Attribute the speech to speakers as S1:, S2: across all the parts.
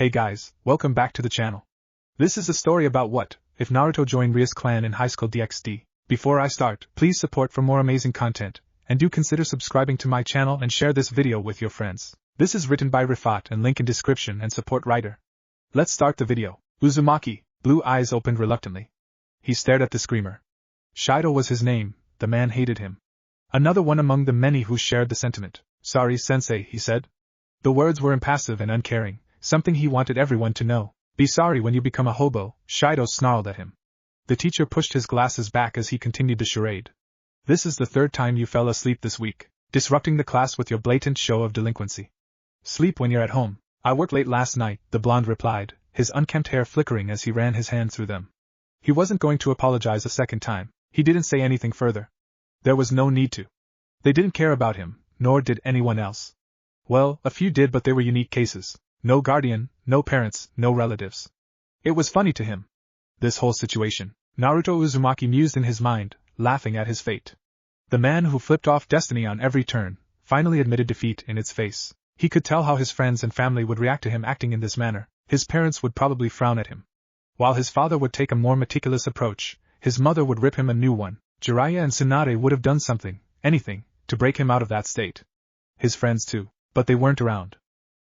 S1: Hey guys, welcome back to the channel. This is a story about what if Naruto joined Rias clan in high school DxD. Before I start, please support for more amazing content, and do consider subscribing to my channel and share this video with your friends. This is written by Rifat and link in description and support writer. Let's start the video. Uzumaki, blue eyes opened reluctantly. He stared at the screamer. Shido was his name, the man hated him. Another one among the many who shared the sentiment. Sorry sensei, he said. The words were impassive and uncaring, something he wanted everyone to know. Be sorry when you become a hobo, Shido snarled at him. The teacher pushed his glasses back as he continued the charade. This is the third time you fell asleep this week, disrupting the class with your blatant show of delinquency. Sleep when you're at home. I worked late last night, the blonde replied, his unkempt hair flickering as he ran his hand through them. He wasn't going to apologize a second time. He didn't say anything further. There was no need to. They didn't care about him, nor did anyone else. Well, a few did, but they were unique cases. No guardian, no parents, no relatives. It was funny to him. This whole situation. Naruto Uzumaki mused in his mind, laughing at his fate. The man who flipped off destiny on every turn, finally admitted defeat in its face. He could tell how his friends and family would react to him acting in this manner. His parents would probably frown at him. While his father would take a more meticulous approach, his mother would rip him a new one. Jiraiya and Tsunade would have done something, anything, to break him out of that state. His friends too, but they weren't around.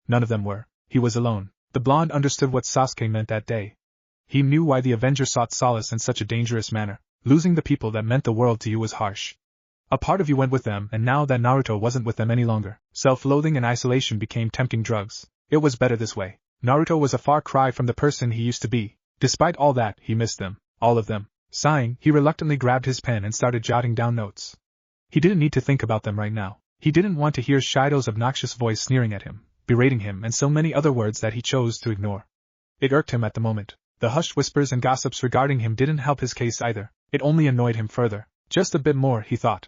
S1: None of them were. He was alone. The blonde understood what Sasuke meant that day. He knew why the Avenger sought solace in such a dangerous manner. Losing the people that meant the world to you was harsh. A part of you went with them, and now that Naruto wasn't with them any longer, self-loathing and isolation became tempting drugs. It was better this way. Naruto was a far cry from the person he used to be. Despite all that, he missed them. All of them. Sighing, he reluctantly grabbed his pen and started jotting down notes. He didn't need to think about them right now. He didn't want to hear Shido's obnoxious voice sneering at him, berating him, and so many other words that he chose to ignore. It irked him at the moment. The hushed whispers and gossips regarding him didn't help his case either. It only annoyed him further. Just a bit more, he thought.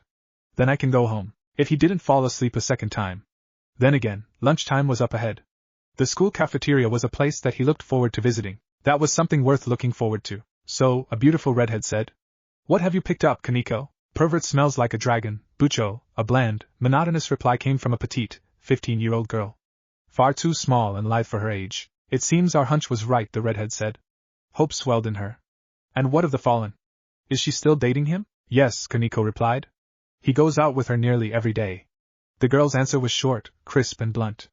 S1: Then I can go home. If he didn't fall asleep a second time. Then again, lunchtime was up ahead. The school cafeteria was a place that he looked forward to visiting. That was something worth looking forward to. So, a beautiful redhead said. What have you picked up, Kaneko? Pervert smells like a dragon, Bucho. A bland, monotonous reply came from a petite, 15-year-old girl. Far too small and lithe for her age. It seems our hunch was right, the redhead said. Hope swelled in her. And what of the fallen? Is she still dating him? Yes, Kaneko replied. He goes out with her nearly every day. The girl's answer was short, crisp and blunt.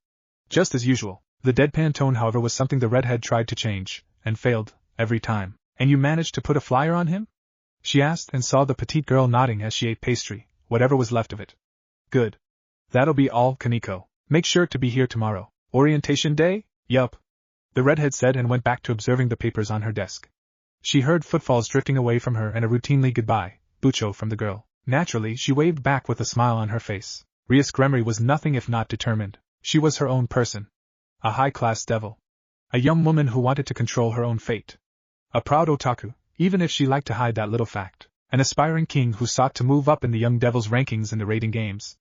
S1: Just as usual. The deadpan tone, however, was something the redhead tried to change, and failed, every time. And you managed to put a flyer on him? She asked and saw the petite girl nodding as she ate pastry, whatever was left of it. Good. That'll be all, Kaneko. Make sure to be here tomorrow. Orientation day? Yup. The redhead said and went back to observing the papers on her desk. She heard footfalls drifting away from her and a routinely goodbye, Bucho, from the girl. Naturally, she waved back with a smile on her face. Rias Gremory was nothing if not determined. She was her own person. A high-class devil. A young woman who wanted to control her own fate. A proud otaku, even if she liked to hide that little fact. An aspiring king who sought to move up in the young devil's rankings in the raiding games.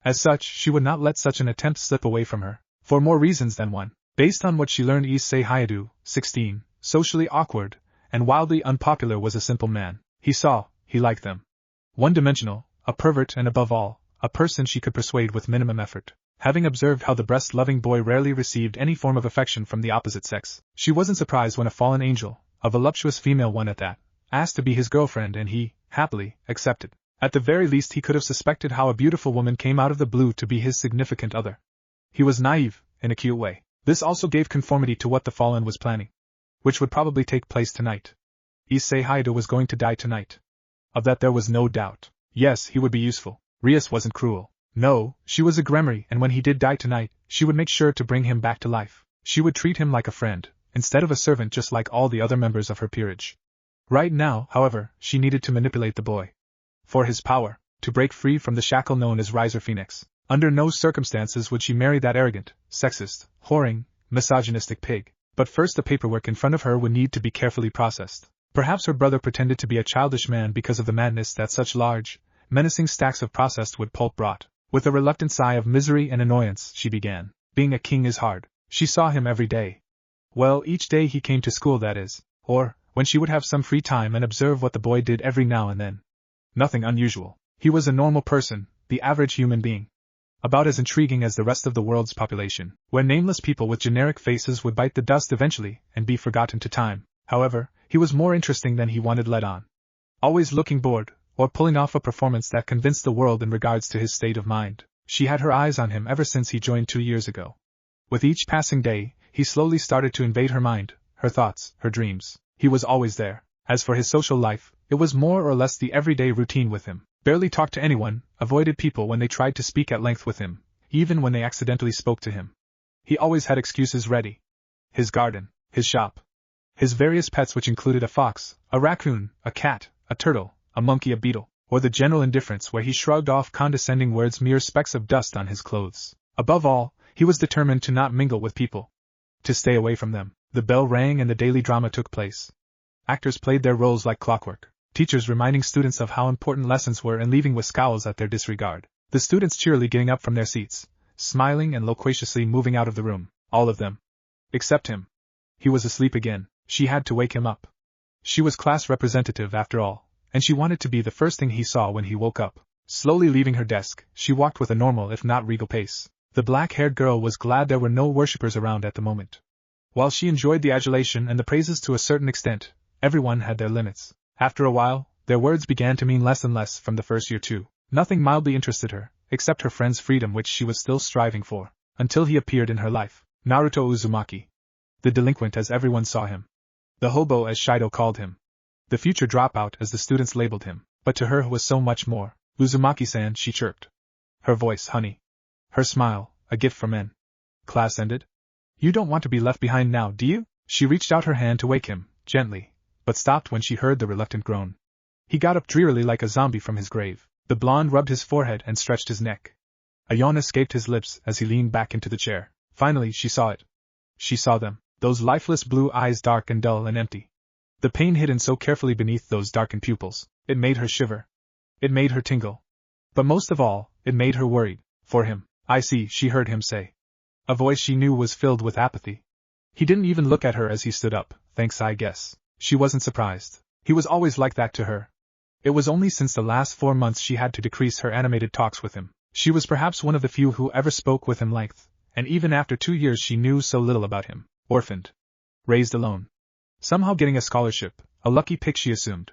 S1: As such, she would not let such an attempt slip away from her, for more reasons than one. Based on what she learned, Issei Hayadu, 16, socially awkward, and wildly unpopular, was a simple man. He liked them. One-dimensional, a pervert, and above all, a person she could persuade with minimum effort. Having observed how the breast-loving boy rarely received any form of affection from the opposite sex, she wasn't surprised when a fallen angel, a voluptuous female one at that, asked to be his girlfriend, and he, happily, accepted. At the very least, he could have suspected how a beautiful woman came out of the blue to be his significant other. He was naive, in a cute way. This also gave conformity to what the fallen was planning, which would probably take place tonight. Issei Hayado was going to die tonight. Of that there was no doubt. Yes, he would be useful. Rias wasn't cruel. No, she was a Gremory, and when he did die tonight, she would make sure to bring him back to life. She would treat him like a friend, instead of a servant, just like all the other members of her peerage. Right now, however, she needed to manipulate the boy. For his power, to break free from the shackle known as Riser Phoenix. Under no circumstances would she marry that arrogant, sexist, whoring, misogynistic pig. But first, the paperwork in front of her would need to be carefully processed. Perhaps her brother pretended to be a childish man because of the madness that such large, menacing stacks of processed wood pulp brought. With a reluctant sigh of misery and annoyance, she began. Being a king is hard. She saw him every day. Well, each day he came to school, that is. Or, when she would have some free time and observe what the boy did every now and then. Nothing unusual. He was a normal person, the average human being. about as intriguing as the rest of the world's population, where nameless people with generic faces would bite the dust eventually and be forgotten to time. However, he was more interesting than he wanted let on. Always looking bored, or pulling off a performance that convinced the world in regards to his state of mind. She had her eyes on him ever since he joined 2 years ago. With each passing day, he slowly started to invade her mind, her thoughts, her dreams. He was always there. As for his social life, it was more or less the everyday routine with him. Barely talked to anyone, avoided people when they tried to speak at length with him, even when they accidentally spoke to him. He always had excuses ready. His garden, his shop, his various pets, which included a fox, a raccoon, a cat, a turtle, a monkey, a beetle, or the general indifference where he shrugged off condescending words, mere specks of dust on his clothes. Above all, he was determined to not mingle with people. To stay away from them. The bell rang and the daily drama took place. Actors played their roles like clockwork. Teachers reminding students of how important lessons were and leaving with scowls at their disregard. The students cheerily getting up from their seats, smiling and loquaciously moving out of the room. All of them. Except him. He was asleep again. She had to wake him up. She was class representative after all, and she wanted to be the first thing he saw when he woke up. Slowly leaving her desk, she walked with a normal if not regal pace. The black-haired girl was glad there were no worshippers around at the moment. While she enjoyed the adulation and the praises to a certain extent, everyone had their limits. After a while, their words began to mean less and less from the first year too. Nothing mildly interested her, except her friend's freedom, which she was still striving for, until he appeared in her life. Naruto Uzumaki. The delinquent, as everyone saw him. The hobo, as Shido called him. The future dropout, as the students labeled him. But to her was so much more. Uzumaki-san, she chirped. Her voice honey. Her smile, a gift for men. Class ended? You don't want to be left behind now, do you? She reached out her hand to wake him, gently, but stopped when she heard the reluctant groan. He got up drearily like a zombie from his grave. The blonde rubbed his forehead and stretched his neck. A yawn escaped his lips as he leaned back into the chair. Finally, she saw it. She saw them, those lifeless blue eyes, dark and dull and empty. The pain hidden so carefully beneath those darkened pupils. It made her shiver. It made her tingle. But most of all, it made her worried. For him. I see, she heard him say. A voice she knew was filled with apathy. He didn't even look at her as he stood up. Thanks, I guess. She wasn't surprised. He was always like that to her. It was only since the last 4 months she had to decrease her animated talks with him. She was perhaps one of the few who ever spoke with him length, and even after 2 years she knew so little about him. Orphaned. Raised alone. Somehow getting a scholarship, a lucky pick she assumed.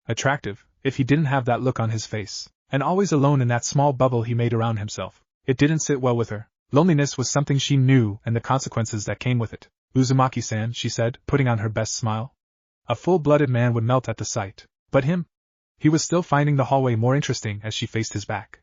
S1: Attractive, if he didn't have that look on his face, and always alone in that small bubble he made around himself. It didn't sit well with her. Loneliness was something she knew, and the consequences that came with it. Uzumaki-san, she said, putting on her best smile. A full-blooded man would melt at the sight. But him? He was still finding the hallway more interesting as she faced his back.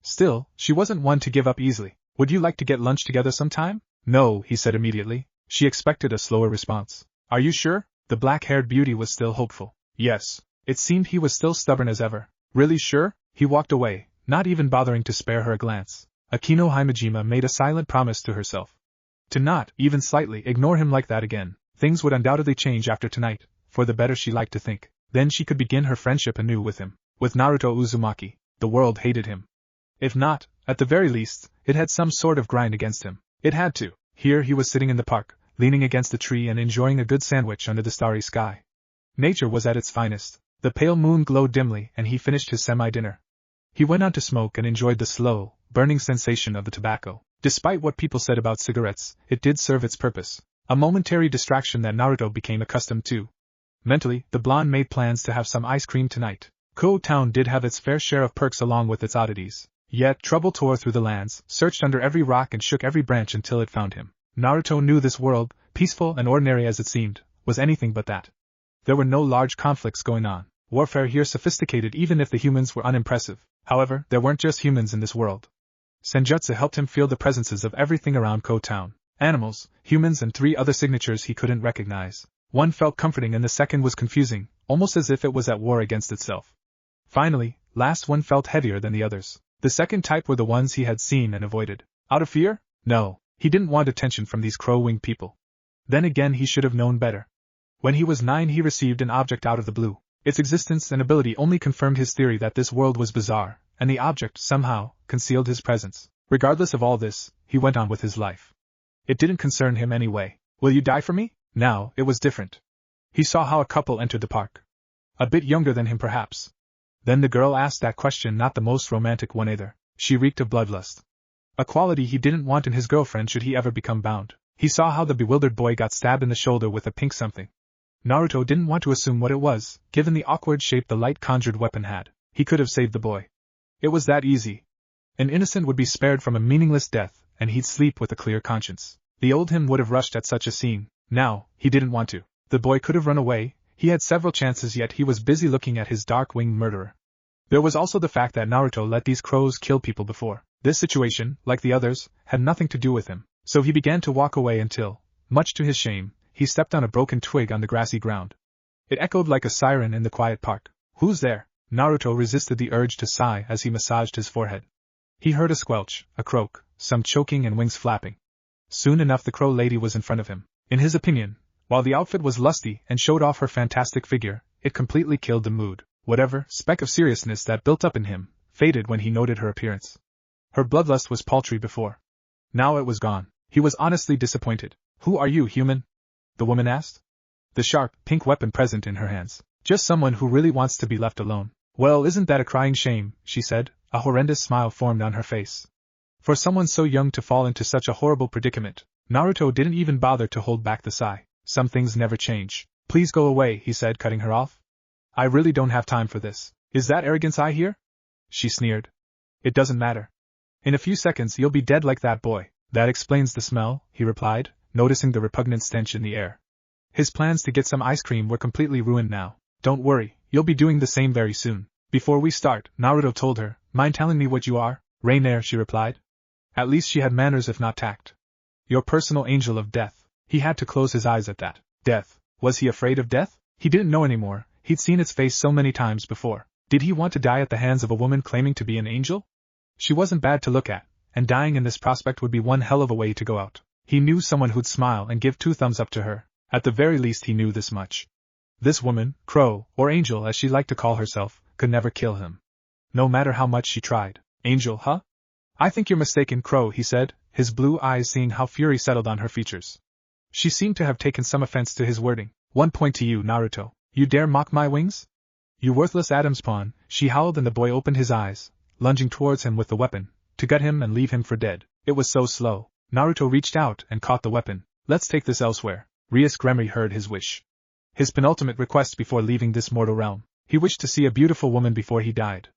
S1: Still, she wasn't one to give up easily. Would you like to get lunch together sometime? No, he said immediately. She expected a slower response. Are you sure? The black-haired beauty was still hopeful. Yes. It seemed he was still stubborn as ever. Really sure? He walked away, not even bothering to spare her a glance. Akino Himejima made a silent promise to herself. To not, even slightly, ignore him like that again. Things would undoubtedly change after tonight, for the better, she liked to think. Then she could begin her friendship anew with him. With Naruto Uzumaki, the world hated him. If not, at the very least, it had some sort of grind against him. It had to. Here he was sitting in the park, leaning against a tree and enjoying a good sandwich under the starry sky. Nature was at its finest. The pale moon glowed dimly and he finished his semi-dinner. He went on to smoke and enjoyed the slow, burning sensation of the tobacco. Despite what people said about cigarettes, it did serve its purpose. A momentary distraction that Naruto became accustomed to. Mentally, the blonde made plans to have some ice cream tonight. Ko Town did have its fair share of perks along with its oddities. Yet trouble tore through the lands, searched under every rock and shook every branch until it found him. Naruto knew this world, peaceful and ordinary as it seemed, was anything but that. There were no large conflicts going on. Warfare here sophisticated even if the humans were unimpressive. However, there weren't just humans in this world. Senjutsu helped him feel the presences of everything around Ko Town. Animals, humans and 3 other signatures he couldn't recognize. One felt comforting and the second was confusing, almost as if it was at war against itself. Finally, last one felt heavier than the others. The second type were the ones he had seen and avoided. Out of fear? No, he didn't want attention from these crow-winged people. Then again he should have known better. When he was 9 he received an object out of the blue. Its existence and ability only confirmed his theory that this world was bizarre, and the object, somehow, concealed his presence. Regardless of all this, he went on with his life. It didn't concern him anyway. Will you die for me? Now, it was different. He saw how a couple entered the park. A bit younger than him perhaps. Then the girl asked that question, not the most romantic one either. She reeked of bloodlust. A quality he didn't want in his girlfriend should he ever become bound. He saw how the bewildered boy got stabbed in the shoulder with a pink something. Naruto didn't want to assume what it was, given the awkward shape the light conjured weapon had. He could have saved the boy. It was that easy. An innocent would be spared from a meaningless death, and he'd sleep with a clear conscience. The old him would have rushed at such a scene. Now, he didn't want to. The boy could have run away. He had several chances, yet he was busy looking at his dark-winged murderer. There was also the fact that Naruto let these crows kill people before. This situation, like the others, had nothing to do with him. So he began to walk away until, much to his shame, he stepped on a broken twig on the grassy ground. It echoed like a siren in the quiet park. "Who's there?" Naruto resisted the urge to sigh as he massaged his forehead. He heard a squelch, a croak, some choking and wings flapping. Soon enough the crow lady was in front of him. In his opinion, while the outfit was lusty and showed off her fantastic figure, it completely killed the mood. Whatever speck of seriousness that built up in him faded when he noted her appearance. Her bloodlust was paltry before. Now it was gone. He was honestly disappointed. "Who are you, human?" the woman asked. The sharp, pink weapon present in her hands. "Just someone who really wants to be left alone." "Well, isn't that a crying shame?" she said. A horrendous smile formed on her face. For someone so young to fall into such a horrible predicament, Naruto didn't even bother to hold back the sigh. Some things never change. "Please go away," he said, cutting her off. "I really don't have time for this." "Is that arrogance I hear?" she sneered. "It doesn't matter. In a few seconds you'll be dead like that boy." "That explains the smell," he replied, noticing the repugnant stench in the air. His plans to get some ice cream were completely ruined now. "Don't worry, you'll be doing the same very soon." "Before we start," Naruto told her, "mind telling me what you are?" "Rainier," she replied. At least she had manners if not tact. "Your personal angel of death." He had to close his eyes at that. Death. Was he afraid of death? He didn't know anymore. He'd seen its face so many times before. Did he want to die at the hands of a woman claiming to be an angel? She wasn't bad to look at, and dying in this prospect would be one hell of a way to go out. He knew someone who'd smile and give 2 thumbs up to her. At the very least he knew this much. This woman, Crow, or Angel as she liked to call herself, could never kill him. No matter how much she tried. "Angel, huh?" "I think you're mistaken, Crow," he said, his blue eyes seeing how fury settled on her features. She seemed to have taken some offense to his wording. "One point to you, Naruto. You dare mock my wings? You worthless Adam's pawn," she howled, and the boy opened his eyes, lunging towards him with the weapon, to gut him and leave him for dead. It was so slow. Naruto reached out and caught the weapon. "Let's take this elsewhere." Rias Gremory heard his wish. His penultimate request before leaving this mortal realm. He wished to see a beautiful woman before he died.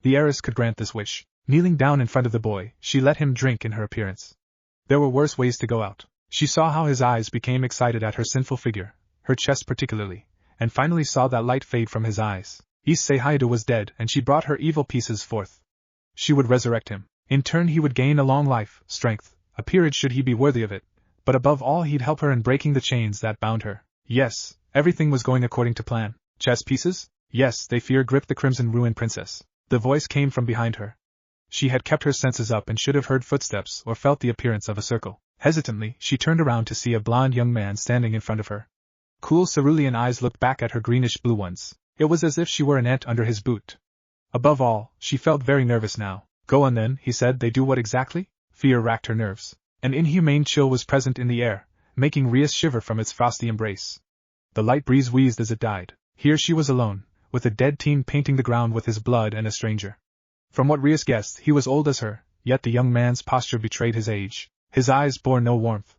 S1: The heiress could grant this wish. Kneeling down in front of the boy, she let him drink in her appearance. There were worse ways to go out. She saw how his eyes became excited at her sinful figure, her chest particularly, and finally saw that light fade from his eyes. Issei Haido was dead, and she brought her evil pieces forth. She would resurrect him. In turn he would gain a long life, strength, a peerage should he be worthy of it, but above all he'd help her in breaking the chains that bound her. Yes, everything was going according to plan. Chess pieces? Yes, they fear gripped the Crimson Ruin Princess. The voice came from behind her. She had kept her senses up and should have heard footsteps or felt the appearance of a circle. Hesitantly, she turned around to see a blond young man standing in front of her. Cool cerulean eyes looked back at her greenish-blue ones. It was as if she were an ant under his boot. Above all, she felt very nervous now. "Go on then," he said. "They do what exactly?" Fear racked her nerves. An inhumane chill was present in the air, making Rias shiver from its frosty embrace. The light breeze wheezed as it died. Here she was alone, with a dead teen painting the ground with his blood and a stranger. From what Rias guessed, he was old as her, yet the young man's posture betrayed his age. His eyes bore no warmth.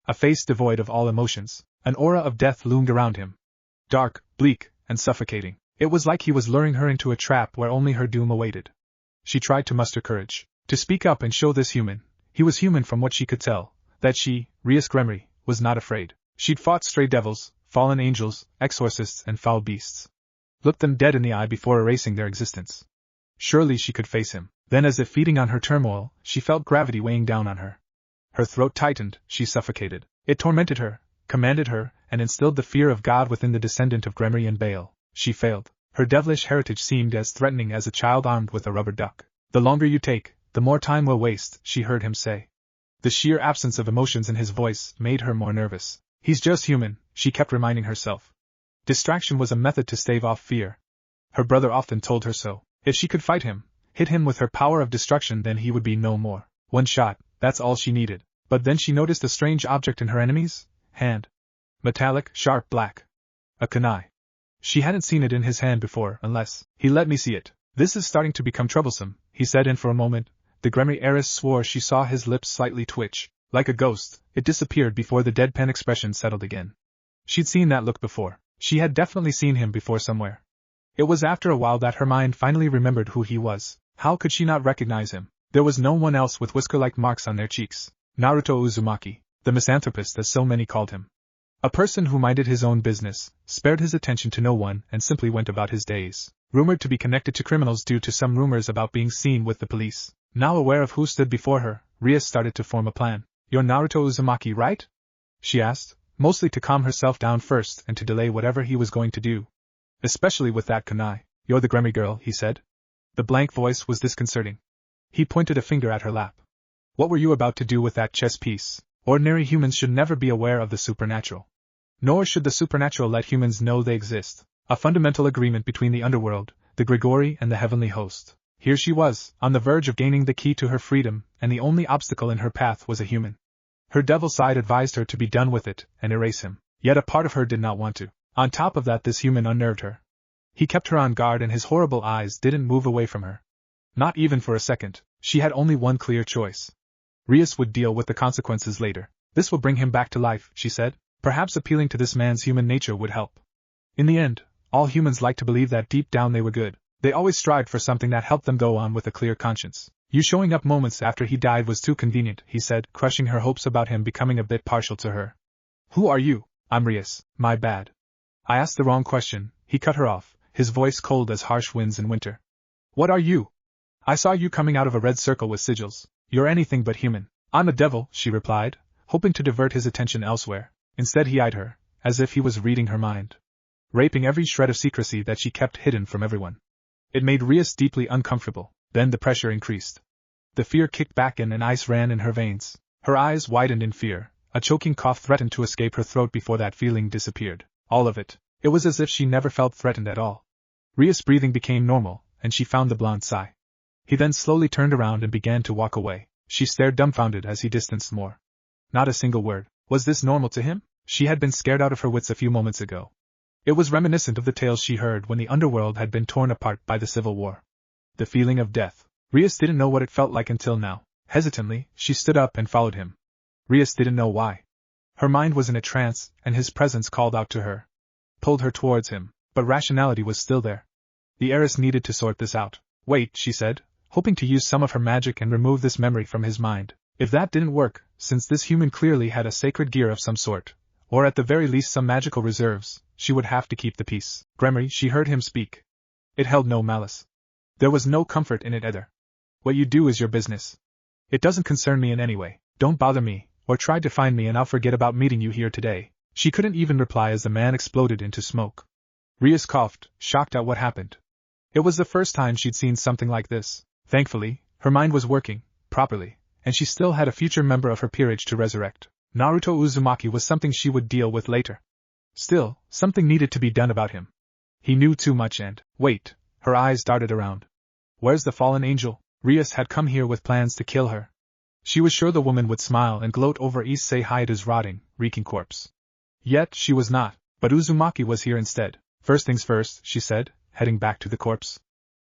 S1: A face devoid of all emotions. An aura of death loomed around him. Dark, bleak, and suffocating. It was like he was luring her into a trap where only her doom awaited. She tried to muster courage, to speak up and show this human, he was human from what she could tell, that she, Rias Gremory, was not afraid. She'd fought stray devils, fallen angels, exorcists, and foul beasts. Looked them dead in the eye before erasing their existence. Surely she could face him. Then, as if feeding on her turmoil, she felt gravity weighing down on her. Her throat tightened, she suffocated. It tormented her, commanded her, and instilled the fear of God within the descendant of Gremory and Baal. She failed. Her devilish heritage seemed as threatening as a child armed with a rubber duck. "The longer you take, the more time we'll waste," she heard him say. The sheer absence of emotions in his voice made her more nervous. "He's just human," she kept reminding herself. Distraction was a method to stave off fear. Her brother often told her so. If she could fight him, hit him with her power of destruction, then he would be no more. One shot, that's all she needed. But then she noticed a strange object in her enemy's hand. Metallic, sharp black. A kunai. She hadn't seen it in his hand before, unless he let me see it. "This is starting to become troublesome," he said, and for a moment, the gremmy heiress swore she saw his lips slightly twitch. Like a ghost, it disappeared before the deadpan expression settled again. She'd seen that look before. She had definitely seen him before somewhere. It was after a while that her mind finally remembered who he was. How could she not recognize him? There was no one else with whisker-like marks on their cheeks. Naruto Uzumaki, the misanthropist as so many called him. A person who minded his own business, spared his attention to no one and simply went about his days. Rumored to be connected to criminals due to some rumors about being seen with the police. Now aware of who stood before her, Rias started to form a plan. "You're Naruto Uzumaki, right?" she asked, mostly to calm herself down first and to delay whatever he was going to do. "Especially with that kunai." "You're the gremmy girl," he said. The blank voice was disconcerting. He pointed a finger at her lap. "What were you about to do with that chess piece?" Ordinary humans should never be aware of the supernatural. Nor should the supernatural let humans know they exist. A fundamental agreement between the underworld, the Grigori and the heavenly host. Here she was, on the verge of gaining the key to her freedom, and the only obstacle in her path was a human. Her devil side advised her to be done with it and erase him, yet a part of her did not want to. On top of that, this human unnerved her. He kept her on guard and his horrible eyes didn't move away from her. Not even for a second. She had only one clear choice. Rias would deal with the consequences later. "This will bring him back to life," she said. Perhaps appealing to this man's human nature would help. In the end, all humans like to believe that deep down they were good. They always strived for something that helped them go on with a clear conscience. "You showing up moments after he died was too convenient," he said, crushing her hopes about him becoming a bit partial to her. "Who are you?" "I'm Rias, my bad. I asked the wrong question," he cut her off, his voice cold as harsh winds in winter. "What are you?" "I saw you coming out of a red circle with sigils. You're anything but human." "I'm a devil," she replied, hoping to divert his attention elsewhere. Instead he eyed her, as if he was reading her mind. Raping every shred of secrecy that she kept hidden from everyone. It made Rias deeply uncomfortable. Then the pressure increased. The fear kicked back in and ice ran in her veins. Her eyes widened in fear. A choking cough threatened to escape her throat before that feeling disappeared. All of it. It was as if she never felt threatened at all. Rias' breathing became normal, and she found the blonde sigh. He then slowly turned around and began to walk away. She stared dumbfounded as he distanced more. Not a single word. Was this normal to him? She had been scared out of her wits a few moments ago. It was reminiscent of the tales she heard when the underworld had been torn apart by the Civil War. The feeling of death. Rias didn't know what it felt like until now. Hesitantly, she stood up and followed him. Rias didn't know why. Her mind was in a trance, and his presence called out to her. Pulled her towards him, but rationality was still there. The heiress needed to sort this out. "Wait," she said, hoping to use some of her magic and remove this memory from his mind. If that didn't work, since this human clearly had a sacred gear of some sort, or at the very least some magical reserves, she would have to keep the peace. Gremry, she heard him speak. It held no malice. There was no comfort in it either. "What you do is your business. It doesn't concern me in any way. Don't bother me, or try to find me and I'll forget about meeting you here today." She couldn't even reply as the man exploded into smoke. Rias coughed, shocked at what happened. It was the first time she'd seen something like this. Thankfully, her mind was working properly, and she still had a future member of her peerage to resurrect. Naruto Uzumaki was something she would deal with later. Still, something needed to be done about him. He knew too much and, wait, her eyes darted around. Where's the fallen angel? Rias had come here with plans to kill her. She was sure the woman would smile and gloat over Issei Hayate's rotting, reeking corpse. Yet she was not, but Uzumaki was here instead. "First things first," she said, heading back to the corpse.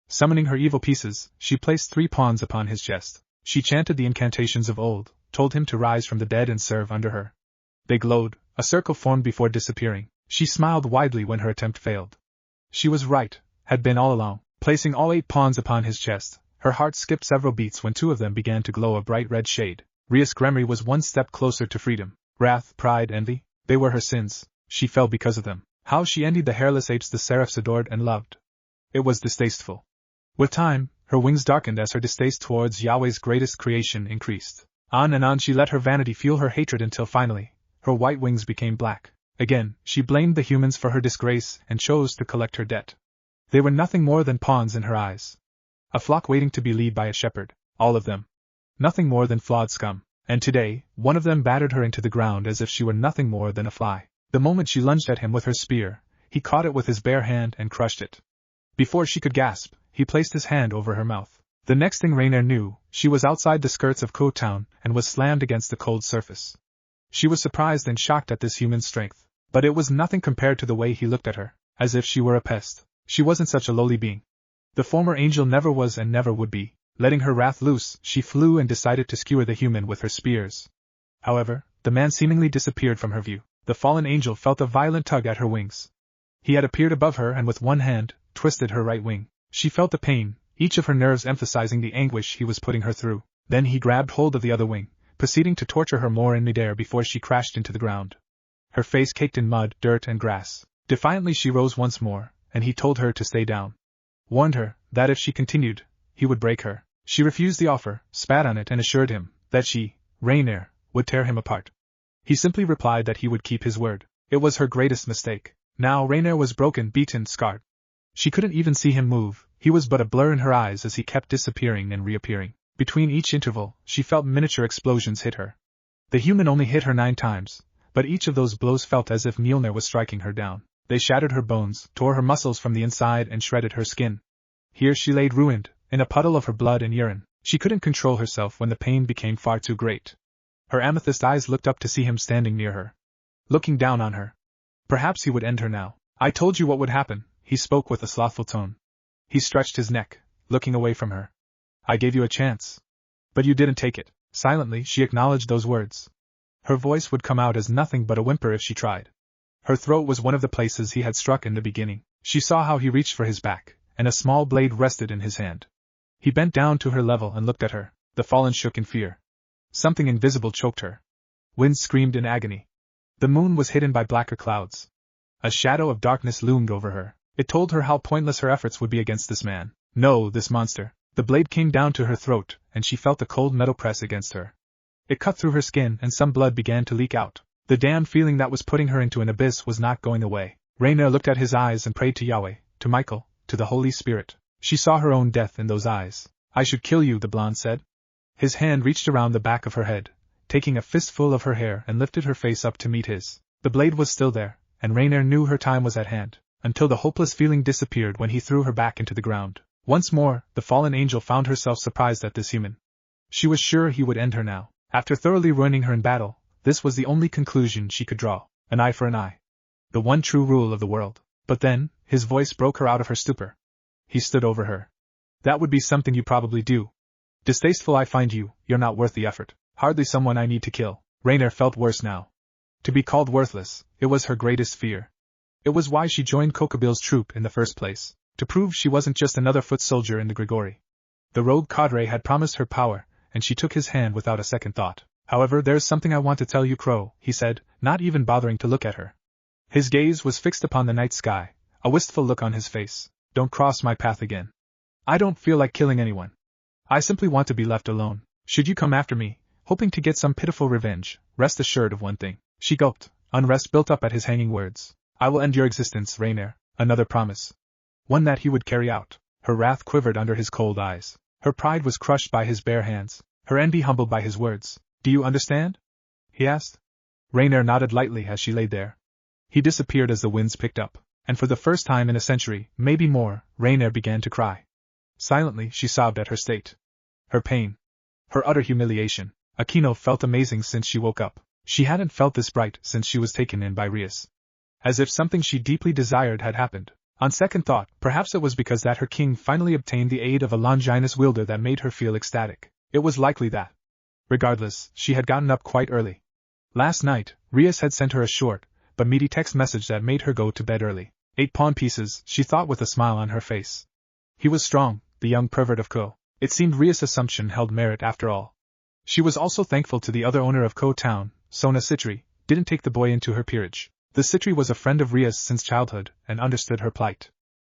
S1: Summoning her evil pieces, she placed 3 pawns upon his chest. She chanted the incantations of old, told him to rise from the dead and serve under her. They glowed, a circle formed before disappearing. She smiled widely when her attempt failed. She was right, had been all along. Placing all 8 pawns upon his chest, her heart skipped several beats when 2 of them began to glow a bright red shade. Rias Gremry was one step closer to freedom. Wrath, pride, envy, they were her sins. She fell because of them. How she envied the hairless apes the seraphs adored and loved. It was distasteful. With time, her wings darkened as her distaste towards Yahweh's greatest creation increased. On and on she let her vanity fuel her hatred until finally, her white wings became black. Again, she blamed the humans for her disgrace and chose to collect her debt. They were nothing more than pawns in her eyes. A flock waiting to be led by a shepherd, all of them. Nothing more than flawed scum. And today, one of them battered her into the ground as if she were nothing more than a fly. The moment she lunged at him with her spear, he caught it with his bare hand and crushed it. Before she could gasp, he placed his hand over her mouth. The next thing Rainier knew, she was outside the skirts of Ko Town and was slammed against the cold surface. She was surprised and shocked at this human strength, but it was nothing compared to the way he looked at her, as if she were a pest. She wasn't such a lowly being. The former angel never was and never would be. Letting her wrath loose, she flew and decided to skewer the human with her spears. However, the man seemingly disappeared from her view. The fallen angel felt a violent tug at her wings. He had appeared above her and with one hand, twisted her right wing. She felt the pain, each of her nerves emphasizing the anguish he was putting her through. Then he grabbed hold of the other wing, proceeding to torture her more in midair before she crashed into the ground. Her face caked in mud, dirt and grass. Defiantly she rose once more, and he told her to stay down. Warned her that if she continued, he would break her. She refused the offer, spat on it and assured him that she, Rainier, would tear him apart. He simply replied that he would keep his word. It was her greatest mistake. Now Rainier was broken, beaten, scarred. She couldn't even see him move, he was but a blur in her eyes as he kept disappearing and reappearing. Between each interval, she felt miniature explosions hit her. The human only hit her 9 times, but each of those blows felt as if Mjolnir was striking her down. They shattered her bones, tore her muscles from the inside and shredded her skin. Here she laid ruined, in a puddle of her blood and urine. She couldn't control herself when the pain became far too great. Her amethyst eyes looked up to see him standing near her, looking down on her. Perhaps he would end her now. I told you what would happen, he spoke with a slothful tone. He stretched his neck, looking away from her. I gave you a chance. But you didn't take it. Silently, she acknowledged those words. Her voice would come out as nothing but a whimper if she tried. Her throat was one of the places he had struck in the beginning. She saw how he reached for his back, and a small blade rested in his hand. He bent down to her level and looked at her. The fallen shook in fear. Something invisible choked her. Wind screamed in agony. The moon was hidden by blacker clouds. A shadow of darkness loomed over her. It told her how pointless her efforts would be against this man. No, this monster. The blade came down to her throat, and she felt the cold metal press against her. It cut through her skin and some blood began to leak out. The damned feeling that was putting her into an abyss was not going away. Rainier looked at his eyes and prayed to Yahweh, to Michael, to the Holy Spirit. She saw her own death in those eyes. I should kill you, the blonde said. His hand reached around the back of her head, taking a fistful of her hair and lifted her face up to meet his. The blade was still there, and Rainier knew her time was at hand, until the hopeless feeling disappeared when he threw her back into the ground. Once more, the fallen angel found herself surprised at this human. She was sure he would end her now. After thoroughly ruining her in battle, this was the only conclusion she could draw. An eye for an eye. The one true rule of the world. But then, his voice broke her out of her stupor. He stood over her. That would be something you probably do. Distasteful I find you, you're not worth the effort. Hardly someone I need to kill. Rainier felt worse now. To be called worthless, it was her greatest fear. It was why she joined Kokobil's troop in the first place. To prove she wasn't just another foot soldier in the Grigori. The rogue cadre had promised her power, and she took his hand without a second thought. However, there's something I want to tell you, Crow, he said, not even bothering to look at her. His gaze was fixed upon the night sky, a wistful look on his face. Don't cross my path again. I don't feel like killing anyone. I simply want to be left alone. Should you come after me, hoping to get some pitiful revenge, rest assured of one thing. She gulped, unrest built up at his hanging words. I will end your existence, Rainier. Another promise. One that he would carry out. Her wrath quivered under his cold eyes. Her pride was crushed by his bare hands, her envy humbled by his words. Do you understand? He asked. Rainier nodded lightly as she lay there. He disappeared as the winds picked up, and for the first time in a century, maybe more, Rainier began to cry. Silently, she sobbed at her state. Her pain. Her utter humiliation. Aquino felt amazing since she woke up. She hadn't felt this bright since she was taken in by Rias. As if something she deeply desired had happened. On second thought, perhaps it was because that her king finally obtained the aid of a Longinus wielder that made her feel ecstatic. It was likely that. Regardless, she had gotten up quite early. Last night, Rias had sent her a short, but meaty text message that made her go to bed early. 8 pawn pieces, she thought with a smile on her face. He was strong, the young pervert of Ko. It seemed Rias' assumption held merit after all. She was also thankful to the other owner of Ko Town, Sona Citri, didn't take the boy into her peerage. The Citri was a friend of Rias since childhood, and understood her plight.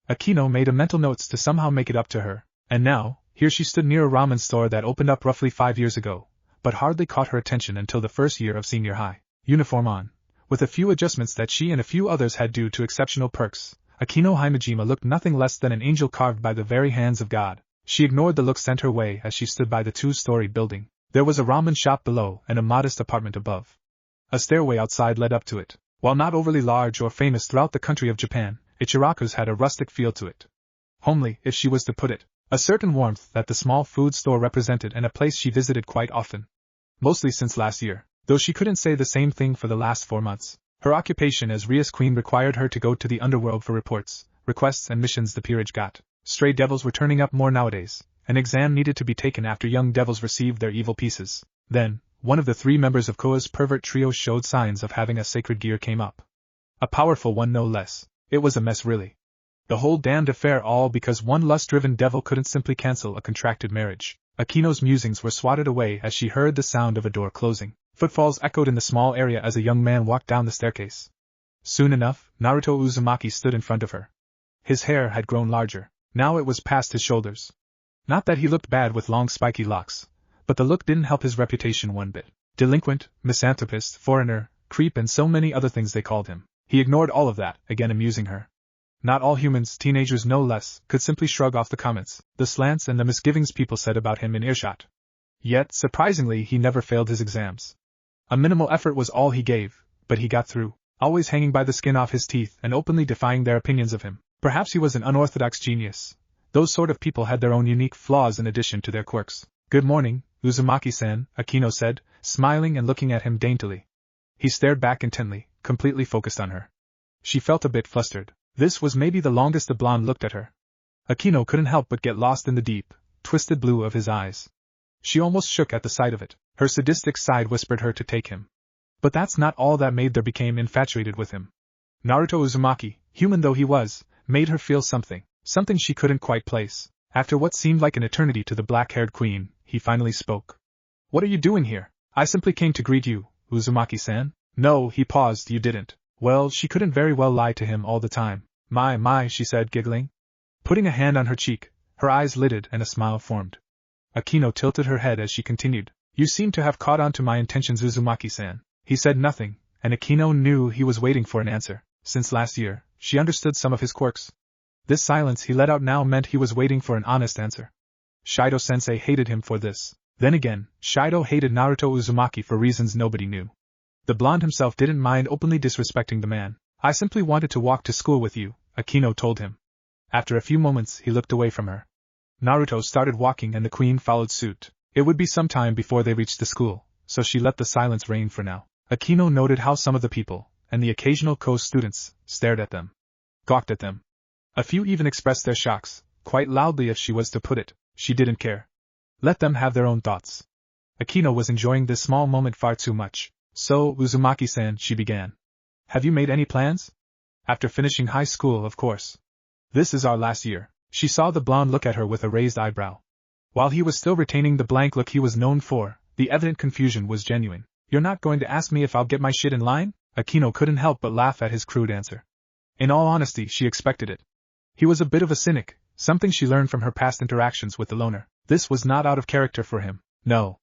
S1: Aquino made a mental notes to somehow make it up to her, and now, here she stood near a ramen store that opened up roughly 5 years ago, but hardly caught her attention until the first year of senior high. Uniform on. With a few adjustments that she and a few others had due to exceptional perks, Aquino Himejima looked nothing less than an angel carved by the very hands of God. She ignored the look sent her way as she stood by the 2-story building. There was a ramen shop below and a modest apartment above. A stairway outside led up to it. While not overly large or famous throughout the country of Japan, Ichiraku's had a rustic feel to it. Homely, if she was to put it. A certain warmth that the small food store represented and a place she visited quite often. Mostly since last year, though she couldn't say the same thing for the last 4 months. Her occupation as Rias Queen required her to go to the underworld for reports, requests and missions the peerage got. Stray devils were turning up more nowadays, an exam needed to be taken after young devils received their evil pieces. Then, one of the 3 members of Koa's pervert trio showed signs of having a sacred gear came up. A powerful one no less. It was a mess really. The whole damned affair all because one lust-driven devil couldn't simply cancel a contracted marriage. Akino's musings were swatted away as she heard the sound of a door closing. Footfalls echoed in the small area as a young man walked down the staircase. Soon enough, Naruto Uzumaki stood in front of her. His hair had grown larger. Now it was past his shoulders. Not that he looked bad with long spiky locks, but the look didn't help his reputation one bit. Delinquent, misanthropist, foreigner, creep and so many other things they called him. He ignored all of that, again amusing her. Not all humans, teenagers no less, could simply shrug off the comments, the slants and the misgivings people said about him in earshot. Yet, surprisingly, he never failed his exams. A minimal effort was all he gave, but he got through, always hanging by the skin off his teeth and openly defying their opinions of him. Perhaps he was an unorthodox genius. Those sort of people had their own unique flaws in addition to their quirks. Good morning, Uzumaki-san, Akino said, smiling and looking at him daintily. He stared back intently, completely focused on her. She felt a bit flustered. This was maybe the longest the blonde looked at her. Akino couldn't help but get lost in the deep, twisted blue of his eyes. She almost shook at the sight of it. Her sadistic side whispered her to take him. But that's not all that made her become infatuated with him. Naruto Uzumaki, human though he was, made her feel something she couldn't quite place. After what seemed like an eternity to the black-haired queen, he finally spoke. What are you doing here? I simply came to greet you, Uzumaki-san. No, he paused, you didn't. Well, she couldn't very well lie to him all the time. My, she said, giggling. Putting a hand on her cheek, her eyes lidded and a smile formed. Akino tilted her head as she continued. You seem to have caught on to my intentions, Uzumaki-san. He said nothing, and Akino knew he was waiting for an answer. Since last year, she understood some of his quirks. This silence he let out now meant he was waiting for an honest answer. Shido-sensei hated him for this. Then again, Shido hated Naruto Uzumaki for reasons nobody knew. The blonde himself didn't mind openly disrespecting the man. I simply wanted to walk to school with you, Akino told him. After a few moments he looked away from her. Naruto started walking and the queen followed suit. It would be some time before they reached the school, so she let the silence reign for now. Akino noted how some of the people, and the occasional co-students, stared at them. Gawked at them. A few even expressed their shocks, quite loudly if she was to put it. She didn't care. Let them have their own thoughts. Akino was enjoying this small moment far too much. So, Uzumaki-san, she began. Have you made any plans? After finishing high school, of course. This is our last year. She saw the blonde look at her with a raised eyebrow. While he was still retaining the blank look he was known for, the evident confusion was genuine. You're not going to ask me if I'll get my shit in line? Akino couldn't help but laugh at his crude answer. In all honesty, she expected it. He was a bit of a cynic, something she learned from her past interactions with the loner. This was not out of character for him. No.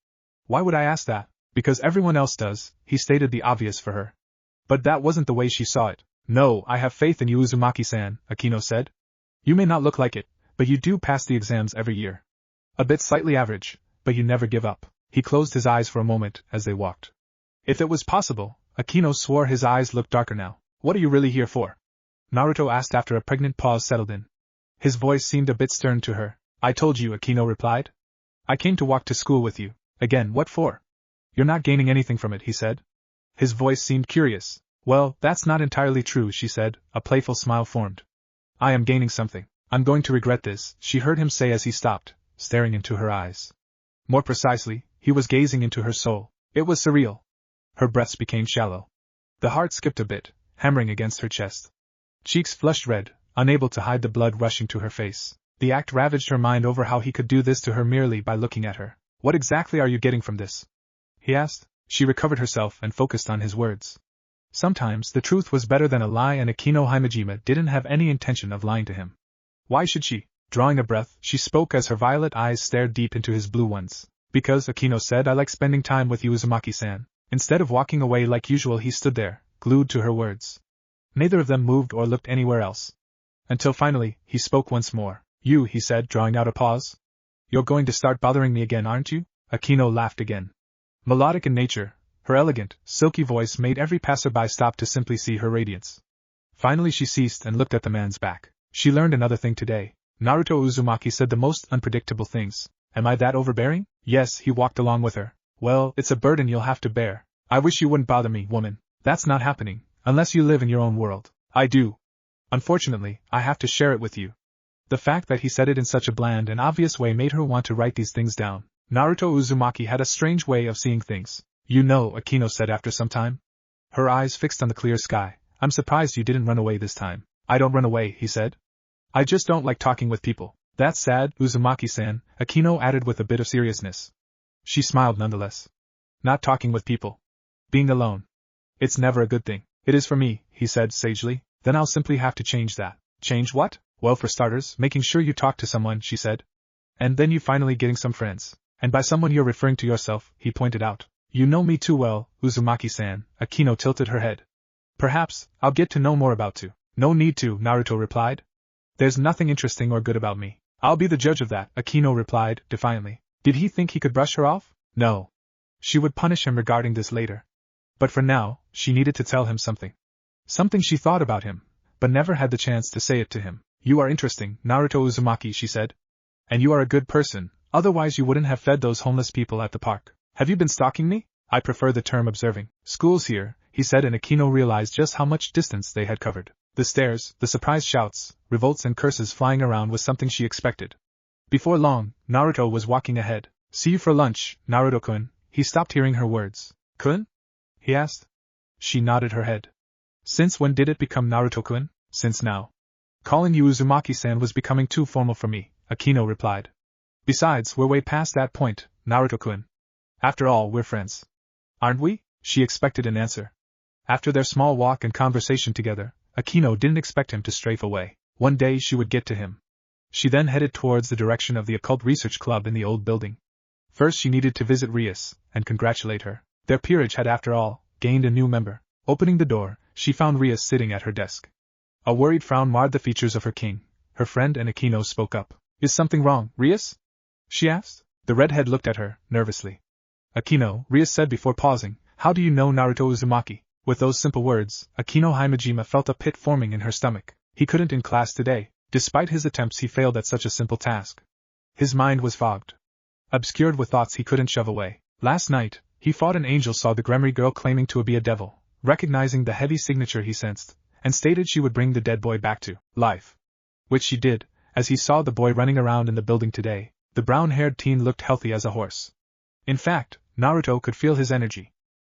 S1: Why would I ask that? Because everyone else does, he stated the obvious for her. But that wasn't the way she saw it. No, I have faith in you, Uzumaki-san, Akino said. You may not look like it, but you do pass the exams every year. A bit slightly average, but you never give up. He closed his eyes for a moment as they walked. If it was possible, Akino swore his eyes looked darker now. What are you really here for? Naruto asked after a pregnant pause settled in. His voice seemed a bit stern to her. I told you, Akino replied. I came to walk to school with you. Again, what for? You're not gaining anything from it, he said. His voice seemed curious. Well, that's not entirely true, she said, a playful smile formed. I am gaining something. I'm going to regret this, she heard him say as he stopped, staring into her eyes. More precisely, he was gazing into her soul. It was surreal. Her breaths became shallow. The heart skipped a bit, hammering against her chest. Cheeks flushed red, unable to hide the blood rushing to her face. The act ravaged her mind over how he could do this to her merely by looking at her. What exactly are you getting from this? He asked. She recovered herself and focused on his words. Sometimes the truth was better than a lie, and Akino Himejima didn't have any intention of lying to him. Why should she? Drawing a breath, she spoke as her violet eyes stared deep into his blue ones. Because, Akino said, I like spending time with you, Uzumaki-san. Instead of walking away like usual, he stood there, glued to her words. Neither of them moved or looked anywhere else. Until finally, he spoke once more. You, he said, drawing out a pause. You're going to start bothering me again, aren't you? Akino laughed again. Melodic in nature, her elegant, silky voice made every passerby stop to simply see her radiance. Finally she ceased and looked at the man's back. She learned another thing today. Naruto Uzumaki said the most unpredictable things. Am I that overbearing? Yes, he walked along with her. Well, it's a burden you'll have to bear. I wish you wouldn't bother me, woman. That's not happening, unless you live in your own world. I do. Unfortunately, I have to share it with you. The fact that he said it in such a bland and obvious way made her want to write these things down. Naruto Uzumaki had a strange way of seeing things. You know, Akino said after some time. Her eyes fixed on the clear sky. I'm surprised you didn't run away this time. I don't run away, he said. I just don't like talking with people. That's sad, Uzumaki-san, Akino added with a bit of seriousness. She smiled nonetheless. Not talking with people. Being alone. It's never a good thing. It is for me, he said sagely. Then I'll simply have to change that. Change what? Well, for starters, making sure you talk to someone, she said. And then you finally getting some friends. And by someone you're referring to yourself, he pointed out. You know me too well, Uzumaki-san, Akino tilted her head. Perhaps, I'll get to know more about you. No need to, Naruto replied. There's nothing interesting or good about me. I'll be the judge of that, Akino replied, defiantly. Did he think he could brush her off? No. She would punish him regarding this later. But for now, she needed to tell him something. Something she thought about him, but never had the chance to say it to him. You are interesting, Naruto Uzumaki, she said. And you are a good person, otherwise you wouldn't have fed those homeless people at the park. Have you been stalking me? I prefer the term observing. School's here, he said, and Akino realized just how much distance they had covered. The stares, the surprised shouts, revolts and curses flying around was something she expected. Before long, Naruto was walking ahead. See you for lunch, Naruto-kun. He stopped hearing her words. Kun? He asked. She nodded her head. Since when did it become Naruto-kun? Since now. Calling you Uzumaki-san was becoming too formal for me, Akino replied. Besides, we're way past that point, Naruto-kun. After all, we're friends. Aren't we? She expected an answer. After their small walk and conversation together, Akino didn't expect him to strafe away. One day she would get to him. She then headed towards the direction of the occult research club in the old building. First she needed to visit Rias, and congratulate her. Their peerage had after all, gained a new member. Opening the door, she found Rias sitting at her desk. A worried frown marred the features of her king. Her friend and Akino spoke up. Is something wrong, Rias? She asked. The redhead looked at her, nervously. Akino, Rias said before pausing, how do you know Naruto Uzumaki? With those simple words, Akino Himejima felt a pit forming in her stomach. He couldn't in class today. Despite his attempts he failed at such a simple task. His mind was fogged. Obscured with thoughts he couldn't shove away. Last night, he fought an angel, saw the Gremry girl claiming to be a devil, recognizing the heavy signature he sensed, and stated she would bring the dead boy back to life. Which she did, as he saw the boy running around in the building today. The brown-haired teen looked healthy as a horse. In fact, Naruto could feel his energy.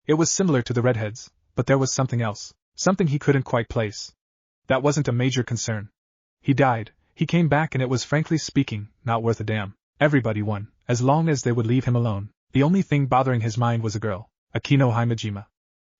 S1: It was similar to the redhead's, but there was something else, something he couldn't quite place. That wasn't a major concern. He died, he came back, and it was, frankly speaking, not worth a damn. Everybody won, as long as they would leave him alone. The only thing bothering his mind was a girl, Akino Himejima.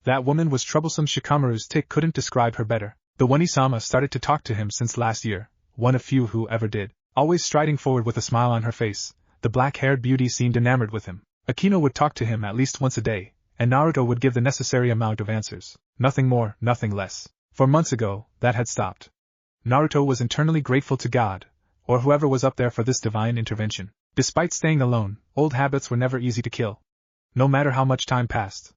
S1: That woman was troublesome. Shikamaru's tick couldn't describe her better. The Onisama started to talk to him since last year, one of few who ever did. Always striding forward with a smile on her face, the black-haired beauty seemed enamored with him. Akino would talk to him at least once a day, and Naruto would give the necessary amount of answers. Nothing more, nothing less. For months ago, that had stopped. Naruto was internally grateful to God, or whoever was up there, for this divine intervention. Despite staying alone, old habits were never easy to kill. No matter how much time passed,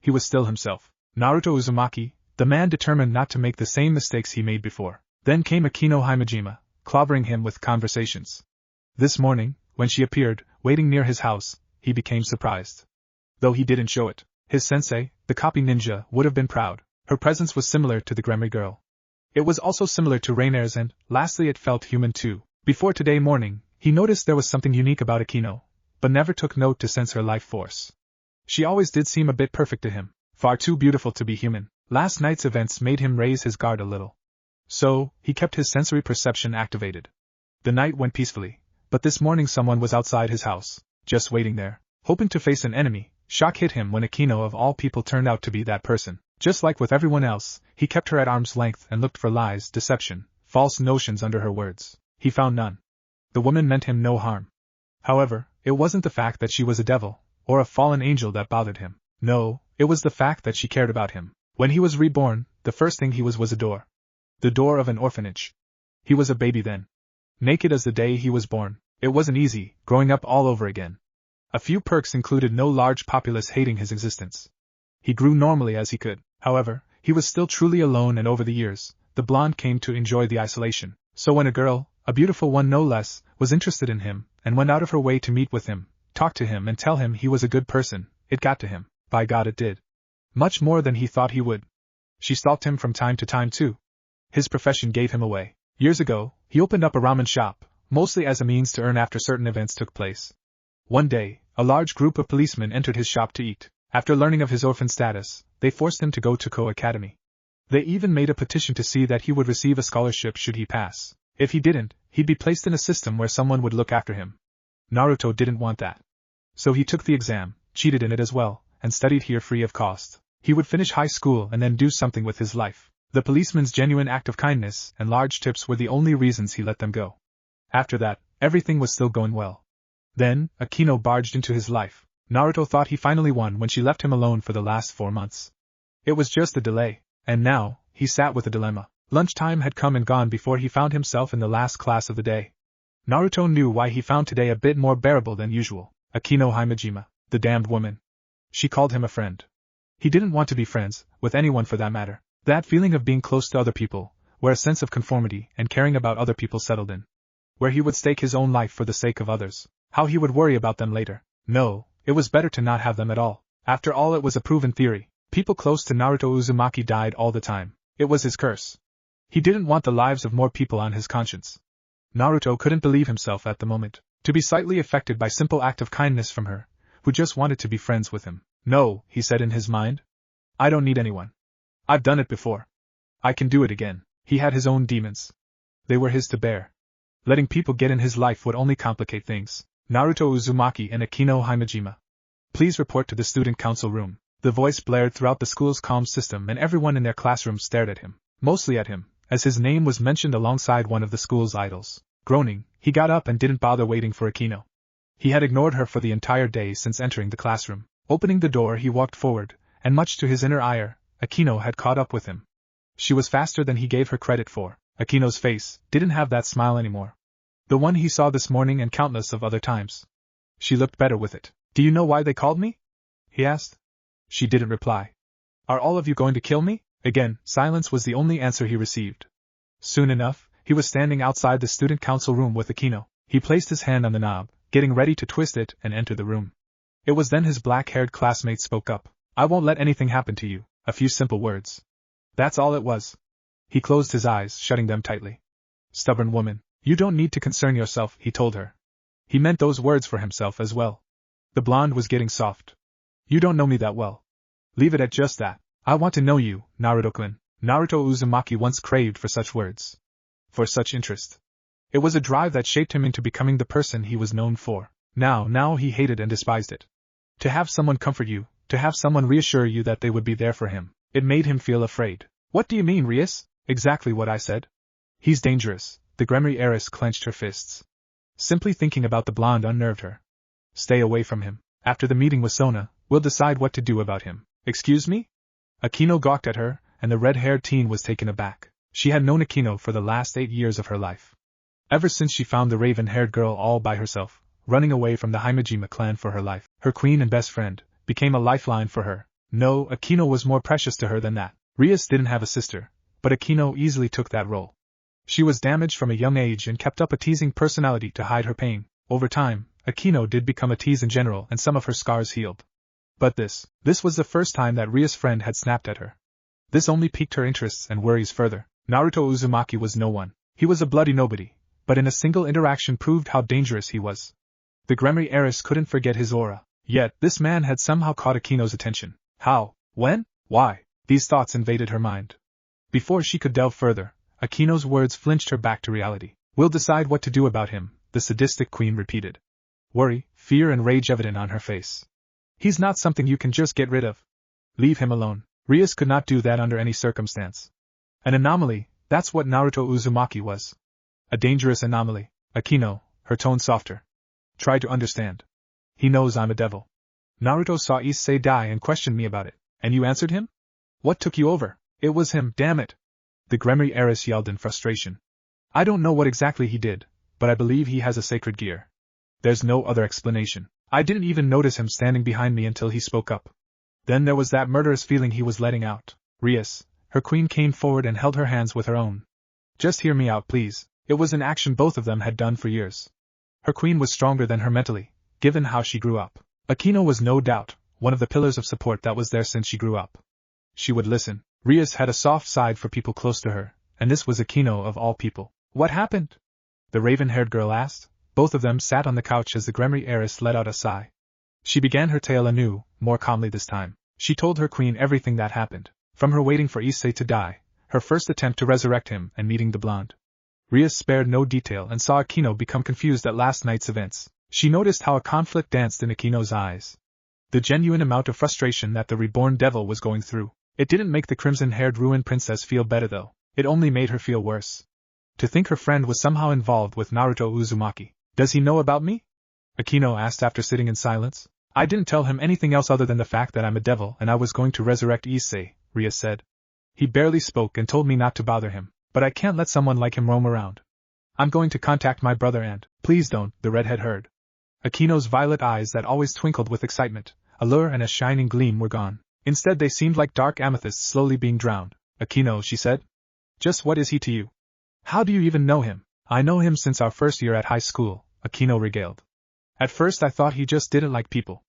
S1: he was still himself. Naruto Uzumaki, the man determined not to make the same mistakes he made before. Then came Akino Himejima, clobbering him with conversations. This morning, when she appeared, waiting near his house, he became surprised. Though he didn't show it, his sensei, the copy ninja, would have been proud. Her presence was similar to the Gremry girl. It was also similar to Rainer's, and, lastly, it felt human too. Before today morning, he noticed there was something unique about Akino, but never took note to sense her life force. She always did seem a bit perfect to him, far too beautiful to be human. Last night's events made him raise his guard a little. So, he kept his sensory perception activated. The night went peacefully, but this morning someone was outside his house, just waiting there, hoping to face an enemy. Shock hit him when Akino of all people turned out to be that person. Just like with everyone else, he kept her at arm's length and looked for lies, deception, false notions under her words. He found none. The woman meant him no harm. However, it wasn't the fact that she was a devil, or a fallen angel that bothered him. No, it was the fact that she cared about him. When he was reborn, the first thing he was a door. The door of an orphanage. He was a baby then. Naked as the day he was born. It wasn't easy, growing up all over again. A few perks included no large populace hating his existence. He grew normally as he could. However, he was still truly alone, and over the years, the blonde came to enjoy the isolation. So when a girl, a beautiful one no less, was interested in him, and went out of her way to meet with him, talk to him and tell him he was a good person, it got to him. By God, it did. Much more than he thought he would. She stalked him from time to time too. His profession gave him away. Years ago, He opened up a ramen shop, mostly as a means to earn after certain events took place. One day, a large group of policemen entered his shop to eat. After learning of his orphan status, they forced him to go to Ko Academy. They even made a petition to see that he would receive a scholarship should he pass. If he didn't, he'd be placed in a system where someone would look after him. Naruto didn't want that. So he took the exam, cheated in it as well, and studied here free of cost. He would finish high school and then do something with his life. The policeman's genuine act of kindness and large tips were the only reasons he let them go. After that, everything was still going well. Then, Akino barged into his life. Naruto thought he finally won when she left him alone for the last 4 months. It was just a delay, and now, he sat with a dilemma. Lunchtime had come and gone before he found himself in the last class of the day. Naruto knew why he found today a bit more bearable than usual. Akino Himejima, the damned woman. She called him a friend. He didn't want to be friends, with anyone for that matter. That feeling of being close to other people, where a sense of conformity and caring about other people settled in. Where he would stake his own life for the sake of others. How he would worry about them later. No, it was better to not have them at all. After all, it was a proven theory. People close to Naruto Uzumaki died all the time. It was his curse. He didn't want the lives of more people on his conscience. Naruto couldn't believe himself at the moment. To be slightly affected by simple act of kindness from her, who just wanted to be friends with him. No, he said in his mind. I don't need anyone. I've done it before. I can do it again. He had his own demons. They were his to bear. Letting people get in his life would only complicate things. Naruto Uzumaki and Akino Himejima. Please report to the student council room. The voice blared throughout the school's comm system and everyone in their classroom stared at him. Mostly at him, as his name was mentioned alongside one of the school's idols. Groaning, he got up and didn't bother waiting for Akino. He had ignored her for the entire day since entering the classroom. Opening the door, he walked forward, and much to his inner ire, Akino had caught up with him. She was faster than he gave her credit for. Akino's face didn't have that smile anymore. The one he saw this morning and countless of other times. She looked better with it. Do you know why they called me? He asked. She didn't reply. Are all of you going to kill me? Again, silence was the only answer he received. Soon enough, he was standing outside the student council room with Akino. He placed his hand on the knob, getting ready to twist it and enter the room. It was then his black-haired classmate spoke up. I won't let anything happen to you. A few simple words. That's all it was. He closed his eyes, shutting them tightly. Stubborn woman. You don't need to concern yourself, he told her. He meant those words for himself as well. The blonde was getting soft. You don't know me that well. Leave it at just that. I want to know you, Naruto-kun. Naruto Uzumaki once craved for such words. For such interest. It was a drive that shaped him into becoming the person he was known for. Now he hated and despised it. To have someone comfort you, to have someone reassure you that they would be there for him, it made him feel afraid. What do you mean, Rias? Exactly what I said. He's dangerous. The Gremry heiress clenched her fists. Simply thinking about the blonde unnerved her. Stay away from him. After the meeting with Sona, we'll decide what to do about him. Excuse me? Akino gawked at her, and the red-haired teen was taken aback. She had known Akino for the last 8 years of her life. Ever since she found the raven-haired girl all by herself, running away from the Himejima clan for her life, her queen and best friend, became a lifeline for her. No, Akino was more precious to her than that. Rias didn't have a sister, but Akino easily took that role. She was damaged from a young age and kept up a teasing personality to hide her pain. Over time, Akino did become a tease in general and some of her scars healed. But this was the first time that Ria's friend had snapped at her. This only piqued her interests and worries further. Naruto Uzumaki was no one. He was a bloody nobody, but in a single interaction proved how dangerous he was. The Gremry heiress couldn't forget his aura. Yet, this man had somehow caught Akino's attention. How? When? Why? These thoughts invaded her mind. Before she could delve further, Akino's words flinched her back to reality. We'll decide what to do about him, the sadistic queen repeated. Worry, fear and rage evident on her face. He's not something you can just get rid of. Leave him alone. Rias could not do that under any circumstance. An anomaly, that's what Naruto Uzumaki was. A dangerous anomaly. Akino, her tone softer. Try to understand. He knows I'm a devil. Naruto saw Issei die and questioned me about it. And you answered him? What took you over? It was him, damn it. The Gremry heiress yelled in frustration. I don't know what exactly he did, but I believe he has a sacred gear. There's no other explanation. I didn't even notice him standing behind me until he spoke up. Then there was that murderous feeling he was letting out. Rias, her queen, came forward and held her hands with her own. Just hear me out, please. It was an action both of them had done for years. Her queen was stronger than her mentally, given how she grew up. Akino was no doubt one of the pillars of support that was there since she grew up. She would listen. Rias had a soft side for people close to her, and this was Akino of all people. What happened? The raven-haired girl asked. Both of them sat on the couch as the Gremry heiress let out a sigh. She began her tale anew, more calmly this time. She told her queen everything that happened, from her waiting for Issei to die, her first attempt to resurrect him, and meeting the blonde. Rias spared no detail and saw Akino become confused at last night's events. She noticed how a conflict danced in Akino's eyes. The genuine amount of frustration that the reborn devil was going through. It didn't make the crimson-haired ruined princess feel better though, it only made her feel worse. To think her friend was somehow involved with Naruto Uzumaki. Does he know about me? Akino asked after sitting in silence. I didn't tell him anything else other than the fact that I'm a devil and I was going to resurrect Issei, Rias said. He barely spoke and told me not to bother him, but I can't let someone like him roam around. I'm going to contact my brother and, please don't, the redhead heard. Akino's violet eyes that always twinkled with excitement, allure and a shining gleam were gone. Instead they seemed like dark amethysts slowly being drowned. Akino, she said. Just what is he to you? How do you even know him? I know him since our first year at high school, Akino regaled. At first I thought he just didn't like people.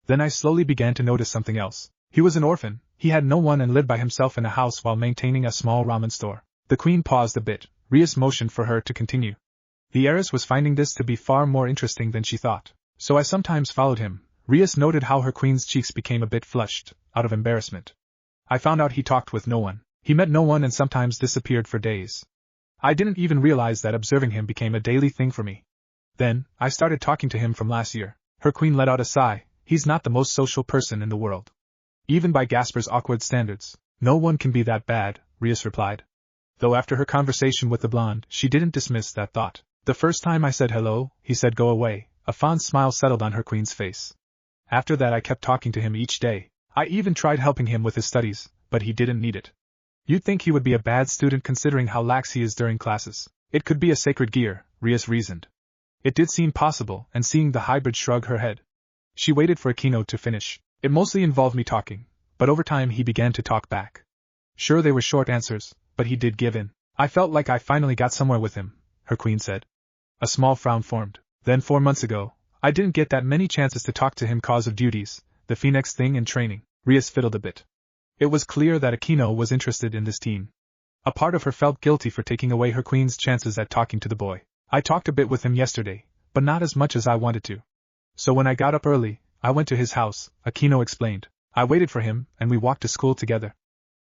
S1: Then I slowly began to notice something else. He was an orphan, he had no one and lived by himself in a house while maintaining a small ramen store. The queen paused a bit. Rias motioned for her to continue. The heiress was finding this to be far more interesting than she thought, so I sometimes followed him. Rias noted how her queen's cheeks became a bit flushed, out of embarrassment. I found out he talked with no one. He met no one and sometimes disappeared for days. I didn't even realize that observing him became a daily thing for me. Then, I started talking to him from last year. Her queen let out a sigh. He's not the most social person in the world. Even by Gasper's awkward standards. No one can be that bad, Rias replied. Though after her conversation with the blonde, she didn't dismiss that thought. The first time I said hello, he said go away. A fond smile settled on her queen's face. After that I kept talking to him each day. I even tried helping him with his studies, but he didn't need it. You'd think he would be a bad student considering how lax he is during classes. It could be a sacred gear, Rias reasoned. It did seem possible, and seeing the hybrid shrug her head. She waited for Akino to finish. It mostly involved me talking, but over time he began to talk back. Sure, they were short answers, but he did give in. I felt like I finally got somewhere with him, her queen said. A small frown formed. Then 4 months ago, I didn't get that many chances to talk to him cause of duties, the Phoenix thing and training. Rias fiddled a bit. It was clear that Akino was interested in this teen. A part of her felt guilty for taking away her queen's chances at talking to the boy. I talked a bit with him yesterday, but not as much as I wanted to. So when I got up early, I went to his house, Akino explained. I waited for him, and we walked to school together.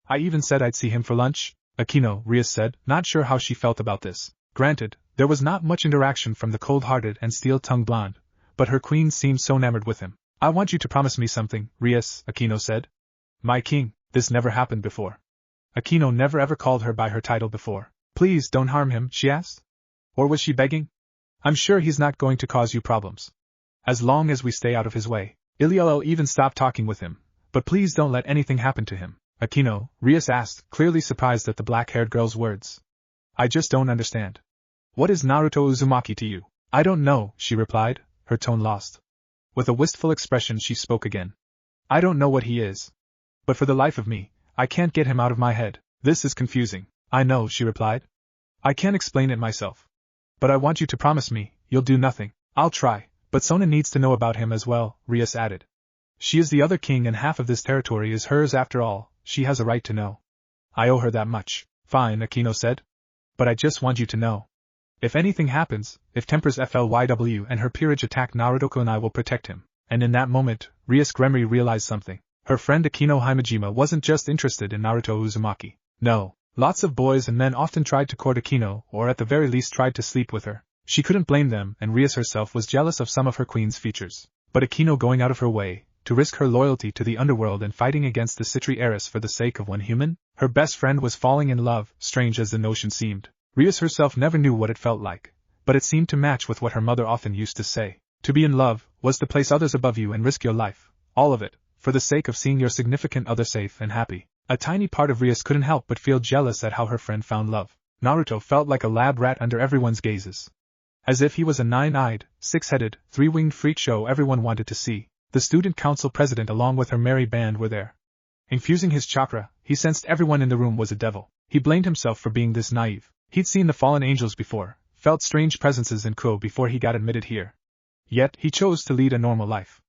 S1: I even said I'd see him for lunch, Akino, Rias said, not sure how she felt about this. Granted, there was not much interaction from the cold-hearted and steel-tongued blonde, but her queen seemed so enamored with him. I want you to promise me something, Rias, Akino said. My king, this never happened before. Akino never ever called her by her title before. Please don't harm him, she asked. Or was she begging? I'm sure he's not going to cause you problems. As long as we stay out of his way. Iliolo even stopped talking with him. But please don't let anything happen to him. Akino, Rias asked, clearly surprised at the black-haired girl's words. I just don't understand. What is Naruto Uzumaki to you? I don't know, she replied, her tone lost. With a wistful expression she spoke again. I don't know what he is. But for the life of me, I can't get him out of my head. This is confusing. I know, she replied. I can't explain it myself. But I want you to promise me, you'll do nothing. I'll try, but Sona needs to know about him as well, Rias added. She is the other king and half of this territory is hers after all, she has a right to know. I owe her that much. Fine, Akino said. But I just want you to know. If anything happens, if Temper's FLYW and her peerage attack Naruto-kun, I will protect him. And in that moment, Rias Gremry realized something. Her friend Akino Himejima wasn't just interested in Naruto Uzumaki. No, lots of boys and men often tried to court Akino, or at the very least tried to sleep with her. She couldn't blame them, and Rias herself was jealous of some of her queen's features. But Akino going out of her way, to risk her loyalty to the underworld and fighting against the Citri heiress for the sake of one human? Her best friend was falling in love, strange as the notion seemed. Rias herself never knew what it felt like, but it seemed to match with what her mother often used to say. To be in love, was to place others above you and risk your life, all of it, for the sake of seeing your significant other safe and happy. A tiny part of Rias couldn't help but feel jealous at how her friend found love. Naruto felt like a lab rat under everyone's gazes. As if he was a nine-eyed, six-headed, three-winged freak show everyone wanted to see. The student council president along with her merry band were there. Infusing his chakra, he sensed everyone in the room was a devil. He blamed himself for being this naive. He'd seen the fallen angels before, felt strange presences in Kuo before he got admitted here. Yet, he chose to lead a normal life.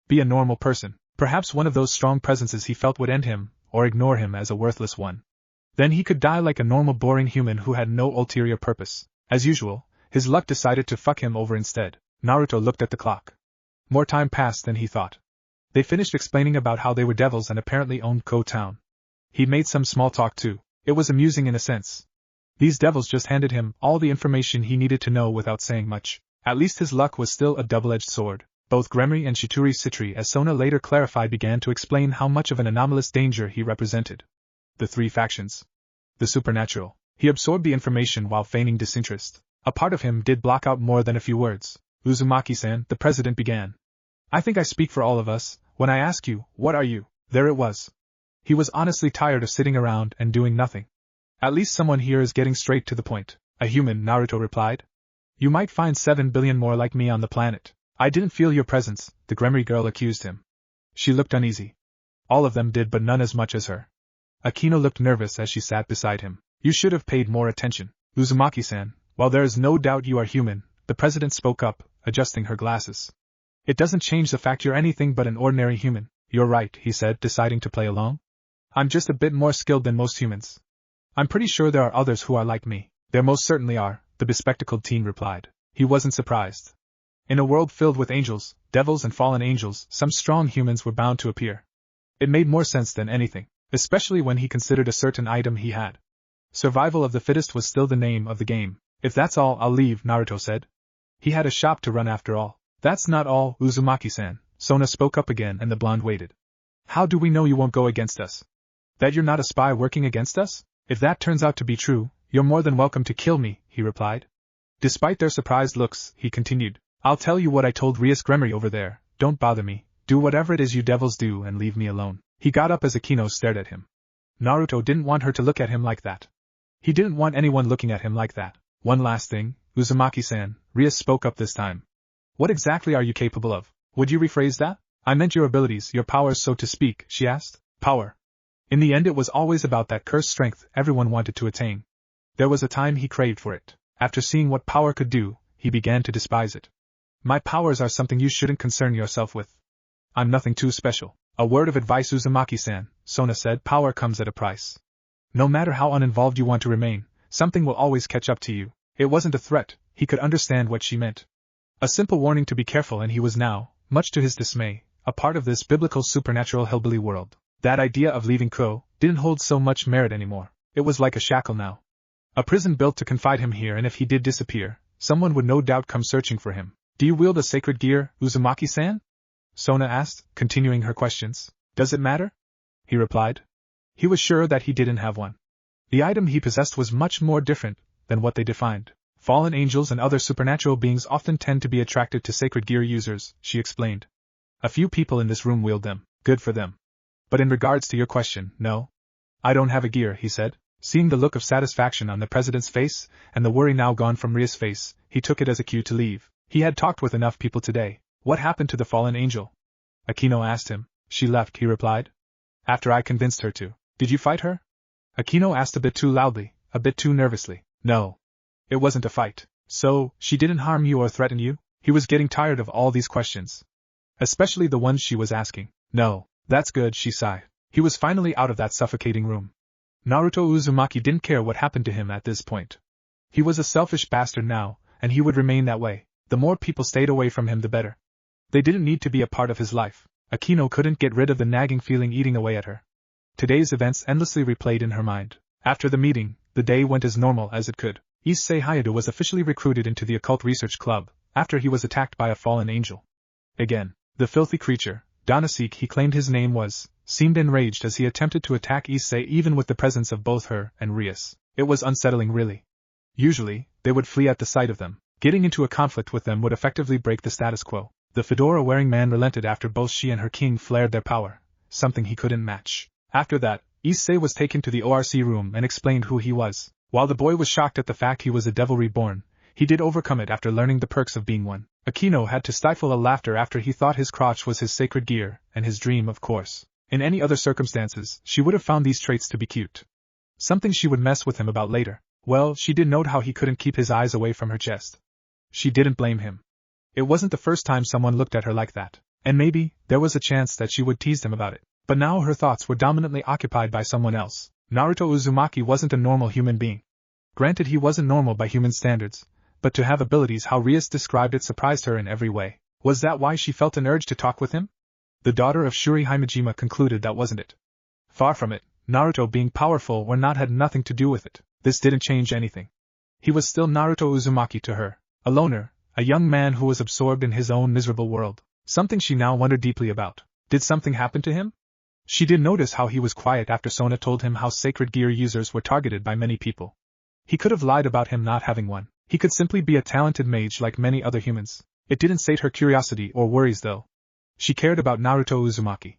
S1: Be a normal person. Perhaps one of those strong presences he felt would end him, or ignore him as a worthless one. Then he could die like a normal boring human who had no ulterior purpose. As usual, his luck decided to fuck him over instead. Naruto looked at the clock. More time passed than he thought. They finished explaining about how they were devils and apparently owned Ko Town. He made some small talk too. It was amusing in a sense. These devils just handed him all the information he needed to know without saying much. At least his luck was still a double-edged sword. Both Gremry and Chituri Citri, as Sona later clarified, began to explain how much of an anomalous danger he represented. The three factions. The supernatural. He absorbed the information while feigning disinterest. A part of him did block out more than a few words. Uzumaki-san, the president began. I think I speak for all of us when I ask you, what are you? There it was. He was honestly tired of sitting around and doing nothing. At least someone here is getting straight to the point. A human, Naruto replied. You might find 7 billion more like me on the planet. I didn't feel your presence, the Gremry girl accused him. She looked uneasy. All of them did, but none as much as her. Akino looked nervous as she sat beside him. You should have paid more attention. Uzumaki-san, while there is no doubt you are human, the president spoke up, adjusting her glasses. It doesn't change the fact you're anything but an ordinary human. You're right, he said, deciding to play along. I'm just a bit more skilled than most humans. I'm pretty sure there are others who are like me. There most certainly are, the bespectacled teen replied. He wasn't surprised. In a world filled with angels, devils and fallen angels, some strong humans were bound to appear. It made more sense than anything, especially when he considered a certain item he had. Survival of the fittest was still the name of the game. If that's all, I'll leave, Naruto said. He had a shop to run after all. That's not all, Uzumaki-san. Sona spoke up again and the blonde waited. How do we know you won't go against us? That you're not a spy working against us? If that turns out to be true, you're more than welcome to kill me, he replied. Despite their surprised looks, he continued. I'll tell you what I told Rias Gremry over there, don't bother me, do whatever it is you devils do and leave me alone. He got up as Akino stared at him. Naruto didn't want her to look at him like that. He didn't want anyone looking at him like that. One last thing, Uzumaki-san, Rias spoke up this time. What exactly are you capable of? Would you rephrase that? I meant your abilities, your powers so to speak, she asked. Power. In the end it was always about that cursed strength everyone wanted to attain. There was a time he craved for it. After seeing what power could do, he began to despise it. My powers are something you shouldn't concern yourself with. I'm nothing too special. A word of advice, Uzumaki-san, Sona said, power comes at a price. No matter how uninvolved you want to remain, something will always catch up to you. It wasn't a threat, he could understand what she meant. A simple warning to be careful, and he was now, much to his dismay, a part of this biblical supernatural hillbilly world. That idea of leaving Ko didn't hold so much merit anymore. It was like a shackle now. A prison built to confine him here, and if he did disappear, someone would no doubt come searching for him. Do you wield a sacred gear, Uzumaki-san? Sona asked, continuing her questions. Does it matter? He replied. He was sure that he didn't have one. The item he possessed was much more different than what they defined. Fallen angels and other supernatural beings often tend to be attracted to sacred gear users, she explained. A few people in this room wield them. Good for them. But in regards to your question, no. I don't have a gear, he said. Seeing the look of satisfaction on the president's face, and the worry now gone from Ria's face, he took it as a cue to leave. He had talked with enough people today. What happened to the fallen angel? Akino asked him. She left, he replied. After I convinced her to. Did you fight her? Akino asked a bit too loudly, a bit too nervously. No. It wasn't a fight. So, she didn't harm you or threaten you? He was getting tired of all these questions. Especially the ones she was asking. No. That's good, she sighed. He was finally out of that suffocating room. Naruto Uzumaki didn't care what happened to him at this point. He was a selfish bastard now, and he would remain that way. The more people stayed away from him the better. They didn't need to be a part of his life. Akino couldn't get rid of the nagging feeling eating away at her. Today's events endlessly replayed in her mind. After the meeting, the day went as normal as it could. Issei Hayado was officially recruited into the Occult Research Club, after he was attacked by a fallen angel. Again, the filthy creature, Donasek he claimed his name was, seemed enraged as he attempted to attack Issei even with the presence of both her and Rias. It was unsettling really. Usually, they would flee at the sight of them. Getting into a conflict with them would effectively break the status quo. The fedora-wearing man relented after both she and her king flared their power, something he couldn't match. After that, Issei was taken to the ORC room and explained who he was. While the boy was shocked at the fact he was a devil reborn, he did overcome it after learning the perks of being one. Akino had to stifle a laughter after he thought his crotch was his sacred gear, and his dream, of course. In any other circumstances, she would have found these traits to be cute. Something she would mess with him about later. Well, she did note how he couldn't keep his eyes away from her chest. She didn't blame him. It wasn't the first time someone looked at her like that, and maybe there was a chance that she would tease him about it. But now her thoughts were dominantly occupied by someone else. Naruto Uzumaki wasn't a normal human being. Granted, he wasn't normal by human standards, but to have abilities how Rias described it surprised her in every way. Was that why she felt an urge to talk with him? The daughter of Shuri Himejima concluded that wasn't it. Far from it, Naruto being powerful or not had nothing to do with it. This didn't change anything. He was still Naruto Uzumaki to her, a loner, a young man who was absorbed in his own miserable world. Something she now wondered deeply about. Did something happen to him? She did notice how he was quiet after Sona told him how sacred gear users were targeted by many people. He could have lied about him not having one. He could simply be a talented mage like many other humans. It didn't sate her curiosity or worries though. She cared about Naruto Uzumaki.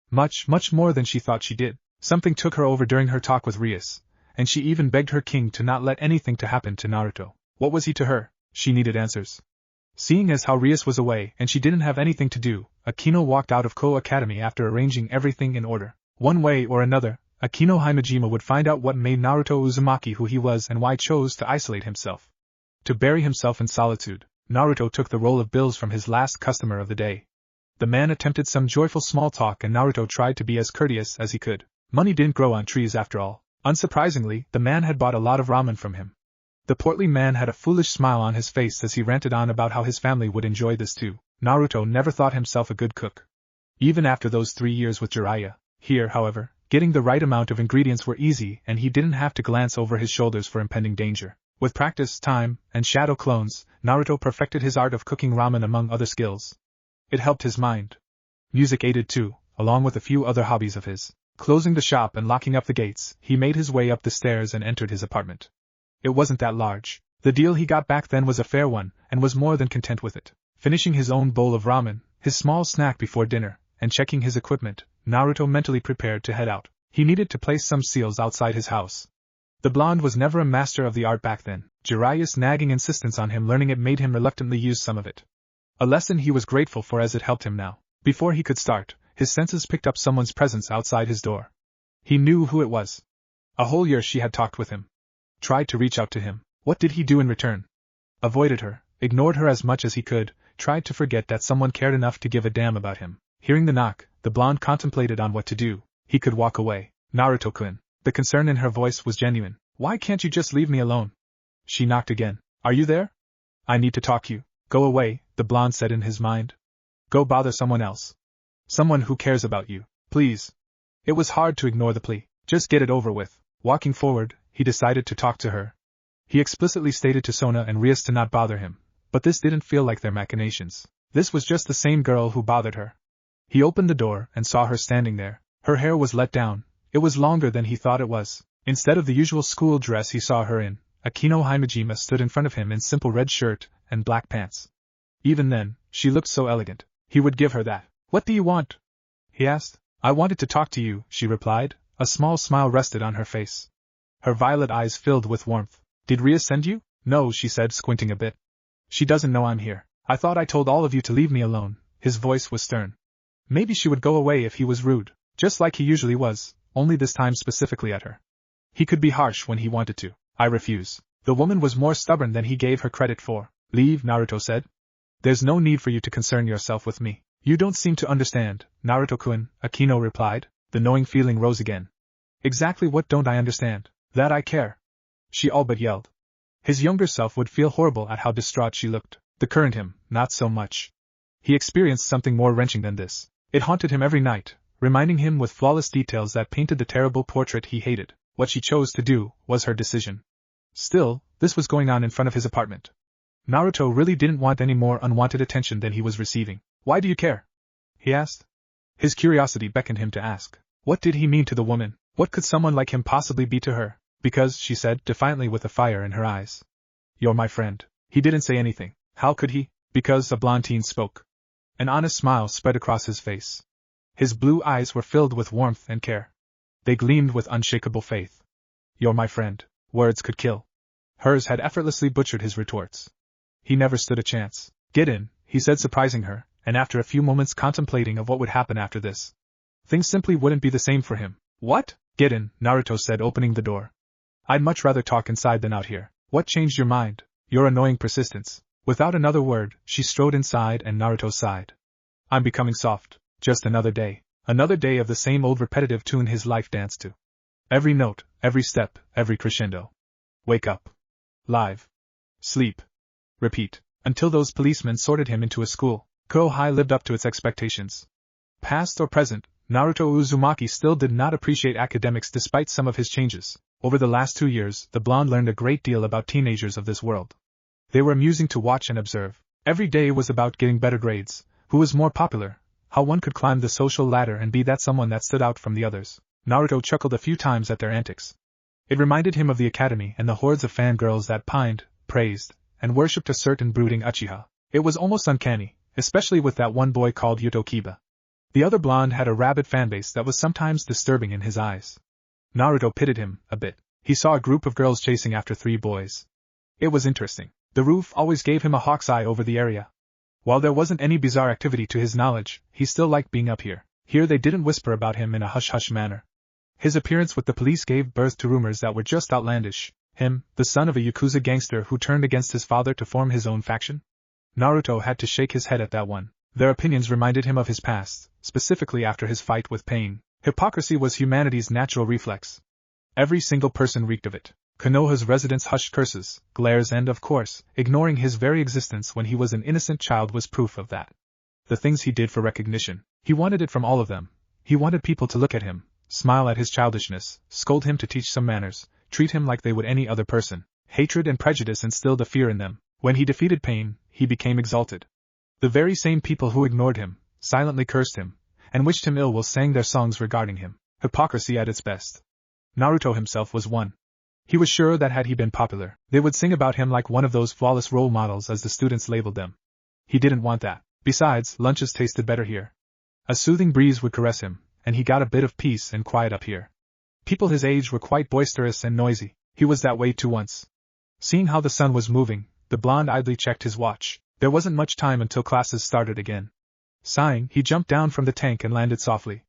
S1: Much more than she thought she did. Something took her over during her talk with Rias, and she even begged her king to not let anything to happen to Naruto. What was he to her? She needed answers. Seeing as how Rias was away and she didn't have anything to do, Akino walked out of Ko Academy after arranging everything in order. One way or another, Akino Himejima would find out what made Naruto Uzumaki who he was and why chose to isolate himself. To bury himself in solitude, Naruto took the roll of bills from his last customer of the day. The man attempted some joyful small talk and Naruto tried to be as courteous as he could. Money didn't grow on trees after all. Unsurprisingly, the man had bought a lot of ramen from him. The portly man had a foolish smile on his face as he ranted on about how his family would enjoy this too. Naruto never thought himself a good cook. Even after those 3 years with Jiraiya. Here, however, getting the right amount of ingredients were easy and he didn't have to glance over his shoulders for impending danger. With practice, time, and shadow clones, Naruto perfected his art of cooking ramen among other skills. It helped his mind. Music aided too, along with a few other hobbies of his. Closing the shop and locking up the gates, he made his way up the stairs and entered his apartment. It wasn't that large. The deal he got back then was a fair one, and was more than content with it. Finishing his own bowl of ramen, his small snack before dinner, and checking his equipment, Naruto mentally prepared to head out. He needed to place some seals outside his house. The blonde was never a master of the art back then. Jiraiya's nagging insistence on him learning it made him reluctantly use some of it. A lesson he was grateful for as it helped him now. Before he could start, his senses picked up someone's presence outside his door. He knew who it was. A whole year she had talked with him. Tried to reach out to him. What did he do in return? Avoided her, ignored her as much as he could, tried to forget that someone cared enough to give a damn about him. Hearing the knock, the blonde contemplated on what to do. He could walk away. Naruto-kun. The concern in her voice was genuine. Why can't you just leave me alone? She knocked again. Are you there? I need to talk to you. Go away, the blonde said in his mind. Go bother someone else. Someone who cares about you, please. It was hard to ignore the plea. Just get it over with. Walking forward, he decided to talk to her. He explicitly stated to Sona and Rias to not bother him, but this didn't feel like their machinations. This was just the same girl who bothered her. He opened the door and saw her standing there. Her hair was let down. It was longer than he thought it was. Instead of the usual school dress he saw her in, Akino Himejima stood in front of him in simple red shirt and black pants. Even then, she looked so elegant. He would give her that. What do you want? He asked. I wanted to talk to you, she replied. A small smile rested on her face. Her violet eyes filled with warmth. Did Rias send you? No, she said, squinting a bit. She doesn't know I'm here. I thought I told all of you to leave me alone. His voice was stern. Maybe she would go away if he was rude, just like he usually was, only this time specifically at her. He could be harsh when he wanted to. I refuse. The woman was more stubborn than he gave her credit for. Leave, Naruto said. There's no need for you to concern yourself with me. You don't seem to understand, Naruto-kun, Akino replied. The knowing feeling rose again. Exactly what don't I understand? That I care. She all but yelled. His younger self would feel horrible at how distraught she looked. The current him, not so much. He experienced something more wrenching than this. It haunted him every night, reminding him with flawless details that painted the terrible portrait he hated. What she chose to do was her decision. Still, this was going on in front of his apartment. Naruto really didn't want any more unwanted attention than he was receiving. Why do you care? He asked. His curiosity beckoned him to ask. What did he mean to the woman? What could someone like him possibly be to her? Because, she said defiantly with a fire in her eyes. You're my friend. He didn't say anything. How could he? Because a blonde teen spoke. An honest smile spread across his face. His blue eyes were filled with warmth and care. They gleamed with unshakable faith. You're my friend. Words could kill. Hers had effortlessly butchered his retorts. He never stood a chance. Get in, he said, surprising her, and after a few moments contemplating of what would happen after this. Things simply wouldn't be the same for him. What? Get in, Naruto said, opening the door. I'd much rather talk inside than out here. What changed your mind? Your annoying persistence. Without another word, she strode inside and Naruto sighed. I'm becoming soft. Just another day. Another day of the same old repetitive tune his life danced to. Every note, every step, every crescendo. Wake up. Live. Sleep. Repeat. Until those policemen sorted him into a school, Koh-High lived up to its expectations. Past or present, Naruto Uzumaki still did not appreciate academics despite some of his changes. Over the last 2 years, the blonde learned a great deal about teenagers of this world. They were amusing to watch and observe. Every day was about getting better grades, who was more popular, how one could climb the social ladder and be that someone that stood out from the others. Naruto chuckled a few times at their antics. It reminded him of the academy and the hordes of fangirls that pined, praised, and worshipped a certain brooding Uchiha. It was almost uncanny, especially with that one boy called Yuto Kiba. The other blonde had a rabid fanbase that was sometimes disturbing in his eyes. Naruto pitied him a bit. He saw a group of girls chasing after 3 boys. It was interesting. The roof always gave him a hawk's eye over the area. While there wasn't any bizarre activity to his knowledge, he still liked being up here. Here they didn't whisper about him in a hush-hush manner. His appearance with the police gave birth to rumors that were just outlandish. Him, the son of a Yakuza gangster who turned against his father to form his own faction? Naruto had to shake his head at that one. Their opinions reminded him of his past, specifically after his fight with Pain. Hypocrisy was humanity's natural reflex. Every single person reeked of it. Konoha's residents hushed curses, glares and, of course, ignoring his very existence when he was an innocent child was proof of that. The things he did for recognition, he wanted it from all of them. He wanted people to look at him, smile at his childishness, scold him to teach some manners, treat him like they would any other person. Hatred and prejudice instilled a fear in them. When he defeated Pain, he became exalted. The very same people who ignored him, silently cursed him, and wished him ill will sang their songs regarding him. Hypocrisy at its best. Naruto himself was one. He was sure that had he been popular, they would sing about him like one of those flawless role models as the students labeled them. He didn't want that. Besides, lunches tasted better here. A soothing breeze would caress him, and he got a bit of peace and quiet up here. People his age were quite boisterous and noisy. He was that way too once. Seeing how the sun was moving, the blonde idly checked his watch. There wasn't much time until classes started again. Sighing, he jumped down from the tank and landed softly.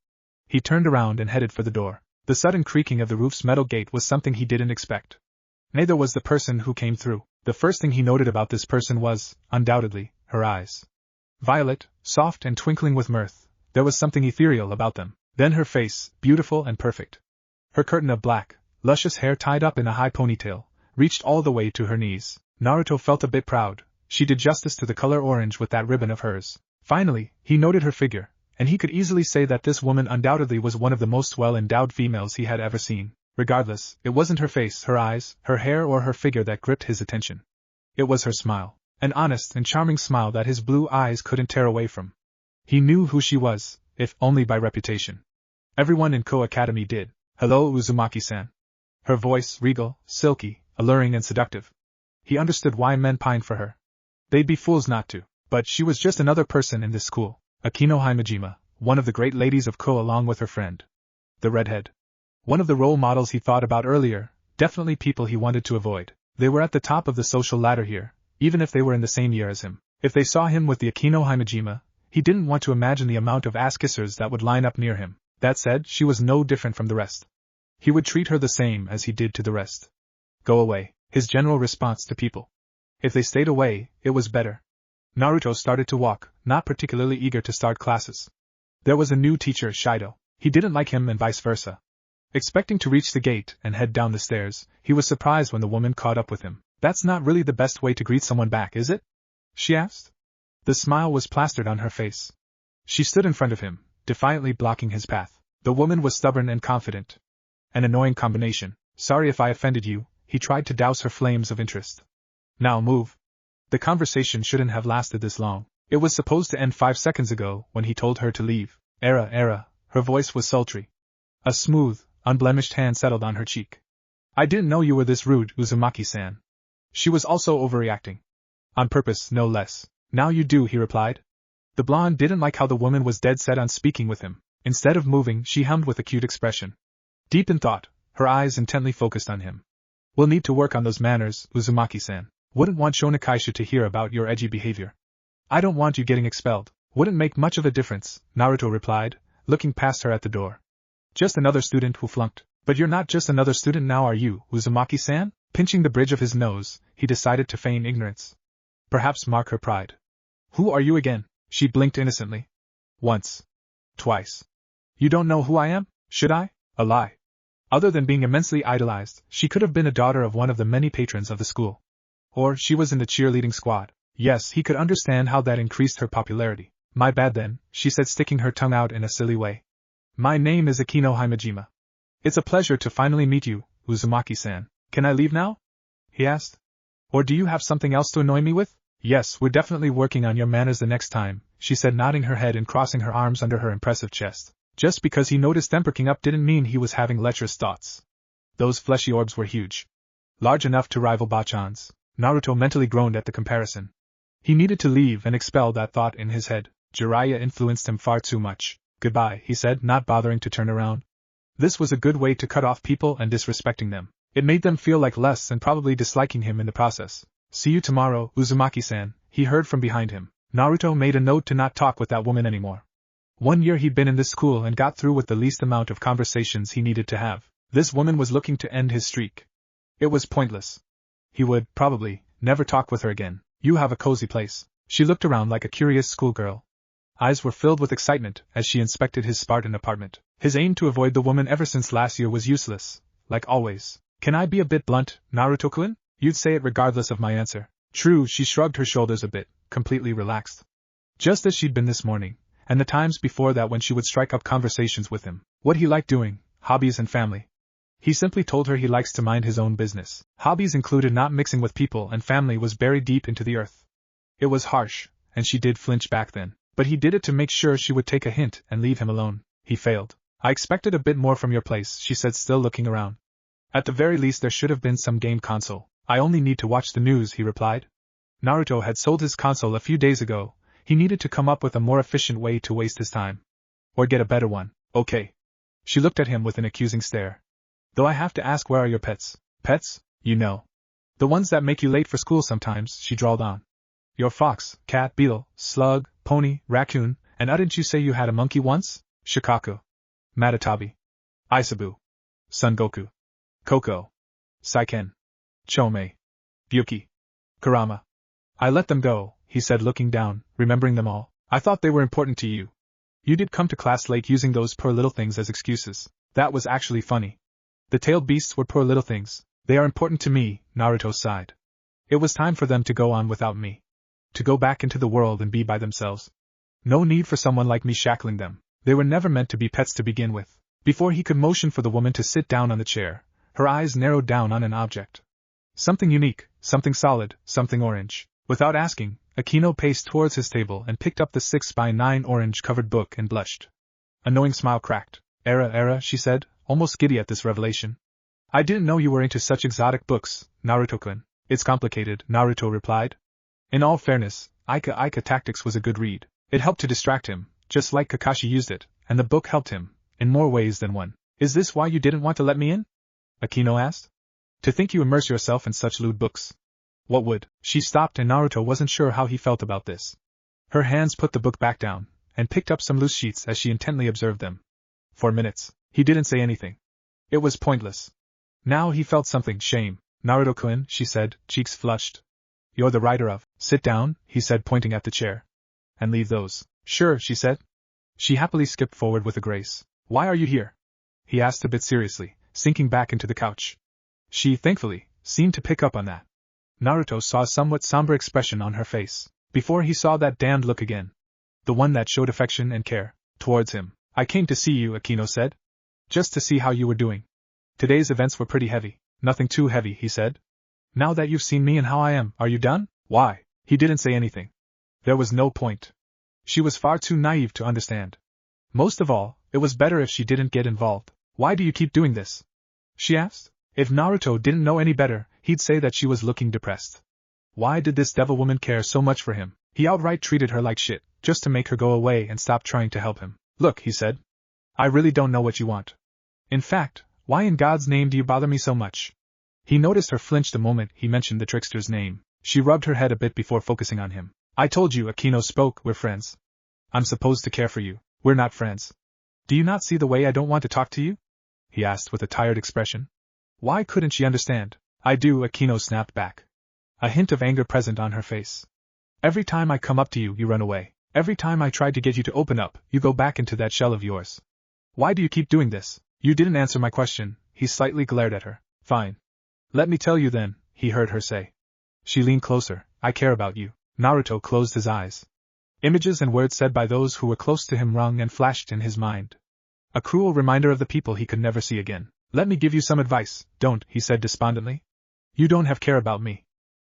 S1: He turned around and headed for the door. The sudden creaking of the roof's metal gate was something he didn't expect. Neither was the person who came through. The first thing he noted about this person was, undoubtedly, her eyes. Violet, soft and twinkling with mirth, there was something ethereal about them. Then her face, beautiful and perfect. Her curtain of black, luscious hair tied up in a high ponytail, reached all the way to her knees. Naruto felt a bit proud. She did justice to the color orange with that ribbon of hers. Finally, he noted her figure, and he could easily say that this woman undoubtedly was one of the most well-endowed females he had ever seen. Regardless, it wasn't her face, her eyes, her hair or her figure that gripped his attention. It was her smile. An honest and charming smile that his blue eyes couldn't tear away from. He knew who she was, if only by reputation. Everyone in Koh Academy did. Hello, Uzumaki-san. Her voice, regal, silky, alluring and seductive. He understood why men pined for her. They'd be fools not to. But she was just another person in this school. Akino Himejima, one of the great ladies of Koh along with her friend. The redhead. One of the role models he thought about earlier, definitely people he wanted to avoid. They were at the top of the social ladder here, even if they were in the same year as him. If they saw him with the Akino Himejima, he didn't want to imagine the amount of ass-kissers that would line up near him. That said, she was no different from the rest. He would treat her the same as he did to the rest. Go away, his general response to people. If they stayed away, it was better. Naruto started to walk, not particularly eager to start classes. There was a new teacher, Shido. He didn't like him and vice versa. Expecting to reach the gate and head down the stairs, he was surprised when the woman caught up with him. That's not really the best way to greet someone back, is it? She asked. The smile was plastered on her face. She stood in front of him, defiantly blocking his path. The woman was stubborn and confident. An annoying combination. Sorry if I offended you, he tried to douse her flames of interest. Now move. The conversation shouldn't have lasted this long. It was supposed to end 5 seconds ago when he told her to leave. Era, her voice was sultry. A smooth, unblemished hand settled on her cheek. I didn't know you were this rude, Uzumaki-san. She was also overreacting. On purpose, no less. Now you do, he replied. The blonde didn't like how the woman was dead set on speaking with him. Instead of moving, she hummed with a cute expression. Deep in thought, her eyes intently focused on him. We'll need to work on those manners, Uzumaki-san. Wouldn't want Shonekaisha to hear about your edgy behavior. I don't want you getting expelled. Wouldn't make much of a difference, Naruto replied, looking past her at the door. Just another student who flunked. But you're not just another student now, are you, Uzumaki-san? Pinching the bridge of his nose, he decided to feign ignorance. Perhaps mark her pride. Who are you again? She blinked innocently. Once. Twice. You don't know who I am? Should I? A lie. Other than being immensely idolized, she could have been a daughter of one of the many patrons of the school. Or she was in the cheerleading squad. Yes, he could understand how that increased her popularity. My bad then, she said, sticking her tongue out in a silly way. My name is Akino Himejima. It's a pleasure to finally meet you, Uzumaki-san. Can I leave now? He asked. Or do you have something else to annoy me with? Yes, we're definitely working on your manners the next time, she said, nodding her head and crossing her arms under her impressive chest. Just because he noticed them perking up didn't mean he was having lecherous thoughts. Those fleshy orbs were huge. Large enough to rival Bachan's. Naruto mentally groaned at the comparison. He needed to leave and expel that thought in his head. Jiraiya influenced him far too much. Goodbye, he said, not bothering to turn around. This was a good way to cut off people and disrespecting them. It made them feel like less and probably disliking him in the process. See you tomorrow, Uzumaki-san, he heard from behind him. Naruto made a note to not talk with that woman anymore. 1 year he'd been in this school and got through with the least amount of conversations he needed to have. This woman was looking to end his streak. It was pointless. He would, probably, never talk with her again. You have a cozy place. She looked around like a curious schoolgirl. Eyes were filled with excitement as she inspected his Spartan apartment. His aim to avoid the woman ever since last year was useless, like always. Can I be a bit blunt, Naruto-kun? You'd say it regardless of my answer. True, she shrugged her shoulders a bit, completely relaxed. Just as she'd been this morning, and the times before that when she would strike up conversations with him. What he liked doing, hobbies and family. He simply told her he likes to mind his own business. Hobbies included not mixing with people, and family was buried deep into the earth. It was harsh, and she did flinch back then. But he did it to make sure she would take a hint and leave him alone. He failed. I expected a bit more from your place, she said, still looking around. At the very least there should have been some game console. I only need to watch the news, he replied. Naruto had sold his console a few days ago. He needed to come up with a more efficient way to waste his time. Or get a better one. Okay. She looked at him with an accusing stare. Though I have to ask, where are your pets? Pets? You know. The ones that make you late for school sometimes, she drawled on. Your fox, cat, beetle, slug, pony, raccoon, and didn't you say you had a monkey once? Shikaku. Matatabi. Isabu. Son Goku. Koko. Saiken. Chome. Yuki. Kurama. I let them go, he said, looking down, remembering them all. I thought they were important to you. You did come to class late using those poor little things as excuses. That was actually funny. The tailed beasts were poor little things. They are important to me, Naruto sighed. It was time for them to go on without me. To go back into the world and be by themselves. No need for someone like me shackling them. They were never meant to be pets to begin with. Before he could motion for the woman to sit down on the chair, her eyes narrowed down on an object. Something unique, something solid, something orange. Without asking, Akino paced towards his table and picked up the 6x9 orange-covered book and blushed. A knowing smile cracked. Era, she said, almost giddy at this revelation. I didn't know you were into such exotic books, Naruto-kun. It's complicated, Naruto replied. In all fairness, Ika Tactics was a good read. It helped to distract him, just like Kakashi used it, and the book helped him, in more ways than one. Is this why you didn't want to let me in? Akino asked. To think you immerse yourself in such lewd books. What would? She stopped and Naruto wasn't sure how he felt about this. Her hands put the book back down, and picked up some loose sheets as she intently observed them. For minutes, he didn't say anything. It was pointless. Now he felt something, shame. Naruto-kun, she said, cheeks flushed. You're the writer of. Sit down, he said, pointing at the chair. And leave those. Sure, she said. She happily skipped forward with a grace. Why are you here? He asked a bit seriously, sinking back into the couch. She, thankfully, seemed to pick up on that. Naruto saw a somewhat somber expression on her face, before he saw that damned look again. The one that showed affection and care, towards him. I came to see you, Akino said. Just to see how you were doing. Today's events were pretty heavy. Nothing too heavy, he said. Now that you've seen me and how I am, are you done? Why? He didn't say anything. There was no point. She was far too naive to understand. Most of all, it was better if she didn't get involved. Why do you keep doing this? She asked. If Naruto didn't know any better, he'd say that she was looking depressed. Why did this devil woman care so much for him? He outright treated her like shit, just to make her go away and stop trying to help him. Look, he said. I really don't know what you want. In fact, why in God's name do you bother me so much? He noticed her flinch the moment he mentioned the trickster's name. She rubbed her head a bit before focusing on him. I told you, Akino spoke, we're friends. I'm supposed to care for you. We're not friends. Do you not see the way I don't want to talk to you? He asked with a tired expression. Why couldn't she understand? I do, Akino snapped back. A hint of anger present on her face. Every time I come up to you, you run away. Every time I try to get you to open up, you go back into that shell of yours. Why do you keep doing this? You didn't answer my question, he slightly glared at her. Fine. Let me tell you then, he heard her say. She leaned closer. I care about you. Naruto closed his eyes. Images and words said by those who were close to him rung and flashed in his mind. A cruel reminder of the people he could never see again. Let me give you some advice. Don't, he said despondently. You don't have care about me.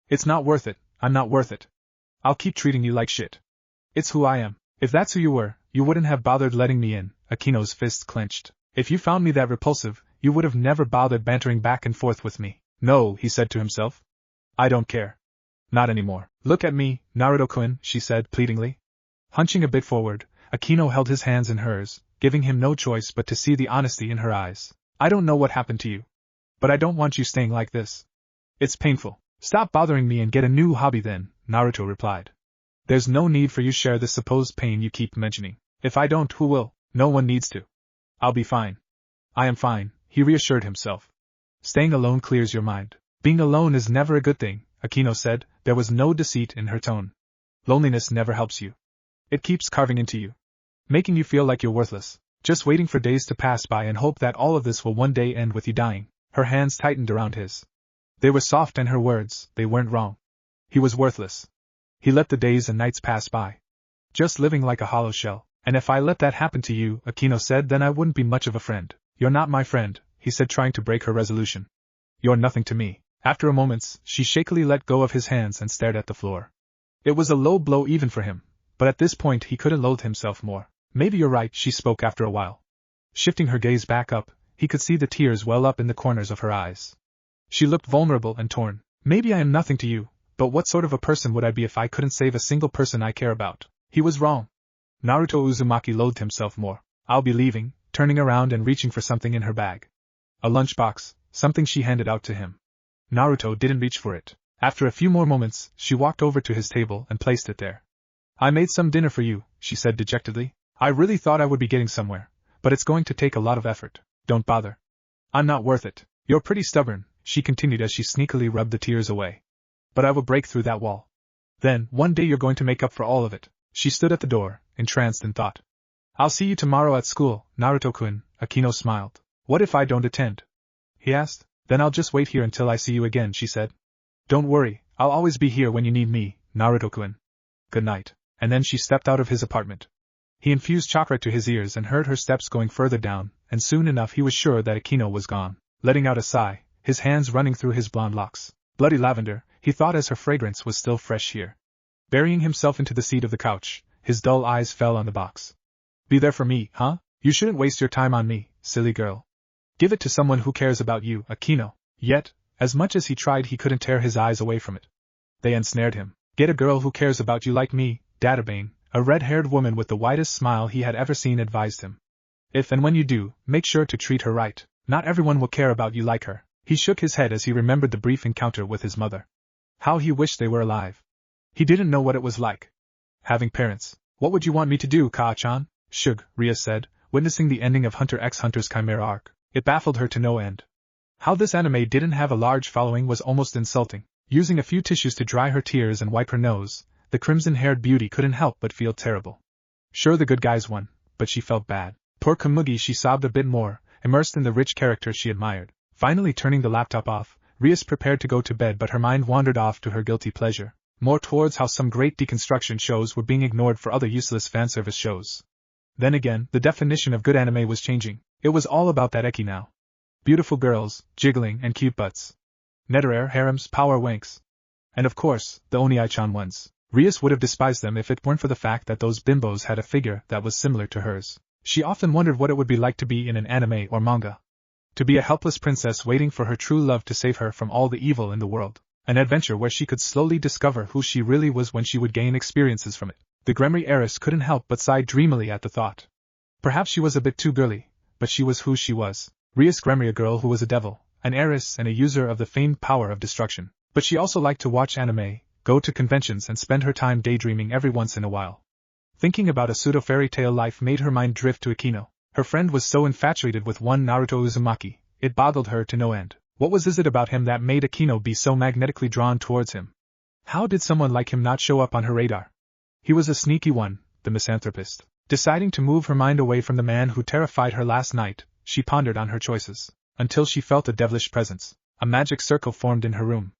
S1: It's not worth it. I'm not worth it. I'll keep treating you like shit. It's who I am. If that's who you were, you wouldn't have bothered letting me in. Akino's fists clenched. If you found me that repulsive, you would have never bothered bantering back and forth with me. No, he said to himself. I don't care. Not anymore. Look at me, Naruto-kun, she said pleadingly. Hunching a bit forward, Akino held his hands in hers, giving him no choice but to see the honesty in her eyes. I don't know what happened to you. But I don't want you staying like this. It's painful. Stop bothering me and get a new hobby then, Naruto replied. There's no need for you to share this supposed pain you keep mentioning. If I don't, who will? No one needs to. I'll be fine. I am fine, he reassured himself. Staying alone clears your mind. Being alone is never a good thing, Akino said. There was no deceit in her tone. Loneliness never helps you. It keeps carving into you, making you feel like you're worthless, just waiting for days to pass by and hope that all of this will one day end with you dying. Her hands tightened around his. They were soft and her words, they weren't wrong. He was worthless. He let the days and nights pass by, just living like a hollow shell. And if I let that happen to you, Akino said, then I wouldn't be much of a friend. You're not my friend, he said, trying to break her resolution. You're nothing to me. After a moment, she shakily let go of his hands and stared at the floor. It was a low blow even for him, but at this point he couldn't loathe himself more. Maybe you're right, she spoke after a while. Shifting her gaze back up, he could see the tears well up in the corners of her eyes. She looked vulnerable and torn. Maybe I am nothing to you, but what sort of a person would I be if I couldn't save a single person I care about? He was wrong. Naruto Uzumaki loathed himself more. I'll be leaving, turning around and reaching for something in her bag. A lunchbox, something she handed out to him. Naruto didn't reach for it. After a few more moments, she walked over to his table and placed it there. I made some dinner for you, she said dejectedly. I really thought I would be getting somewhere, but it's going to take a lot of effort. Don't bother. I'm not worth it. You're pretty stubborn, she continued as she sneakily rubbed the tears away. But I will break through that wall. Then, one day you're going to make up for all of it. She stood at the door, entranced in thought. I'll see you tomorrow at school, Naruto-kun, Akino smiled. What if I don't attend? He asked. Then I'll just wait here until I see you again, she said. Don't worry, I'll always be here when you need me, Naruto-kun. Good night. And then she stepped out of his apartment. He infused chakra to his ears and heard her steps going further down, and soon enough he was sure that Akino was gone. Letting out a sigh, his hands running through his blonde locks. Bloody lavender, he thought as her fragrance was still fresh here. Burying himself into the seat of the couch, his dull eyes fell on the box. Be there for me, huh? You shouldn't waste your time on me, silly girl. Give it to someone who cares about you, Akino. Yet, as much as he tried he couldn't tear his eyes away from it. They ensnared him. Get a girl who cares about you like me, Databane, a red-haired woman with the widest smile he had ever seen advised him. If and when you do, make sure to treat her right. Not everyone will care about you like her. He shook his head as he remembered the brief encounter with his mother. How he wished they were alive. He didn't know what it was like having parents. What would you want me to do, Kaa-chan? Shug, Rias said, witnessing the ending of Hunter x Hunter's Chimera arc. It baffled her to no end. How this anime didn't have a large following was almost insulting. Using a few tissues to dry her tears and wipe her nose, the crimson-haired beauty couldn't help but feel terrible. Sure, the good guys won, but she felt bad. Poor Komugi, she sobbed a bit more, immersed in the rich character she admired. Finally turning the laptop off, Rias prepared to go to bed, but her mind wandered off to her guilty pleasure, more towards how some great deconstruction shows were being ignored for other useless fanservice shows. Then again, the definition of good anime was changing. It was all about that eki now. Beautiful girls, jiggling, and cute butts. Netherare harems, power wanks. And of course, the Oniai-chan ones. Rias would have despised them if it weren't for the fact that those bimbos had a figure that was similar to hers. She often wondered what it would be like to be in an anime or manga. To be a helpless princess waiting for her true love to save her from all the evil in the world. An adventure where she could slowly discover who she really was when she would gain experiences from it. The Gremry heiress couldn't help but sigh dreamily at the thought. Perhaps she was a bit too girly, but she was who she was. Rias Gremry, a girl who was a devil, an heiress and a user of the famed power of destruction. But she also liked to watch anime, go to conventions and spend her time daydreaming every once in a while. Thinking about a pseudo-fairy tale life made her mind drift to Akino. Her friend was so infatuated with one Naruto Uzumaki, it boggled her to no end. What was it about him that made Akino be so magnetically drawn towards him? How did someone like him not show up on her radar? He was a sneaky one, the misanthropist. Deciding to move her mind away from the man who terrified her last night, she pondered on her choices. until she felt a devilish presence. A magic circle formed in her room.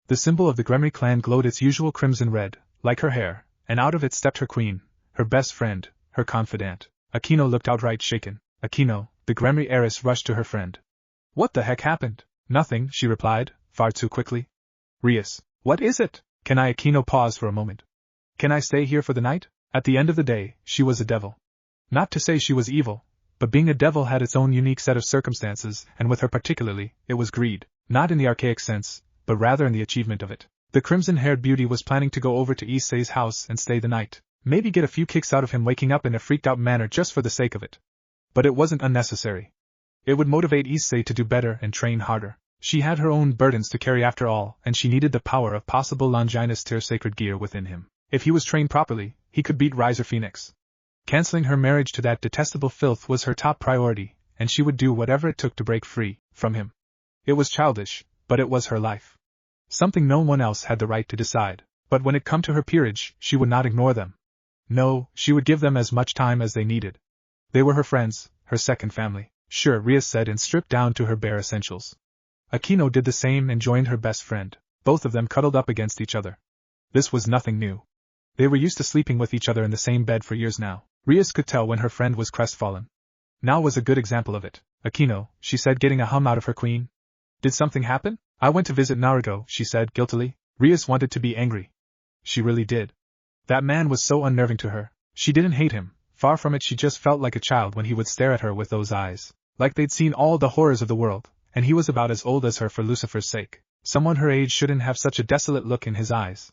S1: The symbol of the Gremry clan glowed its usual crimson red, like her hair, and out of it stepped her queen, her best friend, her confidant. Akino looked outright shaken. Akino, the Gremry heiress, rushed to her friend. What the heck happened? Nothing, she replied, far too quickly. Rias, what is it? Can I? Akino paused for a moment. Can I stay here for the night? At the end of the day, she was a devil. Not to say she was evil, but being a devil had its own unique set of circumstances, and with her particularly, it was greed, not in the archaic sense, but rather in the achievement of it. The crimson-haired beauty was planning to go over to Issei's house and stay the night, maybe get a few kicks out of him waking up in a freaked-out manner just for the sake of it. But it wasn't unnecessary. It would motivate Issei to do better and train harder. She had her own burdens to carry after all, and she needed the power of possible Longinus tier sacred gear within him. If he was trained properly, he could beat Riser Phoenix. Canceling her marriage to that detestable filth was her top priority, and she would do whatever it took to break free from him. It was childish, but it was her life. Something no one else had the right to decide. But when it come to her peerage, she would not ignore them. No, she would give them as much time as they needed. They were her friends, her second family. Sure, Rias said, and stripped down to her bare essentials. Akino did the same and joined her best friend. Both of them cuddled up against each other. This was nothing new. They were used to sleeping with each other in the same bed for years now. Rias could tell when her friend was crestfallen. Now was a good example of it. Akino, she said, getting a hum out of her queen. Did something happen? I went to visit Naruto, she said guiltily. Rias wanted to be angry. She really did. That man was so unnerving to her. She didn't hate him. Far from it, she just felt like a child when he would stare at her with those eyes. Like they'd seen all the horrors of the world, and he was about as old as her for Lucifer's sake. Someone her age shouldn't have such a desolate look in his eyes.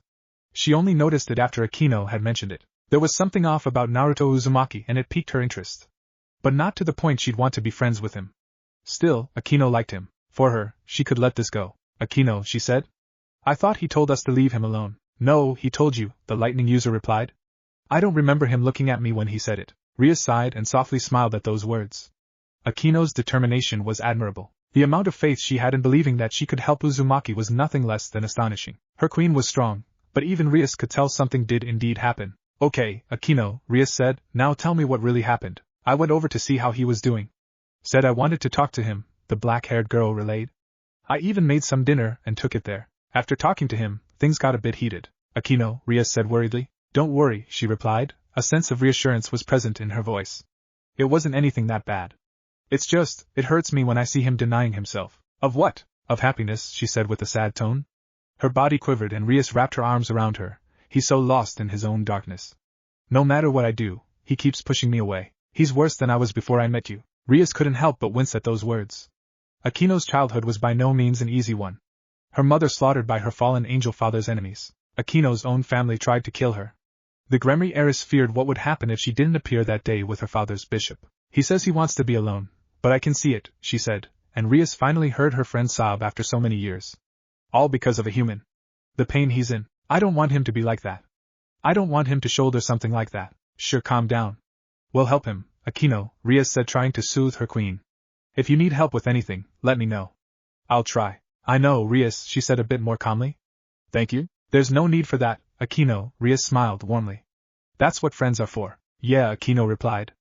S1: She only noticed it after Akino had mentioned it. There was something off about Naruto Uzumaki and it piqued her interest. But not to the point she'd want to be friends with him. Still, Akino liked him. For her, she could let this go. Akino, she said. I thought he told us to leave him alone. No, he told you, the lightning user replied. I don't remember him looking at me when he said it. Rias sighed and softly smiled at those words. Akino's determination was admirable. The amount of faith she had in believing that she could help Uzumaki was nothing less than astonishing. Her queen was strong, but even Rias could tell something did indeed happen. Okay, Akino, Rias said, now tell me what really happened. I went over to see how he was doing. Said I wanted to talk to him, the black-haired girl relayed. I even made some dinner and took it there. After talking to him, things got a bit heated. Akino, Rias said worriedly. Don't worry, she replied. A sense of reassurance was present in her voice. It wasn't anything that bad. It's just, it hurts me when I see him denying himself. Of what? Of happiness, she said with a sad tone. Her body quivered and Rias wrapped her arms around her. He's so lost in his own darkness. No matter what I do, he keeps pushing me away. He's worse than I was before I met you. Rias couldn't help but wince at those words. Akino's childhood was by no means an easy one. Her mother slaughtered by her fallen angel father's enemies. Akino's own family tried to kill her. The Gremry heiress feared what would happen if she didn't appear that day with her father's bishop. He says he wants to be alone, but I can see it, she said, and Rias finally heard her friend sob after so many years. All because of a human. The pain he's in. I don't want him to be like that. I don't want him to shoulder something like that. Sure, calm down. We'll help him, Akino, Rias said, trying to soothe her queen. If you need help with anything, let me know. I'll try. I know, Rias, she said a bit more calmly. Thank you. There's no need for that, Akino, Rias smiled warmly. That's what friends are for. Yeah, Akino replied.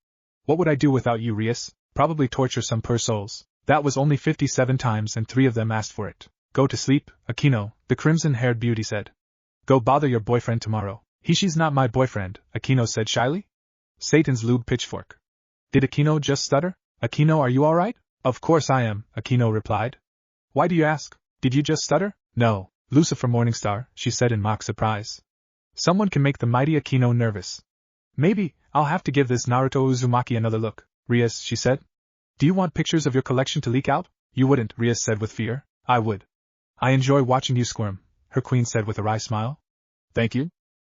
S1: What would I do without you, Rias? Probably torture some poor souls. That was only 57 times and 3 of them asked for it. Go to sleep, Akino, the crimson-haired beauty said. Go bother your boyfriend tomorrow. She's not my boyfriend, Akino said shyly. Satan's lube pitchfork. Did Akino just stutter? Akino, are you alright? Of course I am, Akino replied. Why do you ask? Did you just stutter? No, Lucifer Morningstar, she said in mock surprise. Someone can make the mighty Akino nervous. Maybe, I'll have to give this Naruto Uzumaki another look, Rias, she said. Do you want pictures of your collection to leak out? You wouldn't, Rias said with fear. I would. I enjoy watching you squirm, her queen said with a wry smile. Thank you.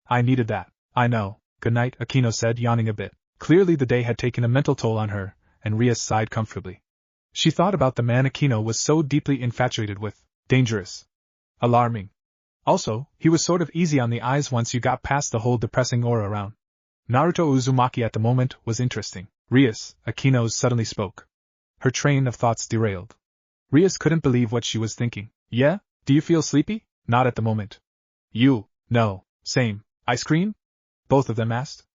S1: I needed that. I know. Good night, Akino said, yawning a bit. Clearly the day had taken a mental toll on her, and Rias sighed comfortably. She thought about the man Akino was so deeply infatuated with. Dangerous. Alarming. Also, he was sort of easy on the eyes once you got past the whole depressing aura around. Naruto Uzumaki at the moment was interesting. Rias, Akino suddenly spoke. Her train of thoughts derailed. Rias couldn't believe what she was thinking. Yeah? Do you feel sleepy? Not at the moment. You? No. Same. Ice cream? Both of them asked.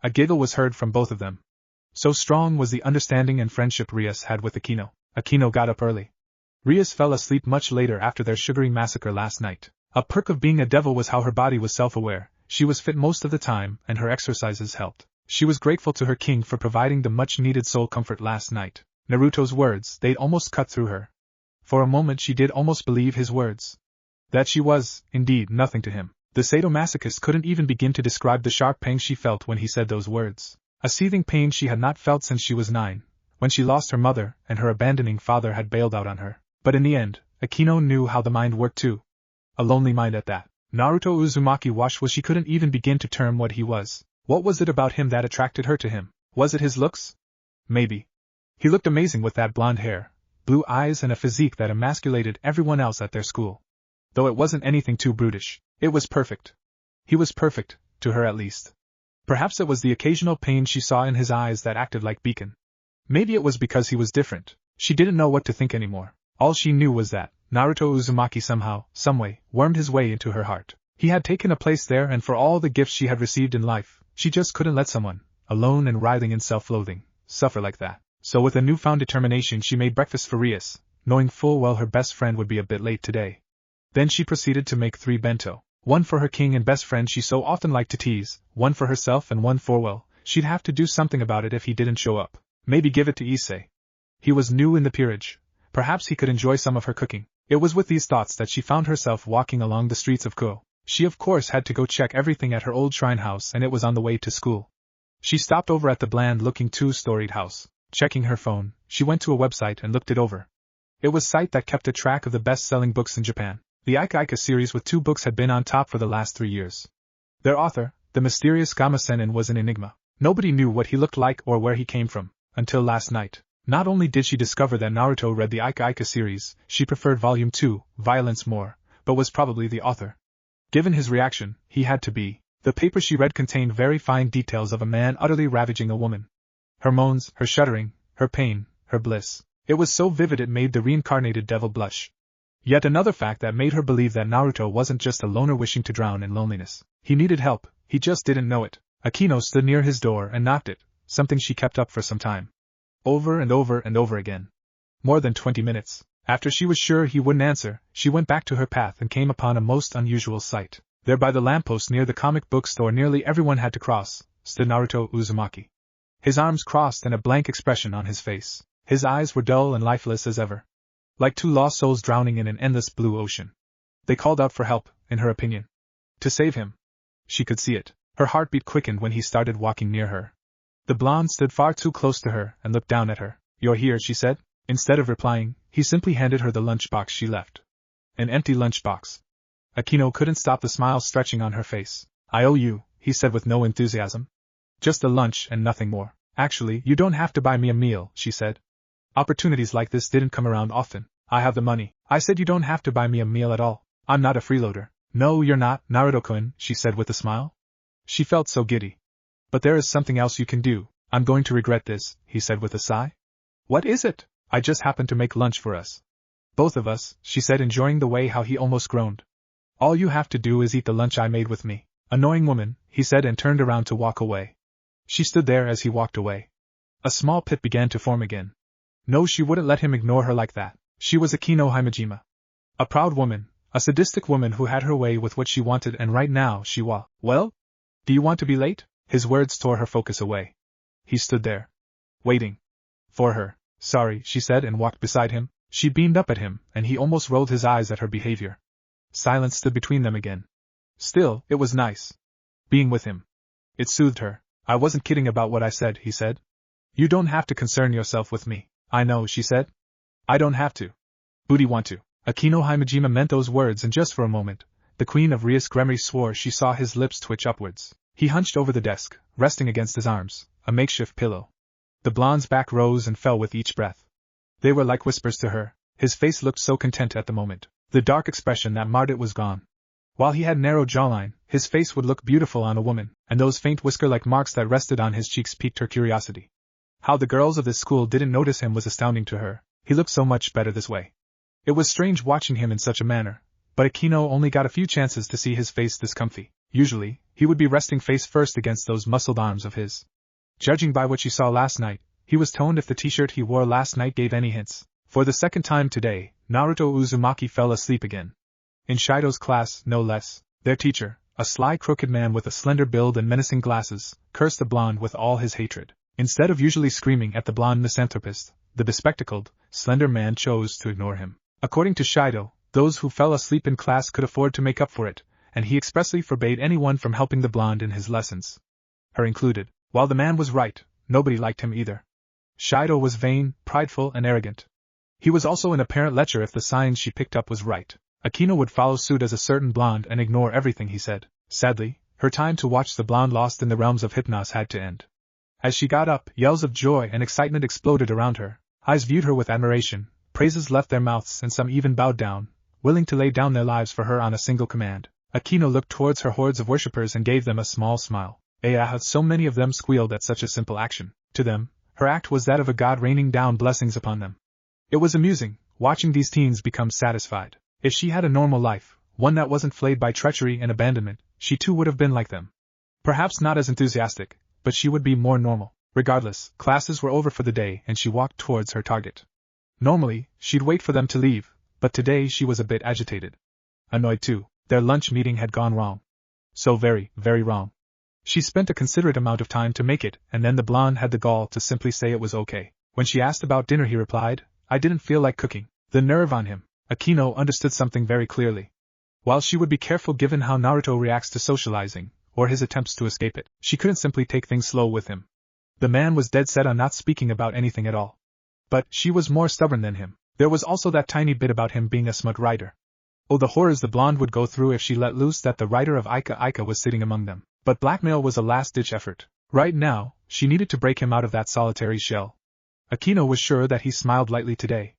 S1: A giggle was heard from both of them. So strong was the understanding and friendship Rias had with Akino. Akino got up early. Rias fell asleep much later after their sugary massacre last night. A perk of being a devil was how her body was self-aware, she was fit most of the time, and her exercises helped. She was grateful to her king for providing the much-needed soul comfort last night. Naruto's words, they'd almost cut through her. For a moment she did almost believe his words. That she was, indeed, nothing to him. The sadomasochist couldn't even begin to describe the sharp pang she felt when he said those words. A seething pain she had not felt since she was 9, when she lost her mother and her abandoning father had bailed out on her. But in the end, Akino knew how the mind worked too. A lonely mind at that. Naruto Uzumaki washed was she couldn't even begin to term what he was. What was it about him that attracted her to him? Was it his looks? Maybe. He looked amazing with that blonde hair, blue eyes and a physique that emasculated everyone else at their school. Though it wasn't anything too brutish, it was perfect. He was perfect, to her at least. Perhaps it was the occasional pain she saw in his eyes that acted like beacon. Maybe it was because he was different. She didn't know what to think anymore. All she knew was that Naruto Uzumaki somehow, someway, wormed his way into her heart. He had taken a place there, and for all the gifts she had received in life, she just couldn't let someone, alone and writhing in self-loathing, suffer like that. So with a newfound determination she made breakfast for Rias, knowing full well her best friend would be a bit late today. Then she proceeded to make 3 bento. One for her king and best friend she so often liked to tease, one for herself and one for, well, she'd have to do something about it if he didn't show up. Maybe give it to Issei. He was new in the peerage. Perhaps he could enjoy some of her cooking. It was with these thoughts that she found herself walking along the streets of Kuo. She of course had to go check everything at her old shrine house, and it was on the way to school. She stopped over at the bland-looking 2-storied house. Checking her phone, she went to a website and looked it over. It was a site that kept a track of the best-selling books in Japan. The Ika series with 2 books had been on top for the last 3 years. Their author, the mysterious Gama-senin, was an enigma. Nobody knew what he looked like or where he came from, until last night. Not only did she discover that Naruto read the Ika series, she preferred Volume 2, Violence, more, but was probably the author. Given his reaction, he had to be. The paper she read contained very fine details of a man utterly ravaging a woman. Her moans, her shuddering, her pain, her bliss. It was so vivid it made the reincarnated devil blush. Yet another fact that made her believe that Naruto wasn't just a loner wishing to drown in loneliness. He needed help, he just didn't know it. Akino stood near his door and knocked it, something she kept up for some time. Over and over and over again. More than 20 minutes. After she was sure he wouldn't answer, she went back to her path and came upon a most unusual sight. There by the lamppost near the comic book store nearly everyone had to cross, stood Naruto Uzumaki. His arms crossed and a blank expression on his face. His eyes were dull and lifeless as ever. Like 2 lost souls drowning in an endless blue ocean. They called out for help, in her opinion. To save him. She could see it. Her heartbeat quickened when he started walking near her. The blonde stood far too close to her and looked down at her. "You're here," she said. Instead of replying, he simply handed her the lunchbox she left. An empty lunchbox. Akino couldn't stop the smile stretching on her face. "I owe you," he said with no enthusiasm. "Just a lunch and nothing more." "Actually, you don't have to buy me a meal," she said. Opportunities like this didn't come around often. "I have the money." "I said you don't have to buy me a meal at all. I'm not a freeloader." "No, you're not, Naruto-kun," she said with a smile. She felt so giddy. "But there is something else you can do." "I'm going to regret this," he said with a sigh. "What is it?" "I just happened to make lunch for us. Both of us," she said, enjoying the way how he almost groaned. "All you have to do is eat the lunch I made with me." "Annoying woman," he said and turned around to walk away. She stood there as he walked away. A small pit began to form again. No, she wouldn't let him ignore her like that. She was Akino Himejima. A proud woman, a sadistic woman who had her way with what she wanted, and right now she was. "Well? Do you want to be late?" His words tore her focus away. He stood there. Waiting. For her. "Sorry," she said and walked beside him. She beamed up at him, and he almost rolled his eyes at her behavior. Silence stood between them again. Still, it was nice. Being with him. It soothed her. "I wasn't kidding about what I said," he said. "You don't have to concern yourself with me." "I know," she said. "I don't have to." "Booty want to." Akino Himejima meant those words, and just for a moment, the queen of Rias Gremory swore she saw his lips twitch upwards. He hunched over the desk, resting against his arms, a makeshift pillow. The blonde's back rose and fell with each breath. They were like whispers to her. His face looked so content at the moment. The dark expression that marred it was gone. While he had narrow jawline, his face would look beautiful on a woman, and those faint whisker-like marks that rested on his cheeks piqued her curiosity. How the girls of this school didn't notice him was astounding to her. He looked so much better this way. It was strange watching him in such a manner, but Akino only got a few chances to see his face this comfy. Usually, he would be resting face first against those muscled arms of his. Judging by what she saw last night, he was toned if the t-shirt he wore last night gave any hints. For the second time today, Naruto Uzumaki fell asleep again. In Shido's class, no less, their teacher, a sly crooked man with a slender build and menacing glasses, cursed the blonde with all his hatred. Instead of usually screaming at the blonde misanthropist, the bespectacled, slender man chose to ignore him. According to Shido, those who fell asleep in class could afford to make up for it, and he expressly forbade anyone from helping the blonde in his lessons. Her included. While the man was right, nobody liked him either. Shido was vain, prideful, and arrogant. He was also an apparent lecher if the science she picked up was right. Akino would follow suit as a certain blonde and ignore everything he said. Sadly, her time to watch the blonde lost in the realms of hypnos had to end. As she got up, yells of joy and excitement exploded around her. Eyes viewed her with admiration, praises left their mouths and some even bowed down, willing to lay down their lives for her on a single command. Akino looked towards her hordes of worshippers and gave them a small smile. So many of them squealed at such a simple action. To them, her act was that of a god raining down blessings upon them. It was amusing, watching these teens become satisfied. If she had a normal life, one that wasn't flayed by treachery and abandonment, she too would have been like them. Perhaps not as enthusiastic, but she would be more normal. Regardless, classes were over for the day and she walked towards her target. Normally, she'd wait for them to leave, but today she was a bit agitated. Annoyed too. Their lunch meeting had gone wrong. So very, very wrong. She spent a considerate amount of time to make it, and then the blonde had the gall to simply say it was okay. When she asked about dinner he replied, "I didn't feel like cooking." The nerve on him. Akino understood something very clearly. While she would be careful given how Naruto reacts to socializing, or his attempts to escape it, she couldn't simply take things slow with him. The man was dead set on not speaking about anything at all. But she was more stubborn than him. There was also that tiny bit about him being a smut writer. Oh, the horrors the blonde would go through if she let loose that the writer of Ika was sitting among them. But blackmail was a last-ditch effort. Right now, she needed to break him out of that solitary shell. Akino was sure that he smiled lightly today.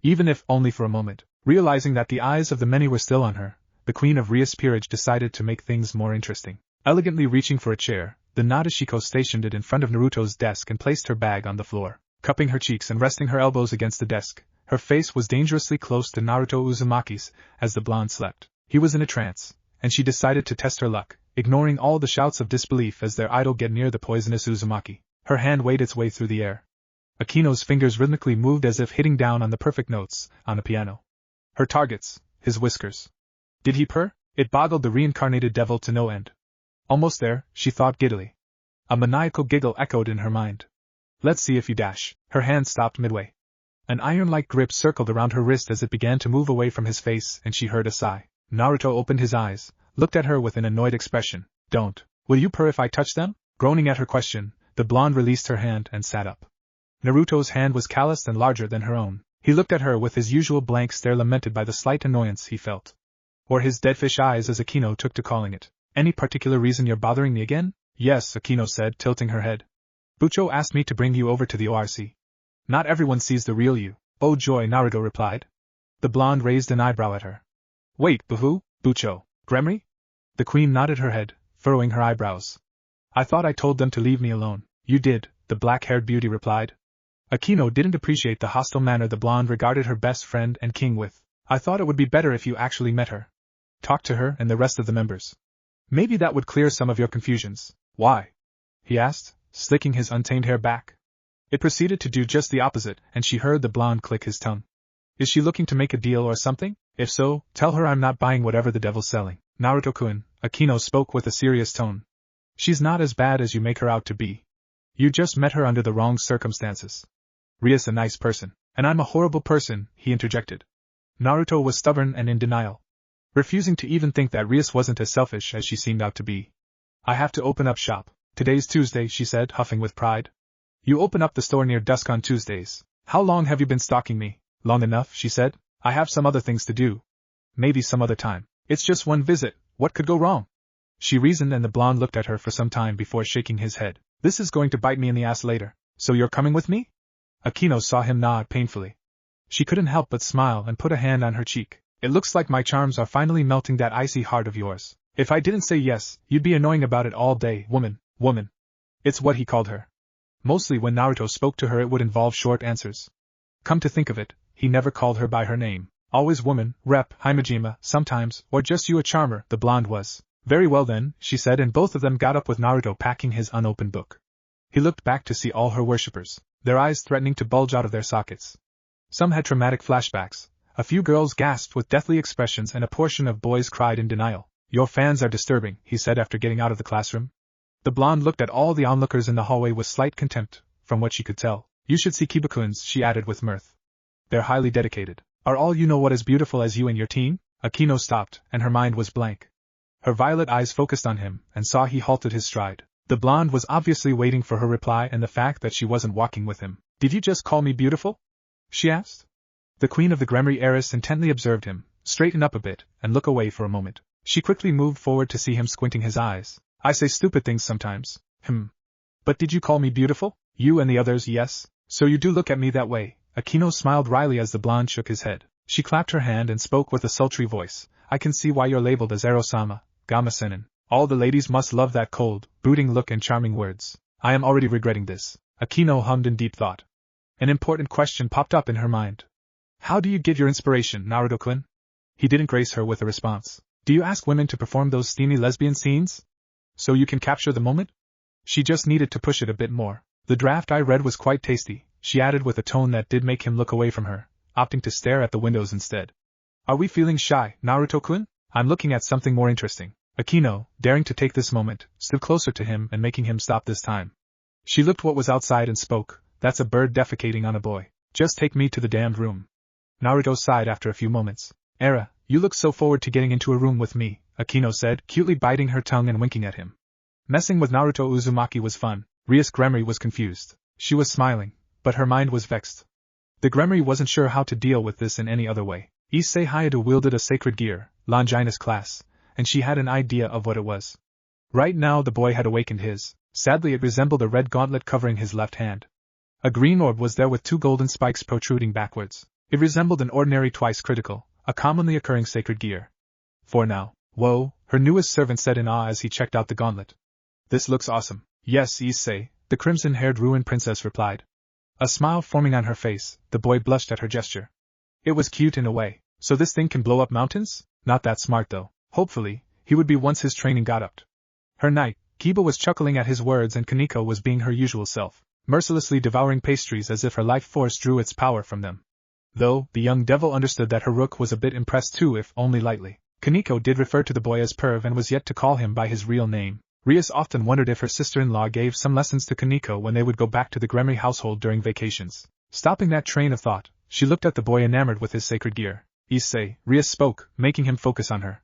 S1: Even if only for a moment. Realizing that the eyes of the many were still on her, the queen of Rias peerage decided to make things more interesting. Elegantly reaching for a chair, the Nadeshiko stationed it in front of Naruto's desk and placed her bag on the floor. Cupping her cheeks and resting her elbows against the desk, her face was dangerously close to Naruto Uzumaki's, as the blonde slept. He was in a trance, and she decided to test her luck, ignoring all the shouts of disbelief as their idol get near the poisonous Uzumaki. Her hand weighed its way through the air. Akino's fingers rhythmically moved as if hitting down on the perfect notes, on a piano. Her targets, his whiskers. Did he purr? It boggled the reincarnated devil to no end. Almost there, she thought giddily. A maniacal giggle echoed in her mind. Let's see if you dash. Her hand stopped midway. An iron-like grip circled around her wrist as it began to move away from his face and she heard a sigh. Naruto opened his eyes, looked at her with an annoyed expression. Don't. Will you purr if I touch them? Groaning at her question, the blonde released her hand and sat up. Naruto's hand was calloused and larger than her own. He looked at her with his usual blank stare lamented by the slight annoyance he felt. Or his deadfish eyes as Akino took to calling it. Any particular reason you're bothering me again? Yes, Akino said, tilting her head. Bucho asked me to bring you over to the ORC. Not everyone sees the real you. Oh joy, Naruto replied. The blonde raised an eyebrow at her. Wait, who? Bucho? Gremory? The queen nodded her head, furrowing her eyebrows. I thought I told them to leave me alone. You did, the black-haired beauty replied. Akino didn't appreciate the hostile manner the blonde regarded her best friend and king with. I thought it would be better if you actually met her. Talk to her and the rest of the members. Maybe that would clear some of your confusions. Why? He asked, slicking his untamed hair back. It proceeded to do just the opposite, and she heard the blonde click his tongue. Is she looking to make a deal or something? If so, tell her I'm not buying whatever the devil's selling. Naruto-kun, Akino spoke with a serious tone. She's not as bad as you make her out to be. You just met her under the wrong circumstances. Ria's a nice person. And I'm a horrible person, he interjected. Naruto was stubborn and in denial, refusing to even think that Rias wasn't as selfish as she seemed out to be. I have to open up shop. Today's Tuesday, she said, huffing with pride. You open up the store near dusk on Tuesdays. How long have you been stalking me? Long enough, she said. I have some other things to do. Maybe some other time. It's just one visit, what could go wrong? She reasoned, and the blonde looked at her for some time before shaking his head. This is going to bite me in the ass later. So you're coming with me? Akino saw him nod painfully. She couldn't help but smile and put a hand on her cheek. It looks like my charms are finally melting that icy heart of yours. If I didn't say yes, you'd be annoying about it all day, woman. It's what he called her. Mostly when Naruto spoke to her it would involve short answers. Come to think of it, he never called her by her name. Always woman, rep, Himejima, sometimes, or just you a charmer, the blonde was. Very well then, she said, and both of them got up with Naruto packing his unopened book. He looked back to see all her worshippers, their eyes threatening to bulge out of their sockets. Some had traumatic flashbacks. A few girls gasped with deathly expressions and a portion of boys cried in denial. Your fans are disturbing, he said after getting out of the classroom. The blonde looked at all the onlookers in the hallway with slight contempt, from what she could tell. You should see Kiba-kuns, she added with mirth. They're highly dedicated. Are all you know what as beautiful as you and your team? Akino stopped, and her mind was blank. Her violet eyes focused on him, and saw he halted his stride. The blonde was obviously waiting for her reply and the fact that she wasn't walking with him. Did you just call me beautiful? She asked. The queen of the Gremry heiress intently observed him, straighten up a bit, and look away for a moment. She quickly moved forward to see him squinting his eyes. I say stupid things sometimes. But did you call me beautiful? You and the others, yes. So you do look at me that way. Akino smiled wryly as the blonde shook his head. She clapped her hand and spoke with a sultry voice. I can see why you're labeled as Ero-sama, Gama-senin. All the ladies must love that cold, brooding look and charming words. I am already regretting this. Akino hummed in deep thought. An important question popped up in her mind. How do you get your inspiration, Naruto-kun? He didn't grace her with a response. Do you ask women to perform those steamy lesbian scenes? So you can capture the moment? She just needed to push it a bit more. The draft I read was quite tasty, she added with a tone that did make him look away from her, opting to stare at the windows instead. Are we feeling shy, Naruto-kun? I'm looking at something more interesting. Akino, daring to take this moment, stood closer to him and making him stop this time. She looked what was outside and spoke. That's a bird defecating on a boy. Just take me to the damned room. Naruto sighed after a few moments. Era, you look so forward to getting into a room with me, Akino said, cutely biting her tongue and winking at him. Messing with Naruto Uzumaki was fun. Rias Gremry was confused. She was smiling, but her mind was vexed. The Gremry wasn't sure how to deal with this in any other way. Issei Hayate wielded a sacred gear, Longinus class, and she had an idea of what it was. Right now the boy had awakened his. Sadly it resembled a red gauntlet covering his left hand. A green orb was there with 2 golden spikes protruding backwards. It resembled an ordinary twice critical, a commonly occurring sacred gear. For now. Whoa, her newest servant said in awe as he checked out the gauntlet. This looks awesome. Yes, Issei, the crimson-haired ruined princess replied. A smile forming on her face, the boy blushed at her gesture. It was cute in a way. So this thing can blow up mountains? Not that smart though. Hopefully, he would be once his training got upped. Her knight, Kiba was chuckling at his words and Kaneko was being her usual self, mercilessly devouring pastries as if her life force drew its power from them. Though, the young devil understood that her rook was a bit impressed too if only lightly. Kaneko did refer to the boy as Perv and was yet to call him by his real name. Rias often wondered if her sister-in-law gave some lessons to Kaneko when they would go back to the Gremry household during vacations. Stopping that train of thought, she looked at the boy enamored with his sacred gear. Issei, Rias spoke, making him focus on her.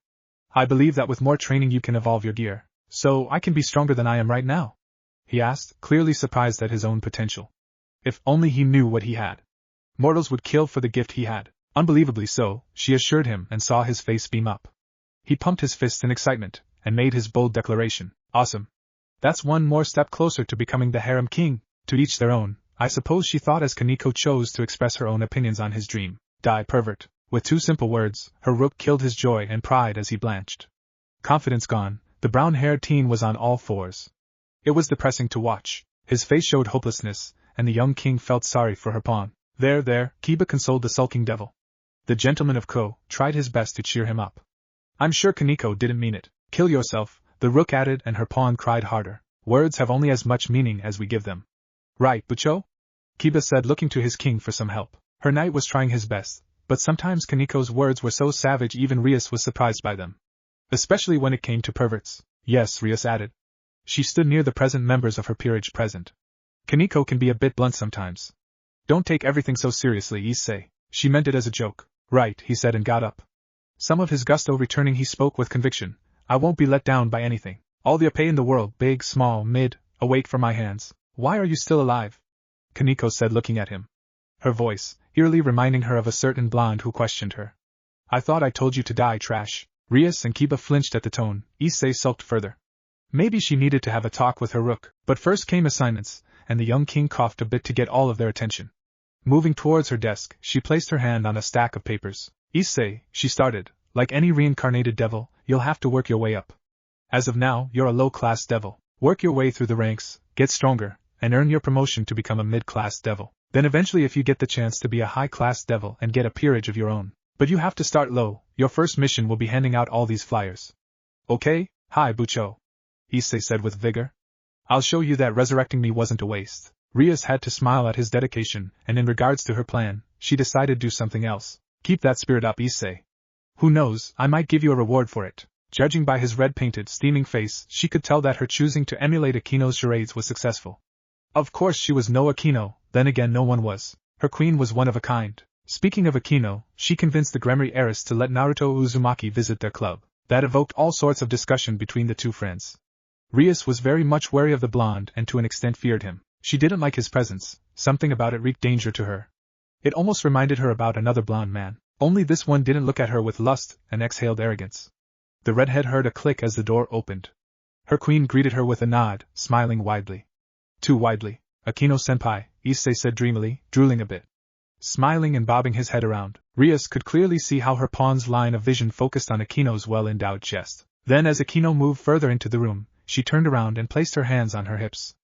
S1: I believe that with more training you can evolve your gear. So I can be stronger than I am right now? He asked, clearly surprised at his own potential. If only he knew what he had. Mortals would kill for the gift he had. Unbelievably so, she assured him and saw his face beam up. He pumped his fists in excitement, and made his bold declaration. Awesome. That's one more step closer to becoming the harem king. To each their own, I suppose she thought as Kaneko chose to express her own opinions on his dream. Die pervert. With 2 simple words, her rook killed his joy and pride as he blanched. Confidence gone, the brown-haired teen was on all fours. It was depressing to watch. His face showed hopelessness, and the young king felt sorry for her pawn. There, Kiba consoled the sulking devil. The gentleman of Ko tried his best to cheer him up. I'm sure Kaneko didn't mean it. Kill yourself, the rook added, and her pawn cried harder. Words have only as much meaning as we give them. Right, Bucho? Kiba said, looking to his king for some help. Her knight was trying his best, but sometimes Kaneko's words were so savage even Rias was surprised by them. Especially when it came to perverts. Yes, Rias added. She stood near the present members of her peerage present. Kaneko can be a bit blunt sometimes. Don't take everything so seriously, Issei. She meant it as a joke. Right, he said and got up. Some of his gusto returning, he spoke with conviction. I won't be let down by anything. All the Ape in the world, big, small, mid, await for my hands. Why are you still alive? Kaneko said, looking at him. Her voice, eerily reminding her of a certain blonde who questioned her. I thought I told you to die, trash. Rias and Kiba flinched at the tone. Issei sulked further. Maybe she needed to have a talk with her rook, but first came assignments, and the young king coughed a bit to get all of their attention. Moving towards her desk, she placed her hand on a stack of papers. Issei, she started, like any reincarnated devil, you'll have to work your way up. As of now, you're a low-class devil. Work your way through the ranks, get stronger, and earn your promotion to become a mid-class devil. Then eventually if you get the chance to be a high-class devil and get a peerage of your own. But you have to start low. Your first mission will be handing out all these flyers. Okay, hi Bucho. Issei said with vigor. I'll show you that resurrecting me wasn't a waste. Rias had to smile at his dedication, and in regards to her plan, she decided to do something else. Keep that spirit up, Issei. Who knows, I might give you a reward for it. Judging by his red-painted, steaming face, she could tell that her choosing to emulate Akino's charades was successful. Of course she was no Akino, then again no one was. Her queen was one of a kind. Speaking of Akino, she convinced the Gremry heiress to let Naruto Uzumaki visit their club. That evoked all sorts of discussion between the two friends. Rias was very much wary of the blonde and to an extent feared him. She didn't like his presence, something about it reeked danger to her. It almost reminded her about another blonde man, only this one didn't look at her with lust and exhaled arrogance. The redhead heard a click as the door opened. Her queen greeted her with a nod, smiling widely. Too widely. Akino-senpai, Issei said dreamily, drooling a bit. Smiling and bobbing his head around, Rias could clearly see how her pawn's line of vision focused on Akino's well-endowed chest. Then as Akino moved further into the room, she turned around and placed her hands on her hips.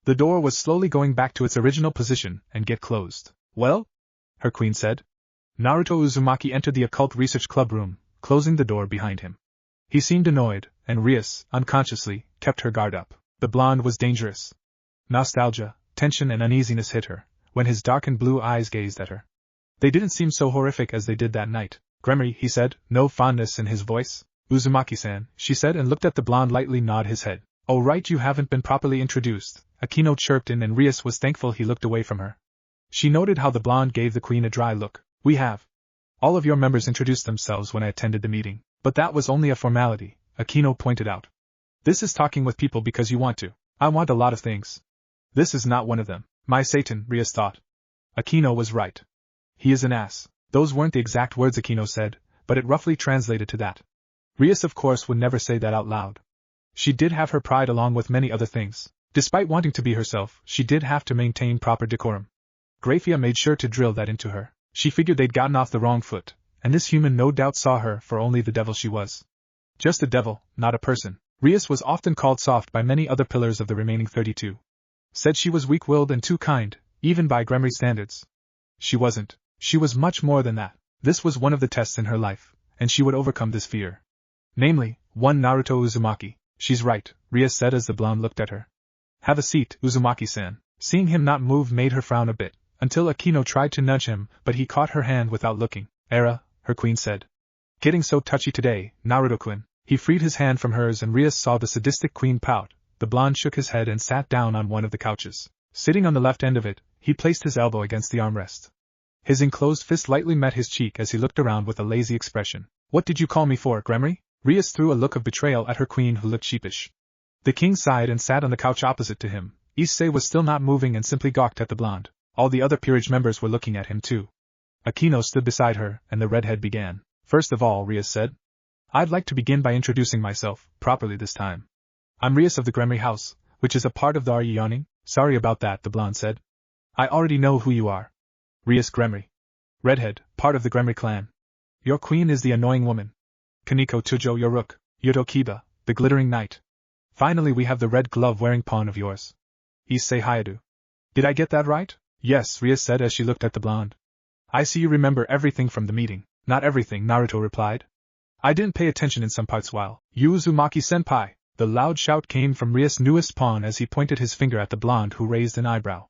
S1: The door was slowly going back to its original position and get closed. Well? Her queen said. Naruto Uzumaki entered the occult research club room, closing the door behind him. He seemed annoyed, and Rias, unconsciously, kept her guard up. The blonde was dangerous. Nostalgia, tension and uneasiness hit her, when his darkened blue eyes gazed at her. They didn't seem so horrific as they did that night. Gremry, he said, no fondness in his voice. Uzumaki-san, she said and looked at the blonde lightly nod his head. Oh right, you haven't been properly introduced, Akino chirped in and Rias was thankful he looked away from her. She noted how the blonde gave the queen a dry look. We have. All of your members introduced themselves when I attended the meeting, but that was only a formality, Akino pointed out. This is talking with people because you want to. I want a lot of things. This is not one of them. My Satan, Rias thought. Akino was right. He is an ass. Those weren't the exact words Akino said, but it roughly translated to that. Rias of course would never say that out loud. She did have her pride along with many other things. Despite wanting to be herself, she did have to maintain proper decorum. Grafia made sure to drill that into her. She figured they'd gotten off the wrong foot, and this human no doubt saw her for only the devil she was. Just a devil, not a person. Rias was often called soft by many other pillars of the remaining 32. Said she was weak-willed and too kind, even by Gremry standards. She wasn't. She was much more than that. This was one of the tests in her life, and she would overcome this fear. Namely, one Naruto Uzumaki. She's right, Rias said as the blonde looked at her. Have a seat, Uzumaki-san. Seeing him not move made her frown a bit, until Akino tried to nudge him, but he caught her hand without looking. Era, her queen said. Getting so touchy today, Naruto-kun. He freed his hand from hers and Rias saw the sadistic queen pout. The blonde shook his head and sat down on one of the couches. Sitting on the left end of it, he placed his elbow against the armrest. His enclosed fist lightly met his cheek as he looked around with a lazy expression. What did you call me for, Gremry? Rias threw a look of betrayal at her queen who looked sheepish. The king sighed and sat on the couch opposite to him. Issei was still not moving and simply gawked at the blonde. All the other peerage members were looking at him too. Akino stood beside her, and the redhead began. First of all, Rias said. I'd like to begin by introducing myself, properly this time. I'm Rias of the Gremry house, which is a part of the Are you yawning? Sorry about that, the blonde said. I already know who you are. Rias Gremry. Redhead, part of the Gremry clan. Your queen is the annoying woman. Kaneko Tujo your rook, Yuto Kiba, the glittering knight. Finally we have the red glove-wearing pawn of yours. Issei Hayadu. Did I get that right? Yes, Rias said as she looked at the blonde. I see you remember everything from the meeting. Not everything, Naruto replied. I didn't pay attention in some parts while. Uzumaki-senpai. The loud shout came from Rias' newest pawn as he pointed his finger at the blonde who raised an eyebrow.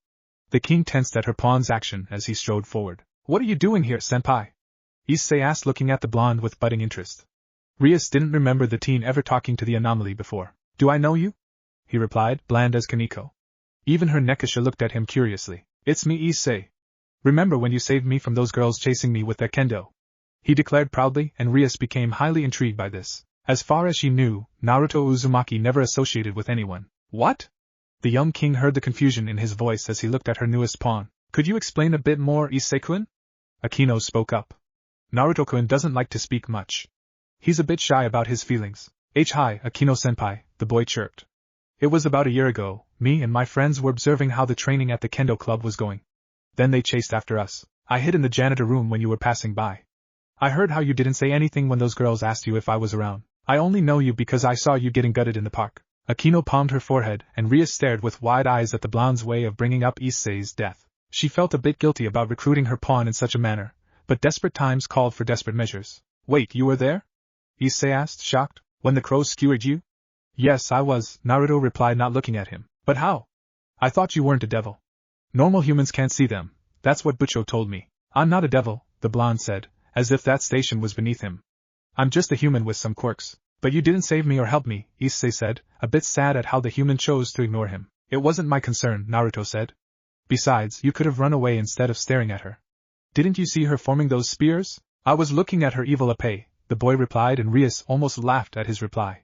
S1: The king tensed at her pawn's action as he strode forward. What are you doing here, senpai? Issei asked looking at the blonde with budding interest. Rias didn't remember the teen ever talking to the anomaly before. Do I know you? He replied, bland as Kaneko. Even her Nekasha looked at him curiously. It's me, Issei. Remember when you saved me from those girls chasing me with their kendo? He declared proudly, and Rias became highly intrigued by this. As far as she knew, Naruto Uzumaki never associated with anyone. What? The young king heard the confusion in his voice as he looked at her newest pawn. Could you explain a bit more, Issei-kun? Akino spoke up. Naruto-kun doesn't like to speak much. He's a bit shy about his feelings. Hi, Akino-senpai, the boy chirped. It was about a year ago, me and my friends were observing how the training at the kendo club was going. Then they chased after us. I hid in the janitor room when you were passing by. I heard how you didn't say anything when those girls asked you if I was around. I only know you because I saw you getting gutted in the park. Akino palmed her forehead, and Rias stared with wide eyes at the blonde's way of bringing up Issei's death. She felt a bit guilty about recruiting her pawn in such a manner, but desperate times called for desperate measures. Wait, you were there? Issei asked, shocked. When the crows skewered you? Yes, I was, Naruto replied, not looking at him. But how? I thought you weren't a devil. Normal humans can't see them, that's what Butcho told me. I'm not a devil, the blonde said, as if that station was beneath him. I'm just a human with some quirks. But you didn't save me or help me, Issei said, a bit sad at how the human chose to ignore him. It wasn't my concern, Naruto said. Besides, you could have run away instead of staring at her. Didn't you see her forming those spears? I was looking at her evil epee, the boy replied, and Rias almost laughed at his reply.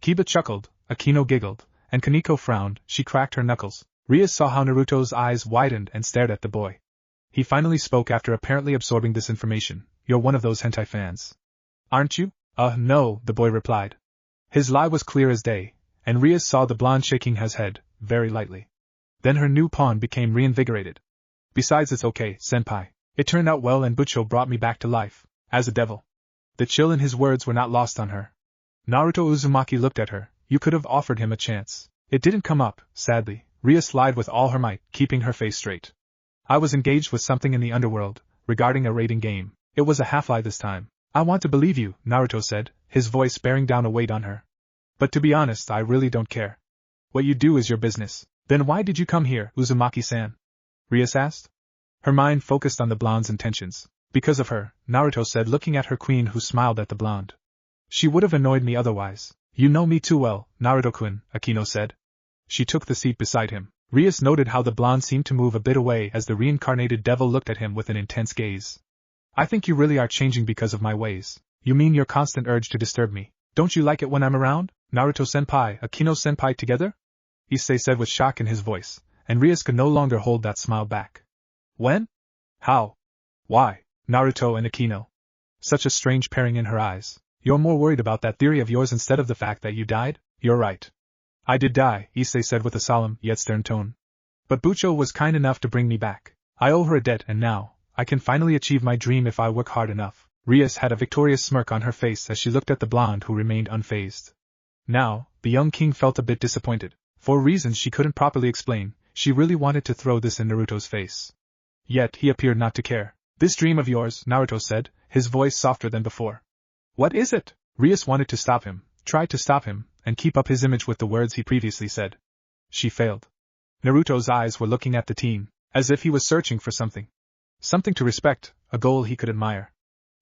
S1: Kiba chuckled, Akino giggled, and Kaneko frowned. She cracked her knuckles. Rias saw how Naruto's eyes widened and stared at the boy. He finally spoke after apparently absorbing this information. You're one of those hentai fans. Aren't you? No, the boy replied. His lie was clear as day, and Rias saw the blonde shaking his head, very lightly. Then her new pawn became reinvigorated. Besides, it's okay, senpai. It turned out well and Bucho brought me back to life, as a devil. The chill in his words were not lost on her. Naruto Uzumaki looked at her. You could have offered him a chance. It didn't come up, sadly. Rias lied with all her might, keeping her face straight. I was engaged with something in the underworld, regarding a raiding game. It was a half-lie this time. I want to believe you, Naruto said, his voice bearing down a weight on her. But to be honest, I really don't care. What you do is your business. Then why did you come here, Uzumaki-san? Rias asked. Her mind focused on the blonde's intentions. Because of her, Naruto said, looking at her queen, who smiled at the blonde. She would have annoyed me otherwise. You know me too well, Naruto-kun, Akino said. She took the seat beside him. Rias noted how the blonde seemed to move a bit away as the reincarnated devil looked at him with an intense gaze. I think you really are changing because of my ways. You mean your constant urge to disturb me? Don't you like it when I'm around? Naruto-senpai, Akino-senpai together? Issei said with shock in his voice, and Rias could no longer hold that smile back. When? How? Why? Naruto and Akino. Such a strange pairing in her eyes. You're more worried about that theory of yours instead of the fact that you died? You're right. I did die, Issei said with a solemn, yet stern tone. But Bucho was kind enough to bring me back. I owe her a debt, and now, I can finally achieve my dream if I work hard enough. Rias had a victorious smirk on her face as she looked at the blonde, who remained unfazed. Now, the young king felt a bit disappointed. For reasons she couldn't properly explain, she really wanted to throw this in Naruto's face. Yet he appeared not to care. This dream of yours, Naruto said, his voice softer than before. What is it? Rias wanted to stop him, tried to stop him, and keep up his image with the words he previously said. She failed. Naruto's eyes were looking at the teen, as if he was searching for something. Something to respect, a goal he could admire.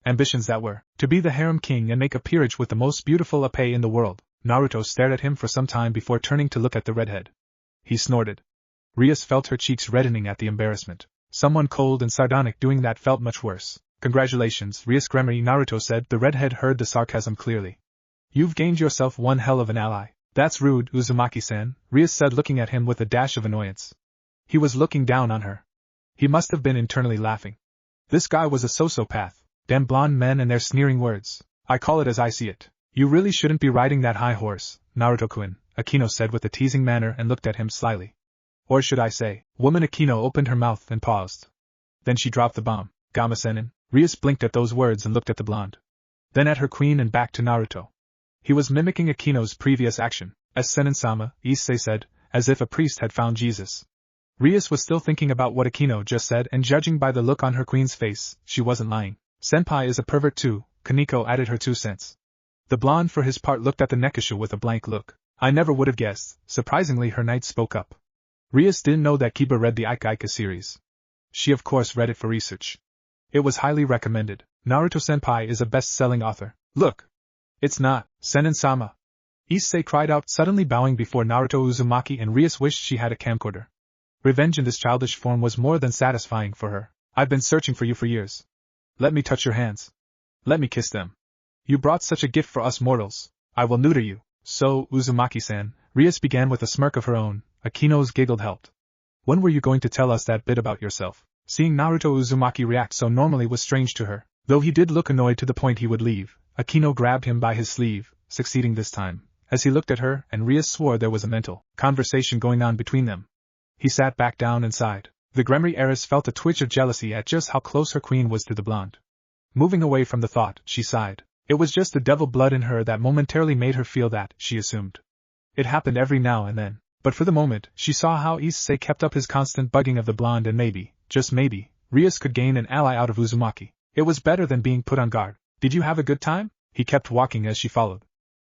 S1: Ambitions that were, to be the harem king and make a peerage with the most beautiful epee in the world. Naruto stared at him for some time before turning to look at the redhead. He snorted. Rias felt her cheeks reddening at the embarrassment. Someone cold and sardonic doing that felt much worse. Congratulations, Rias Gremory, Naruto said. The redhead heard the sarcasm clearly. You've gained yourself one hell of an ally. That's rude, Uzumaki-san, Rias said, looking at him with a dash of annoyance. He was looking down on her. He must have been internally laughing. This guy was a sociopath. Damn blonde men and their sneering words. I call it as I see it. You really shouldn't be riding that high horse, Naruto-kun, Akino said with a teasing manner and looked at him slyly. Or should I say, woman. Akino opened her mouth and paused. Then she dropped the bomb. Gama-senin. Rias blinked at those words and looked at the blonde. Then at her queen and back to Naruto. He was mimicking Akino's previous action, as Senin-sama, Issei said, as if a priest had found Jesus. Rias was still thinking about what Akino just said, and judging by the look on her queen's face, she wasn't lying. Senpai is a pervert too, Kaneko added her 2 cents. The blonde for his part looked at the Nekishu with a blank look. I never would have guessed. Surprisingly, her knight spoke up. Rias didn't know that Kiba read the Ika Ika series. She of course read it for research. It was highly recommended. Naruto-senpai is a best-selling author. Look! It's not, Senin-sama. Issei cried out, suddenly bowing before Naruto Uzumaki, and Rias wished she had a camcorder. Revenge in this childish form was more than satisfying for her. I've been searching for you for years. Let me touch your hands. Let me kiss them. You brought such a gift for us mortals. I will neuter you. So, Uzumaki-san, Rias began with a smirk of her own. Akino's giggled helped. When were you going to tell us that bit about yourself? Seeing Naruto Uzumaki react so normally was strange to her. Though he did look annoyed to the point he would leave, Akino grabbed him by his sleeve, succeeding this time. As he looked at her, and Rias swore there was a mental conversation going on between them. He sat back down and sighed. The Gremory heiress felt a twitch of jealousy at just how close her queen was to the blonde. Moving away from the thought, she sighed. It was just the devil blood in her that momentarily made her feel that, she assumed. It happened every now and then. But for the moment, she saw how Issei kept up his constant bugging of the blonde, and maybe, just maybe, Rias could gain an ally out of Uzumaki. It was better than being put on guard. Did you have a good time? He kept walking as she followed,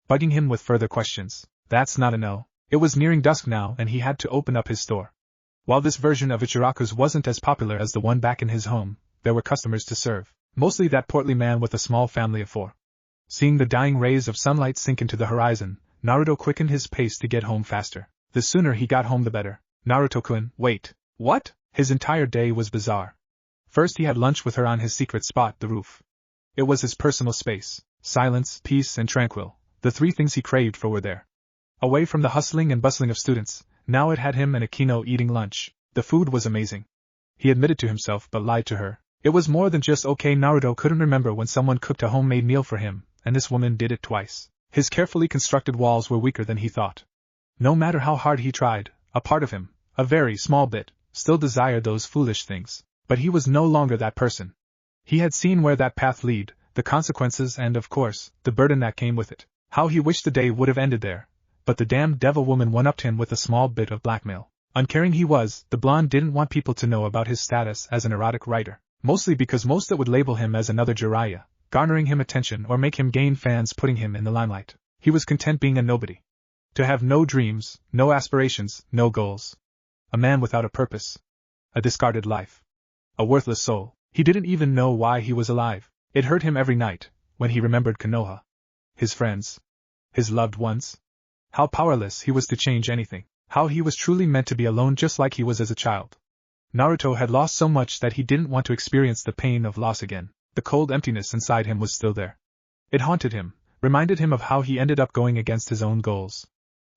S1: bugging him with further questions. That's not a no. It was nearing dusk now, and he had to open up his store. While this version of Ichiraku's wasn't as popular as the one back in his home, there were customers to serve, mostly that portly man with a small family of 4. Seeing the dying rays of sunlight sink into the horizon, Naruto quickened his pace to get home faster. The sooner he got home the better. Naruto-kun, wait. What? His entire day was bizarre. First he had lunch with her on his secret spot, the roof. It was his personal space. Silence, peace, and tranquil. The 3 things he craved for were there. Away from the hustling and bustling of students, now it had him and Akino eating lunch. The food was amazing. He admitted to himself but lied to her. It was more than just okay. Naruto couldn't remember when someone cooked a homemade meal for him, and this woman did it twice. His carefully constructed walls were weaker than he thought. No matter how hard he tried, a part of him, a very small bit, still desired those foolish things. But he was no longer that person. He had seen where that path led, the consequences and, of course, the burden that came with it. How he wished the day would have ended there. But the damned devil woman one-upped him with a small bit of blackmail. Uncaring he was, the blonde didn't want people to know about his status as an erotic writer, mostly because most that would label him as another Jiraiya, garnering him attention or make him gain fans putting him in the limelight. He was content being a nobody. To have no dreams, no aspirations, no goals. A man without a purpose. A discarded life. A worthless soul. He didn't even know why he was alive. It hurt him every night, when he remembered Konoha. His friends. His loved ones. How powerless he was to change anything. How he was truly meant to be alone just like he was as a child. Naruto had lost so much that he didn't want to experience the pain of loss again. The cold emptiness inside him was still there. It haunted him, reminded him of how he ended up going against his own goals.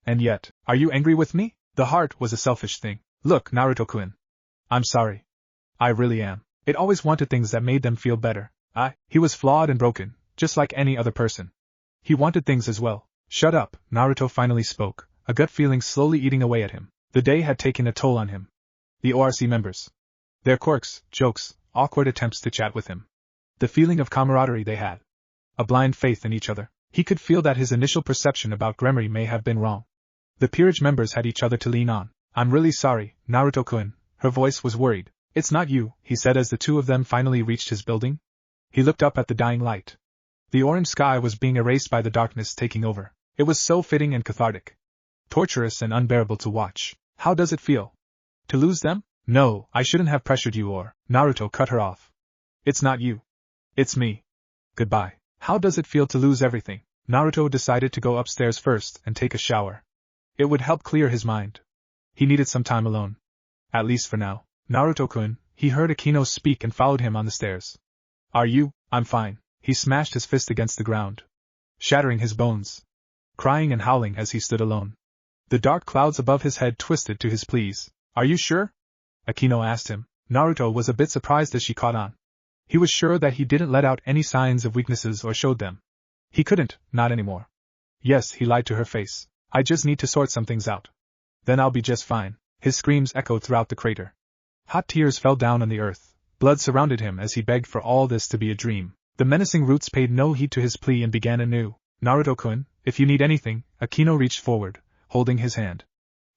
S1: And yet, are you angry with me? The heart was a selfish thing. Look, Naruto-kun. I'm sorry. I really am. It always wanted things that made them feel better. He was flawed and broken, just like any other person. He wanted things as well. Shut up, Naruto finally spoke, a gut feeling slowly eating away at him. The day had taken a toll on him. The ORC members. Their quirks, jokes, awkward attempts to chat with him. The feeling of camaraderie they had. A blind faith in each other. He could feel that his initial perception about Gremory may have been wrong. The peerage members had each other to lean on. I'm really sorry, Naruto-kun. Her voice was worried. It's not you, he said as the 2 of them finally reached his building. He looked up at the dying light. The orange sky was being erased by the darkness taking over. It was so fitting and cathartic. Torturous and unbearable to watch. How does it feel? To lose them? No, I shouldn't have pressured you or… Naruto cut her off. It's not you. It's me. Goodbye. How does it feel to lose everything? Naruto decided to go upstairs first and take a shower. It would help clear his mind. He needed some time alone. At least for now. Naruto-kun, he heard Akino speak and followed him on the stairs. Are you? I'm fine. He smashed his fist against the ground, shattering his bones, crying and howling as he stood alone. The dark clouds above his head twisted to his pleas. Are you sure? Akino asked him. Naruto was a bit surprised as she caught on. He was sure that he didn't let out any signs of weaknesses or showed them. He couldn't, not anymore. Yes, he lied to her face. I just need to sort some things out. Then I'll be just fine. His screams echoed throughout the crater. Hot tears fell down on the earth. Blood surrounded him as he begged for all this to be a dream. The menacing roots paid no heed to his plea and began anew. Naruto-kun, if you need anything, Akino reached forward, holding his hand.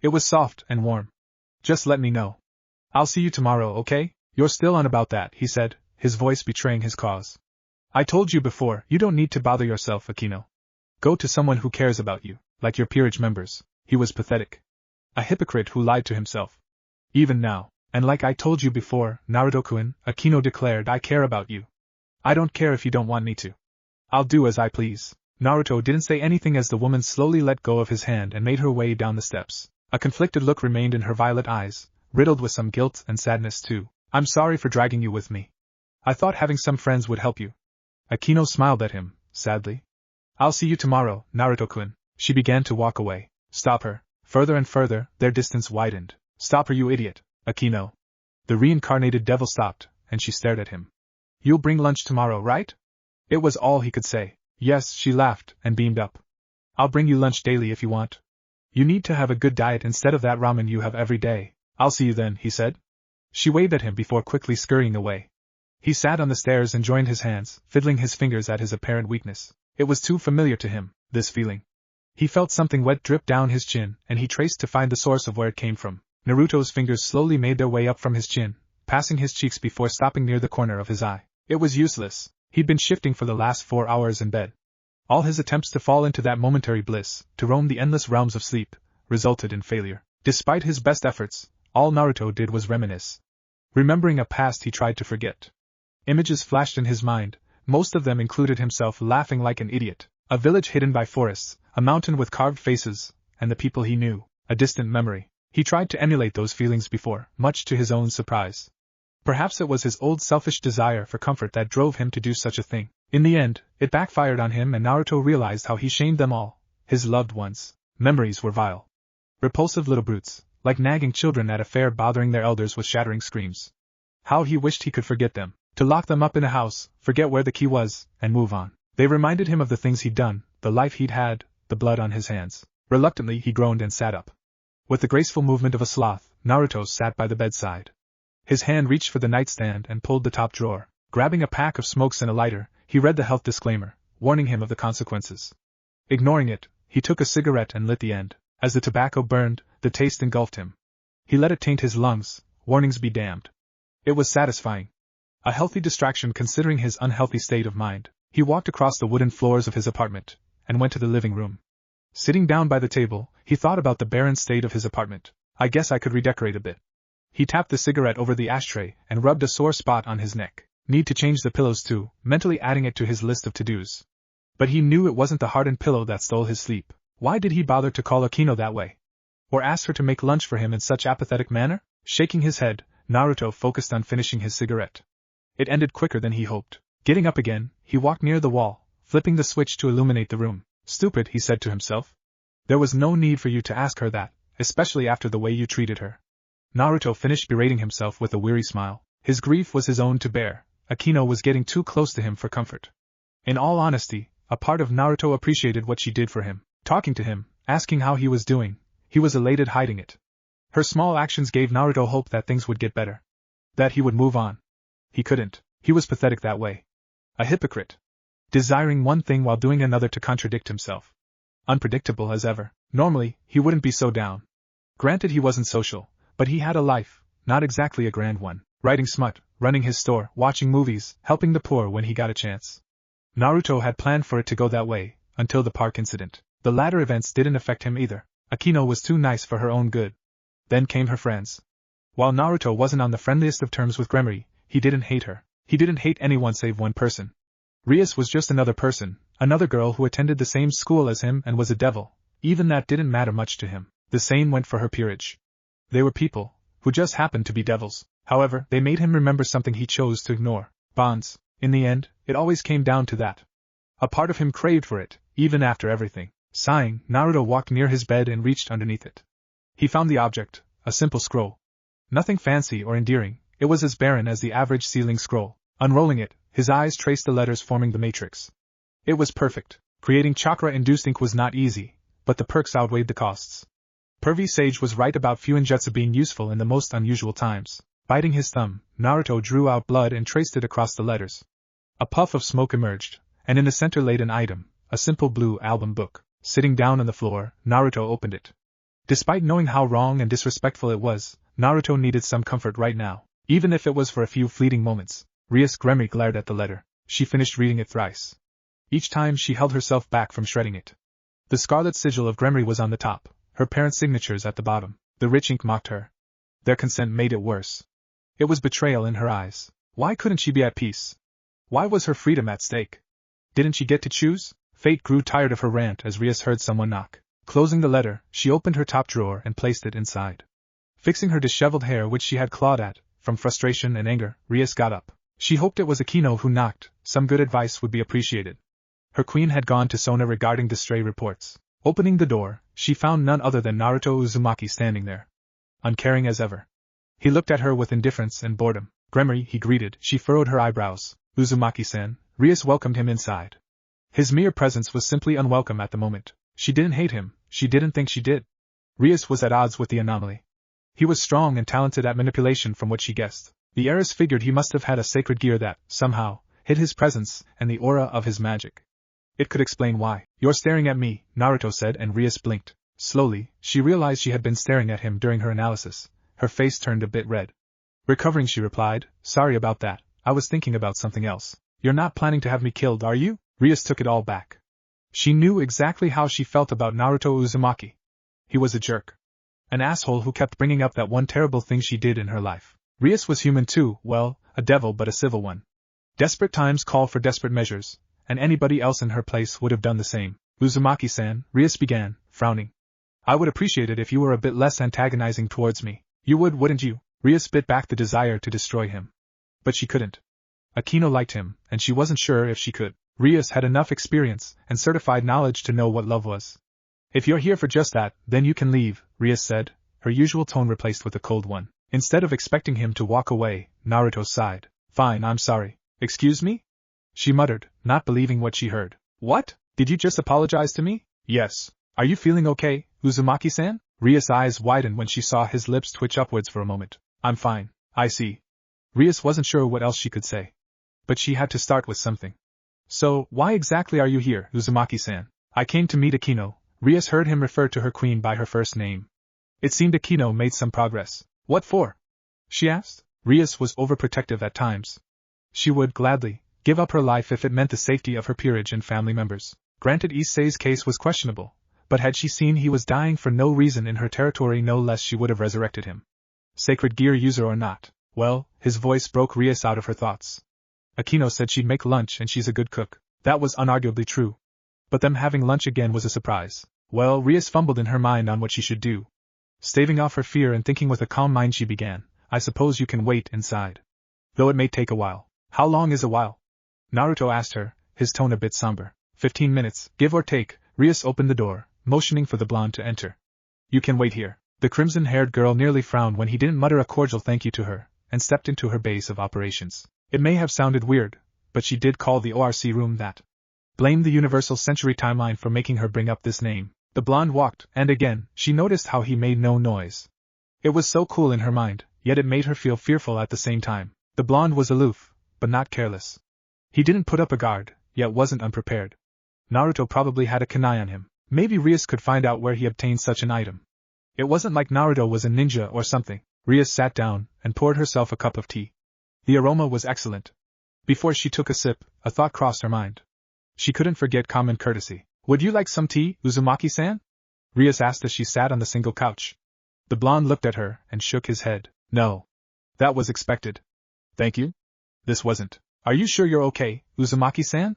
S1: It was soft and warm. Just let me know. I'll see you tomorrow, okay? You're still on about that, he said, his voice betraying his cause. I told you before, you don't need to bother yourself, Akino. Go to someone who cares about you, like your peerage members. He was pathetic. A hypocrite who lied to himself. Even now, and like I told you before, Naruto-kun, Akino declared, I care about you. I don't care if you don't want me to. I'll do as I please. Naruto didn't say anything as the woman slowly let go of his hand and made her way down the steps. A conflicted look remained in her violet eyes, riddled with some guilt and sadness too. I'm sorry for dragging you with me. I thought having some friends would help you. Akino smiled at him, sadly. I'll see you tomorrow, Naruto-kun. She began to walk away. Stop her. Further and further, their distance widened. Stop her, you idiot, Akino. The reincarnated devil stopped, and she stared at him. You'll bring lunch tomorrow, right? It was all he could say. Yes, she laughed, and beamed up. I'll bring you lunch daily if you want. You need to have a good diet instead of that ramen you have every day. I'll see you then, he said. She waved at him before quickly scurrying away. He sat on the stairs and joined his hands, fiddling his fingers at his apparent weakness. It was too familiar to him, this feeling. He felt something wet drip down his chin, and he traced to find the source of where it came from. Naruto's fingers slowly made their way up from his chin, passing his cheeks before stopping near the corner of his eye. It was useless. He'd been shifting for the last 4 hours in bed. All his attempts to fall into that momentary bliss, to roam the endless realms of sleep, resulted in failure. Despite his best efforts, all Naruto did was reminisce. Remembering a past he tried to forget. Images flashed in his mind, most of them included himself laughing like an idiot, a village hidden by forests, a mountain with carved faces, and the people he knew, a distant memory. He tried to emulate those feelings before, much to his own surprise. Perhaps it was his old selfish desire for comfort that drove him to do such a thing. In the end, it backfired on him and Naruto realized how he shamed them all, his loved ones. Memories were vile. Repulsive little brutes, like nagging children at a fair bothering their elders with shattering screams. How he wished he could forget them, to lock them up in a house, forget where the key was, and move on. They reminded him of the things he'd done, the life he'd had, the blood on his hands. Reluctantly he groaned and sat up. With the graceful movement of a sloth, Naruto sat by the bedside. His hand reached for the nightstand and pulled the top drawer. Grabbing a pack of smokes and a lighter, he read the health disclaimer, warning him of the consequences. Ignoring it, he took a cigarette and lit the end. As the tobacco burned, the taste engulfed him. He let it taint his lungs, warnings be damned. It was satisfying. A healthy distraction considering his unhealthy state of mind. He walked across the wooden floors of his apartment, and went to the living room. Sitting down by the table, he thought about the barren state of his apartment. I guess I could redecorate a bit. He tapped the cigarette over the ashtray and rubbed a sore spot on his neck. Need to change the pillows too, mentally adding it to his list of to-dos. But he knew it wasn't the hardened pillow that stole his sleep. Why did he bother to call Akino that way? Or ask her to make lunch for him in such apathetic manner? Shaking his head, Naruto focused on finishing his cigarette. It ended quicker than he hoped. Getting up again, he walked near the wall, flipping the switch to illuminate the room. Stupid, he said to himself. There was no need for you to ask her that, especially after the way you treated her. Naruto finished berating himself with a weary smile. His grief was his own to bear. Akino was getting too close to him for comfort. In all honesty, a part of Naruto appreciated what she did for him. Talking to him, asking how he was doing, he was elated hiding it. Her small actions gave Naruto hope that things would get better. That he would move on. He couldn't. He was pathetic that way. A hypocrite. Desiring one thing while doing another to contradict himself. Unpredictable as ever. Normally, he wouldn't be so down. Granted he wasn't social, but he had a life, not exactly a grand one. Writing smut, running his store, watching movies, helping the poor when he got a chance. Naruto had planned for it to go that way, until the park incident. The latter events didn't affect him either. Akino was too nice for her own good. Then came her friends. While Naruto wasn't on the friendliest of terms with Gremory, he didn't hate her. He didn't hate anyone save one person. Rias was just another person, another girl who attended the same school as him and was a devil. Even that didn't matter much to him. The same went for her peerage. They were people, who just happened to be devils. However, they made him remember something he chose to ignore. Bonds. In the end, it always came down to that. A part of him craved for it, even after everything. Sighing, Naruto walked near his bed and reached underneath it. He found the object, a simple scroll. Nothing fancy or endearing, it was as barren as the average ceiling scroll. Unrolling it, his eyes traced the letters forming the matrix. It was perfect. Creating chakra-induced ink was not easy, but the perks outweighed the costs. Pervy Sage was right about fuinjutsu being useful in the most unusual times. Biting his thumb, Naruto drew out blood and traced it across the letters. A puff of smoke emerged, and in the center laid an item, a simple blue album book. Sitting down on the floor, Naruto opened it. Despite knowing how wrong and disrespectful it was, Naruto needed some comfort right now, even if it was for a few fleeting moments. Rias Gremory glared at the letter. She finished reading it thrice. Each time she held herself back from shredding it. The scarlet sigil of Gremory was on the top, her parents' signatures at the bottom. The rich ink mocked her. Their consent made it worse. It was betrayal in her eyes. Why couldn't she be at peace? Why was her freedom at stake? Didn't she get to choose? Fate grew tired of her rant as Rias heard someone knock. Closing the letter, she opened her top drawer and placed it inside. Fixing her disheveled hair which she had clawed at, from frustration and anger, Rias got up. She hoped it was Akino who knocked, some good advice would be appreciated. Her queen had gone to Sona regarding the stray reports. Opening the door, she found none other than Naruto Uzumaki standing there. Uncaring as ever. He looked at her with indifference and boredom. Gremory, he greeted. She furrowed her eyebrows. Uzumaki-san. Rias welcomed him inside. His mere presence was simply unwelcome at the moment. She didn't hate him, she didn't think she did. Rias was at odds with the anomaly. He was strong and talented at manipulation from what she guessed. The heiress figured he must have had a sacred gear that, somehow, hid his presence and the aura of his magic. It could explain why. You're staring at me, Naruto said, and Rias blinked. Slowly, she realized she had been staring at him during her analysis. Her face turned a bit red. Recovering, she replied, sorry about that, I was thinking about something else. You're not planning to have me killed, are you? Rias took it all back. She knew exactly how she felt about Naruto Uzumaki. He was a jerk. An asshole who kept bringing up that one terrible thing she did in her life. Rias was human too, well, a devil but a civil one. Desperate times call for desperate measures, and anybody else in her place would have done the same. Uzumaki-san, Rias began, frowning. I would appreciate it if you were a bit less antagonizing towards me. You would, wouldn't you? Rias bit back the desire to destroy him. But she couldn't. Akino liked him, and she wasn't sure if she could. Rias had enough experience and certified knowledge to know what love was. If you're here for just that, then you can leave, Rias said, her usual tone replaced with a cold one. Instead of expecting him to walk away, Naruto sighed. Fine, I'm sorry. Excuse me? She muttered, not believing what she heard. What? Did you just apologize to me? Yes. Are you feeling okay, Uzumaki-san? Rias' eyes widened when she saw his lips twitch upwards for a moment. I'm fine. I see. Rias wasn't sure what else she could say. But she had to start with something. So, why exactly are you here, Uzumaki-san? I came to meet Akino. Rias heard him refer to her queen by her first name. It seemed Akino made some progress. What for? She asked. Rias was overprotective at times. She would, gladly, give up her life if it meant the safety of her peerage and family members. Granted, Issei's case was questionable, but had she seen he was dying for no reason in her territory, no less she would have resurrected him. Sacred gear user or not. Well, his voice broke Rias out of her thoughts. Akino said she'd make lunch and she's a good cook. That was unarguably true. But them having lunch again was a surprise. Well, Rias fumbled in her mind on what she should do. Staving off her fear and thinking with a calm mind, she began. I suppose you can wait inside. Though it may take a while. How long is a while? Naruto asked her, his tone a bit somber. 15 minutes, give or take. Rias opened the door, motioning for the blonde to enter. You can wait here. The crimson-haired girl nearly frowned when he didn't mutter a cordial thank you to her, and stepped into her base of operations. It may have sounded weird, but she did call the ORC room that. Blamed the Universal Century Timeline for making her bring up this name. The blonde walked, and again, she noticed how he made no noise. It was so cool in her mind, yet it made her feel fearful at the same time. The blonde was aloof, but not careless. He didn't put up a guard, yet wasn't unprepared. Naruto probably had a kunai on him. Maybe Rias could find out where he obtained such an item. It wasn't like Naruto was a ninja or something. Rias sat down and poured herself a cup of tea. The aroma was excellent. Before she took a sip, a thought crossed her mind. She couldn't forget common courtesy. Would you like some tea, Uzumaki-san? Rias asked as she sat on the single couch. The blonde looked at her and shook his head. No. That was expected. Thank you? This wasn't. Are you sure you're okay, Uzumaki-san?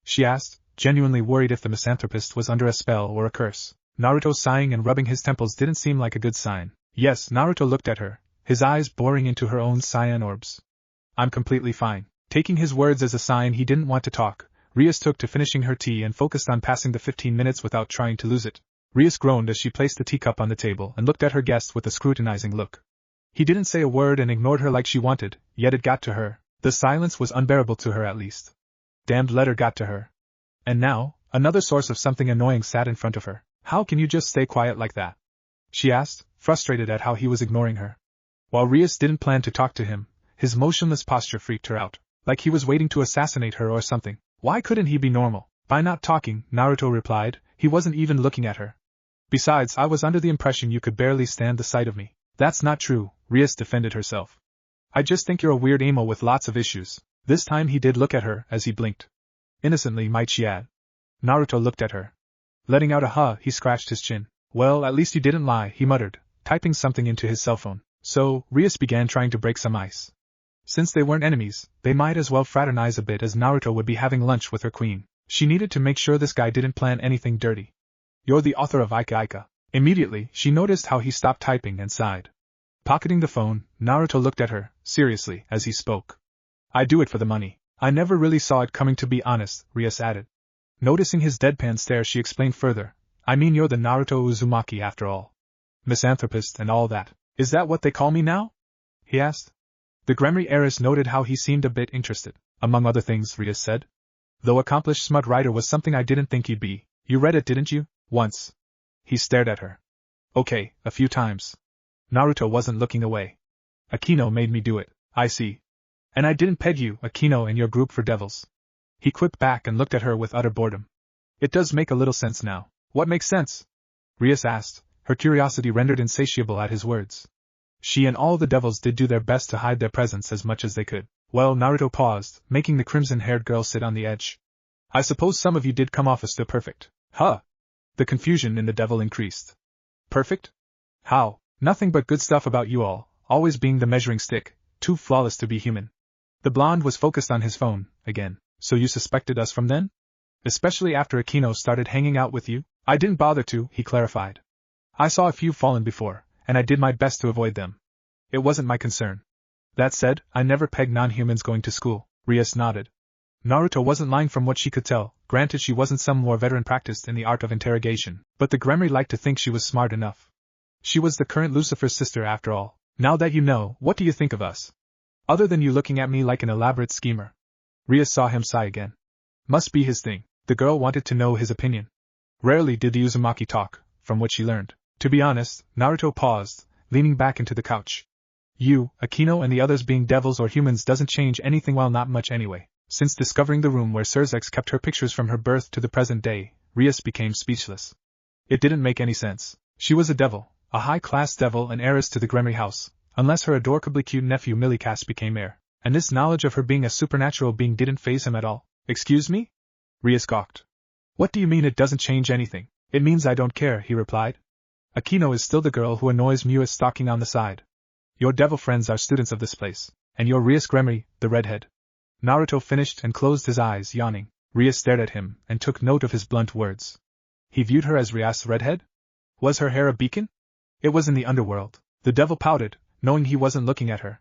S1: She asked, genuinely worried if the misanthropist was under a spell or a curse. Naruto sighing and rubbing his temples didn't seem like a good sign. Yes, Naruto looked at her, his eyes boring into her own cyan orbs. I'm completely fine. Taking his words as a sign he didn't want to talk, Rias took to finishing her tea and focused on passing the 15 minutes without trying to lose it. Rias groaned as she placed the teacup on the table and looked at her guest with a scrutinizing look. He didn't say a word and ignored her like she wanted, yet it got to her. The silence was unbearable to her at least. Damned letter got to her. And now, another source of something annoying sat in front of her. How can you just stay quiet like that? She asked, frustrated at how he was ignoring her. While Rias didn't plan to talk to him, his motionless posture freaked her out, like he was waiting to assassinate her or something. Why couldn't he be normal? By not talking, Naruto replied, he wasn't even looking at her. Besides, I was under the impression you could barely stand the sight of me. That's not true, Rias defended herself. I just think you're a weird emo with lots of issues. This time he did look at her as he blinked. Innocently, might she add. Naruto looked at her. Letting out a huh, he scratched his chin. Well, at least you didn't lie, he muttered, typing something into his cell phone. So, Rias began trying to break some ice. Since they weren't enemies, they might as well fraternize a bit, as Naruto would be having lunch with her queen. She needed to make sure this guy didn't plan anything dirty. You're the author of Ika Ika. Immediately, she noticed how he stopped typing and sighed. Pocketing the phone, Naruto looked at her, seriously, as he spoke. I do it for the money. I never really saw it coming, to be honest, Rias added. Noticing his deadpan stare, she explained further. I mean, you're the Naruto Uzumaki after all. Misanthropist and all that. Is that what they call me now? He asked. The Gremry heiress noted how he seemed a bit interested. Among other things, Rias said. Though accomplished smut writer was something I didn't think you'd be. You read it, didn't you? Once. He stared at her. Okay, a few times. Naruto wasn't looking away. Akino made me do it. I see. And I didn't peg you, Akino, and your group for devils. He quipped back and looked at her with utter boredom. It does make a little sense now. What makes sense? Rias asked, her curiosity rendered insatiable at his words. She and all the devils did do their best to hide their presence as much as they could. Well, Naruto paused, making the crimson-haired girl sit on the edge. I suppose some of you did come off as still perfect. Huh? The confusion in the devil increased. Perfect? How? Nothing but good stuff about you all, always being the measuring stick, too flawless to be human. The blonde was focused on his phone, again. So you suspected us from then? Especially after Aquino started hanging out with you? I didn't bother to, he clarified. I saw a few fallen before, and I did my best to avoid them. It wasn't my concern. That said, I never pegged non-humans going to school. Rias nodded. Naruto wasn't lying from what she could tell. Granted, she wasn't some more veteran practiced in the art of interrogation, but the Gremry liked to think she was smart enough. She was the current Lucifer's sister after all. Now that you know, what do you think of us? Other than you looking at me like an elaborate schemer. Rias saw him sigh again. Must be his thing. The girl wanted to know his opinion. Rarely did the Uzumaki talk, from what she learned. To be honest, Naruto paused, leaning back into the couch. You, Aquino and the others being devils or humans doesn't change anything, well, not much anyway. Since discovering the room where Surzex kept her pictures from her birth to the present day, Rias became speechless. It didn't make any sense. She was a devil, a high-class devil and heiress to the Gremry house, unless her adorably cute nephew Millicast became heir, and this knowledge of her being a supernatural being didn't faze him at all. Excuse me? Rias gawked. What do you mean it doesn't change anything? It means I don't care, he replied. Aquino is still the girl who annoys Mua stalking on the side. Your devil friends are students of this place, and you're Rias Gremry, the redhead. Naruto finished and closed his eyes, yawning. Rias stared at him and took note of his blunt words. He viewed her as Rias' redhead? Was her hair a beacon? It was in the underworld. The devil pouted, knowing he wasn't looking at her.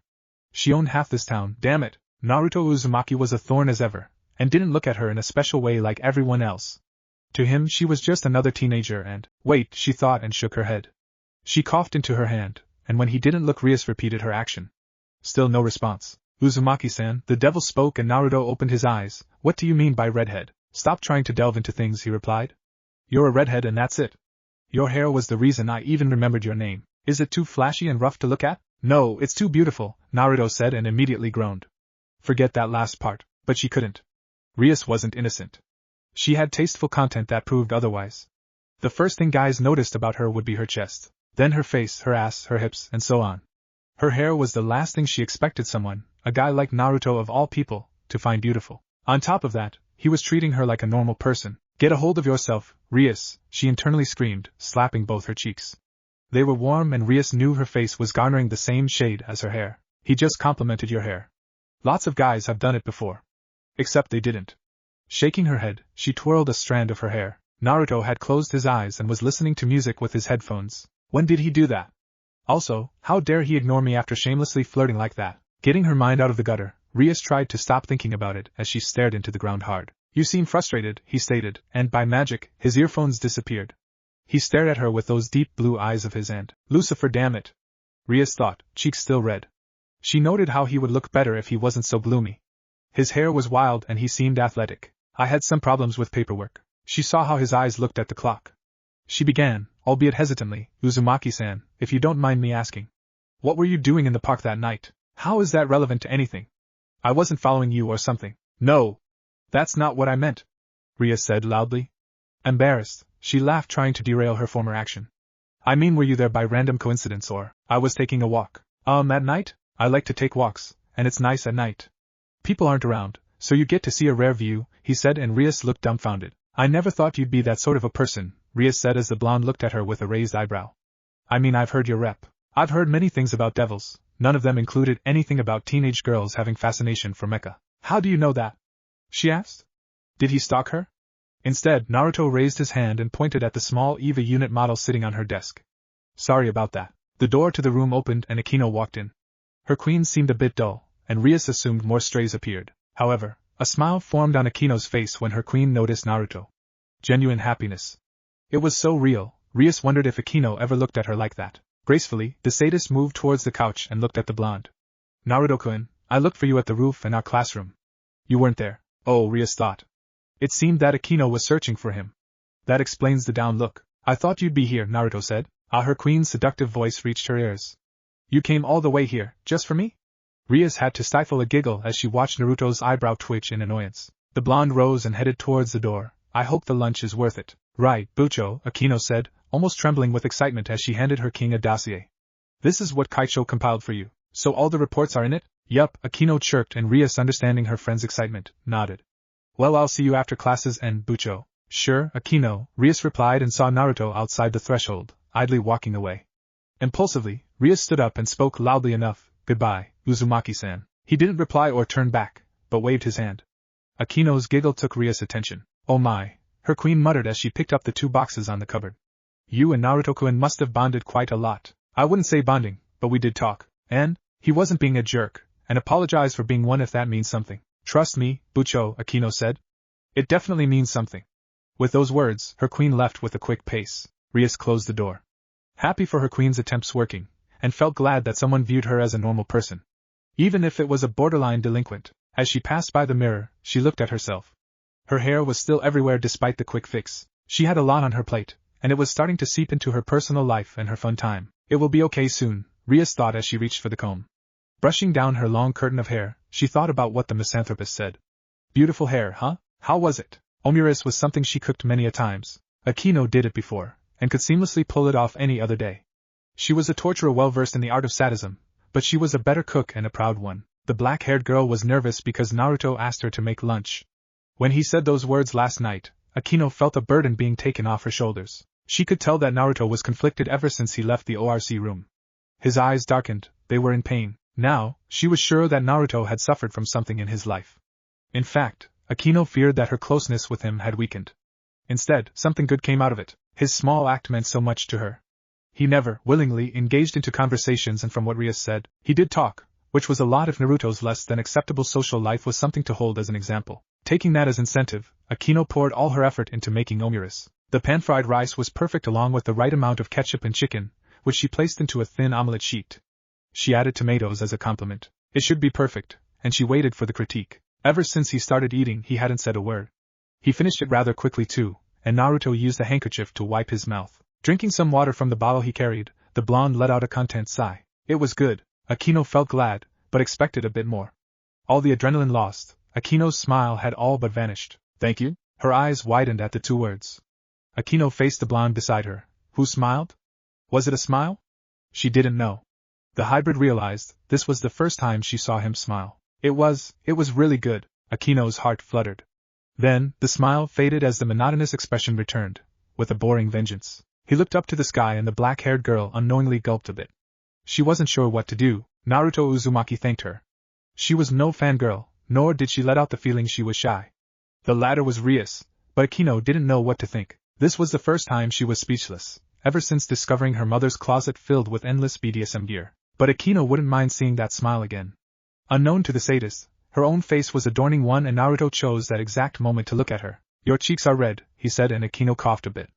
S1: She owned half this town, damn it. Naruto Uzumaki was a thorn as ever, and didn't look at her in a special way like everyone else. To him she was just another teenager and, wait, she thought and shook her head. She coughed into her hand, and when he didn't look, Rias repeated her action. Still no response. Uzumaki-san, the devil spoke and Naruto opened his eyes. What do you mean by redhead? Stop trying to delve into things, he replied. You're a redhead and that's it. Your hair was the reason I even remembered your name. Is it too flashy and rough to look at? No, it's too beautiful, Naruto said and immediately groaned. Forget that last part, but she couldn't. Rias wasn't innocent. She had tasteful content that proved otherwise. The first thing guys noticed about her would be her chest, then her face, her ass, her hips, and so on. Her hair was the last thing she expected someone, a guy like Naruto of all people, to find beautiful. On top of that, he was treating her like a normal person. Get a hold of yourself, Rias, she internally screamed, slapping both her cheeks. They were warm and Rias knew her face was garnering the same shade as her hair. He just complimented your hair. Lots of guys have done it before. Except they didn't. Shaking her head, she twirled a strand of her hair. Naruto had closed his eyes and was listening to music with his headphones. When did he do that? Also, how dare he ignore me after shamelessly flirting like that? Getting her mind out of the gutter, Rias tried to stop thinking about it as she stared into the ground hard. You seem frustrated, he stated, and by magic, his earphones disappeared. He stared at her with those deep blue eyes of his and, Lucifer, damn it, Rias thought, cheeks still red. She noted how he would look better if he wasn't so gloomy. His hair was wild and he seemed athletic. I had some problems with paperwork. She saw how his eyes looked at the clock. She began, albeit hesitantly, Uzumaki-san, if you don't mind me asking. What were you doing in the park that night? How is that relevant to anything? I wasn't following you or something. No. That's not what I meant, Rias said loudly. Embarrassed, she laughed, trying to derail her former action. I mean, were you there by random coincidence or, I was taking a walk. At night? I like to take walks, and it's nice at night. People aren't around, so you get to see a rare view, he said, and Rias looked dumbfounded. I never thought you'd be that sort of a person, Rias said as the blonde looked at her with a raised eyebrow. I mean, I've heard your rep. I've heard many things about devils, none of them included anything about teenage girls having fascination for mecha. How do you know that? She asked. Did he stalk her? Instead, Naruto raised his hand and pointed at the small EVA unit model sitting on her desk. Sorry about that. The door to the room opened and Aquino walked in. Her queen seemed a bit dull, and Rias assumed more strays appeared. However, a smile formed on Aquino's face when her queen noticed Naruto. Genuine happiness. It was so real, Rias wondered if Aquino ever looked at her like that. Gracefully, the sadist moved towards the couch and looked at the blonde. Naruto-kun, I looked for you at the roof in our classroom. You weren't there. Oh, Rias thought. It seemed that Aquino was searching for him. That explains the down look. I thought you'd be here, Naruto said. Her queen's seductive voice reached her ears. You came all the way here, just for me? Rias had to stifle a giggle as she watched Naruto's eyebrow twitch in annoyance. The blonde rose and headed towards the door. I hope the lunch is worth it. Right, Bucho, Aquino said, almost trembling with excitement as she handed her king a dossier. This is what Kaicho compiled for you. So all the reports are in it? Yup, Aquino chirped, and Rias, understanding her friend's excitement, nodded. Well, I'll see you after classes and Bucho. Sure, Aquino, Rias replied and saw Naruto outside the threshold, idly walking away. Impulsively, Rias stood up and spoke loudly enough. Goodbye, Uzumaki-san. He didn't reply or turn back, but waved his hand. Akino's giggle took Ria's attention. Oh my, her queen muttered as she picked up the 2 boxes on the cupboard. You and Naruto-kun must have bonded quite a lot. I wouldn't say bonding, but we did talk. And he wasn't being a jerk, and apologized for being one if that means something. Trust me, Bucho, Akino said. It definitely means something. With those words, her queen left with a quick pace. Rias closed the door. Happy for her queen's attempts working, and felt glad that someone viewed her as a normal person. Even if it was a borderline delinquent. As she passed by the mirror, she looked at herself. Her hair was still everywhere despite the quick fix. She had a lot on her plate, and it was starting to seep into her personal life and her fun time. It will be okay soon, Rias thought as she reached for the comb. Brushing down her long curtain of hair, she thought about what the misanthropist said. Beautiful hair, huh? How was it? Omuris was something she cooked many a times. Akino did it before, and could seamlessly pull it off any other day. She was a torturer well versed in the art of sadism, but she was a better cook and a proud one. The black-haired girl was nervous because Naruto asked her to make lunch. When he said those words last night, Akino felt a burden being taken off her shoulders. She could tell that Naruto was conflicted ever since he left the ORC room. His eyes darkened, they were in pain. Now, she was sure that Naruto had suffered from something in his life. In fact, Akino feared that her closeness with him had weakened. Instead, something good came out of it. His small act meant so much to her. He never, willingly, engaged into conversations, and from what Rias said, he did talk, which was a lot if Naruto's less than acceptable social life was something to hold as an example. Taking that as incentive, Akino poured all her effort into making omuris. The pan-fried rice was perfect along with the right amount of ketchup and chicken, which she placed into a thin omelette sheet. She added tomatoes as a compliment. It should be perfect, and she waited for the critique. Ever since he started eating, he hadn't said a word. He finished it rather quickly too, and Naruto used a handkerchief to wipe his mouth. Drinking some water from the bottle he carried, the blonde let out a content sigh. It was good. Akino felt glad, but expected a bit more. All the adrenaline lost, Akino's smile had all but vanished. Thank you? Her eyes widened at the 2 words. Akino faced the blonde beside her. Who smiled? Was it a smile? She didn't know. The hybrid realized this was the first time she saw him smile. It was really good. Akino's heart fluttered. Then, the smile faded as the monotonous expression returned, with a boring vengeance. He looked up to the sky and the black-haired girl unknowingly gulped a bit. She wasn't sure what to do. Naruto Uzumaki thanked her. She was no fangirl, nor did she let out the feeling she was shy. The latter was Rias, but Akino didn't know what to think. This was the first time she was speechless, ever since discovering her mother's closet filled with endless BDSM gear. But Akino wouldn't mind seeing that smile again. Unknown to the sadist, her own face was adorning one, and Naruto chose that exact moment to look at her. Your cheeks are red, he said, and Akino coughed a bit.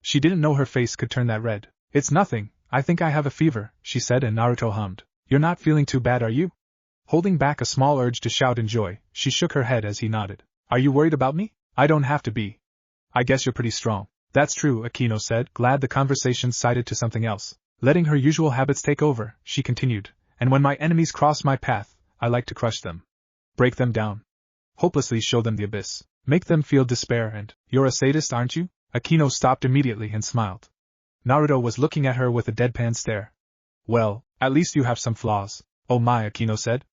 S1: She didn't know her face could turn that red. It's nothing, I think I have a fever, she said, and Naruto hummed. You're not feeling too bad, are you? Holding back a small urge to shout in joy, she shook her head as he nodded. Are you worried about me? I don't have to be. I guess you're pretty strong. That's true, Akino said, glad the conversation sided to something else. Letting her usual habits take over, she continued, and when my enemies cross my path, I like to crush them. Break them down. Hopelessly show them the abyss. Make them feel despair and, you're a sadist, aren't you? Akino stopped immediately and smiled. Naruto was looking at her with a deadpan stare. Well, at least you have some flaws. Oh my, Akino said.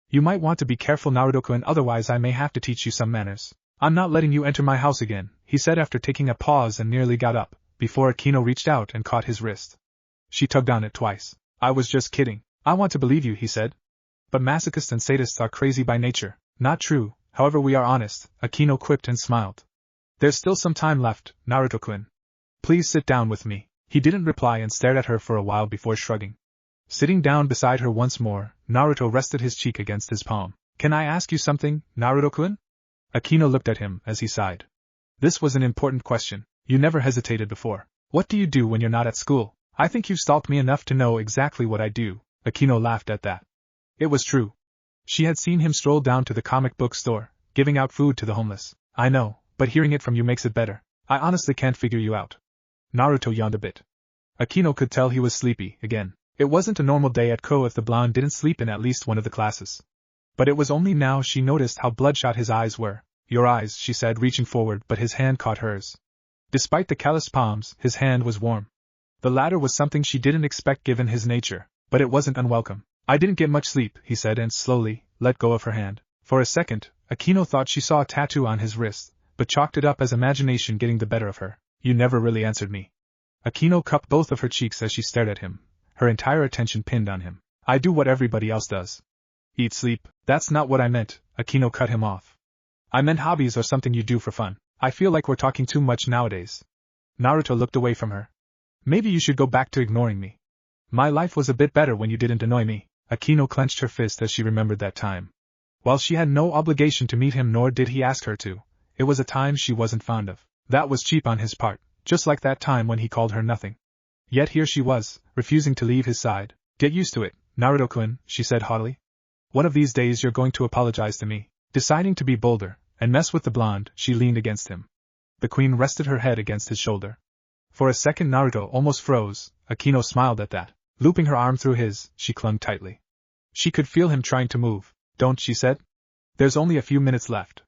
S1: You might want to be careful, Naruto-kun, otherwise I may have to teach you some manners. I'm not letting you enter my house again, he said after taking a pause and nearly got up, before Akino reached out and caught his wrist. She tugged on it twice. I was just kidding. I want to believe you, he said. But masochists and sadists are crazy by nature. Not true, however we are honest, Akino quipped and smiled. There's still some time left, Naruto-kun. Please sit down with me. He didn't reply and stared at her for a while before shrugging. Sitting down beside her once more, Naruto rested his cheek against his palm. Can I ask you something, Naruto-kun? Akino looked at him as he sighed. This was an important question. You never hesitated before. What do you do when you're not at school? I think you've stalked me enough to know exactly what I do. Akino laughed at that. It was true. She had seen him stroll down to the comic book store, giving out food to the homeless. I know, but hearing it from you makes it better. I honestly can't figure you out. Naruto yawned a bit. Akino could tell he was sleepy, again. It wasn't a normal day at Ko if the blonde didn't sleep in at least one of the classes. But it was only now she noticed how bloodshot his eyes were. Your eyes, she said, reaching forward, but his hand caught hers. Despite the calloused palms, his hand was warm. The latter was something she didn't expect given his nature, but it wasn't unwelcome. I didn't get much sleep, he said, and slowly let go of her hand. For a second, Akino thought she saw a tattoo on his wrist, but chalked it up as imagination getting the better of her. You never really answered me. Akino cupped both of her cheeks as she stared at him, her entire attention pinned on him. I do what everybody else does. Eat, sleep. That's not what I meant, Akino cut him off. I meant hobbies or something you do for fun. I feel like we're talking too much nowadays. Naruto looked away from her. Maybe you should go back to ignoring me. My life was a bit better when you didn't annoy me. Akino clenched her fist as she remembered that time. While she had no obligation to meet him nor did he ask her to, it was a time she wasn't fond of. That was cheap on his part, just like that time when he called her nothing. Yet here she was, refusing to leave his side. Get used to it, Naruto-kun, she said haughtily. One of these days you're going to apologize to me. Deciding to be bolder, and mess with the blonde, she leaned against him. The queen rested her head against his shoulder. For a second Naruto almost froze. Akino smiled at that. Looping her arm through his, she clung tightly. She could feel him trying to move. Don't, she said. There's only a few minutes left.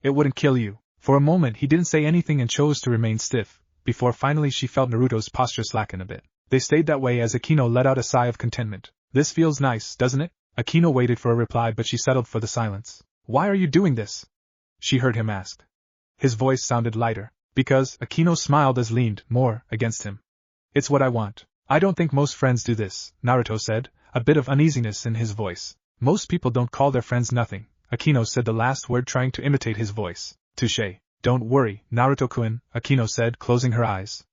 S1: It wouldn't kill you. For a moment he didn't say anything and chose to remain stiff, before finally she felt Naruto's posture slacken a bit. They stayed that way as Akino let out a sigh of contentment. This feels nice, doesn't it? Akino waited for a reply but she settled for the silence. Why are you doing this? She heard him ask. His voice sounded lighter. Because, Akino smiled as leaned more against him. It's what I want. I don't think most friends do this, Naruto said, a bit of uneasiness in his voice. Most people don't call their friends nothing. Akino said the last word trying to imitate his voice. Touché. Don't worry, Naruto-kun, Akino said, closing her eyes.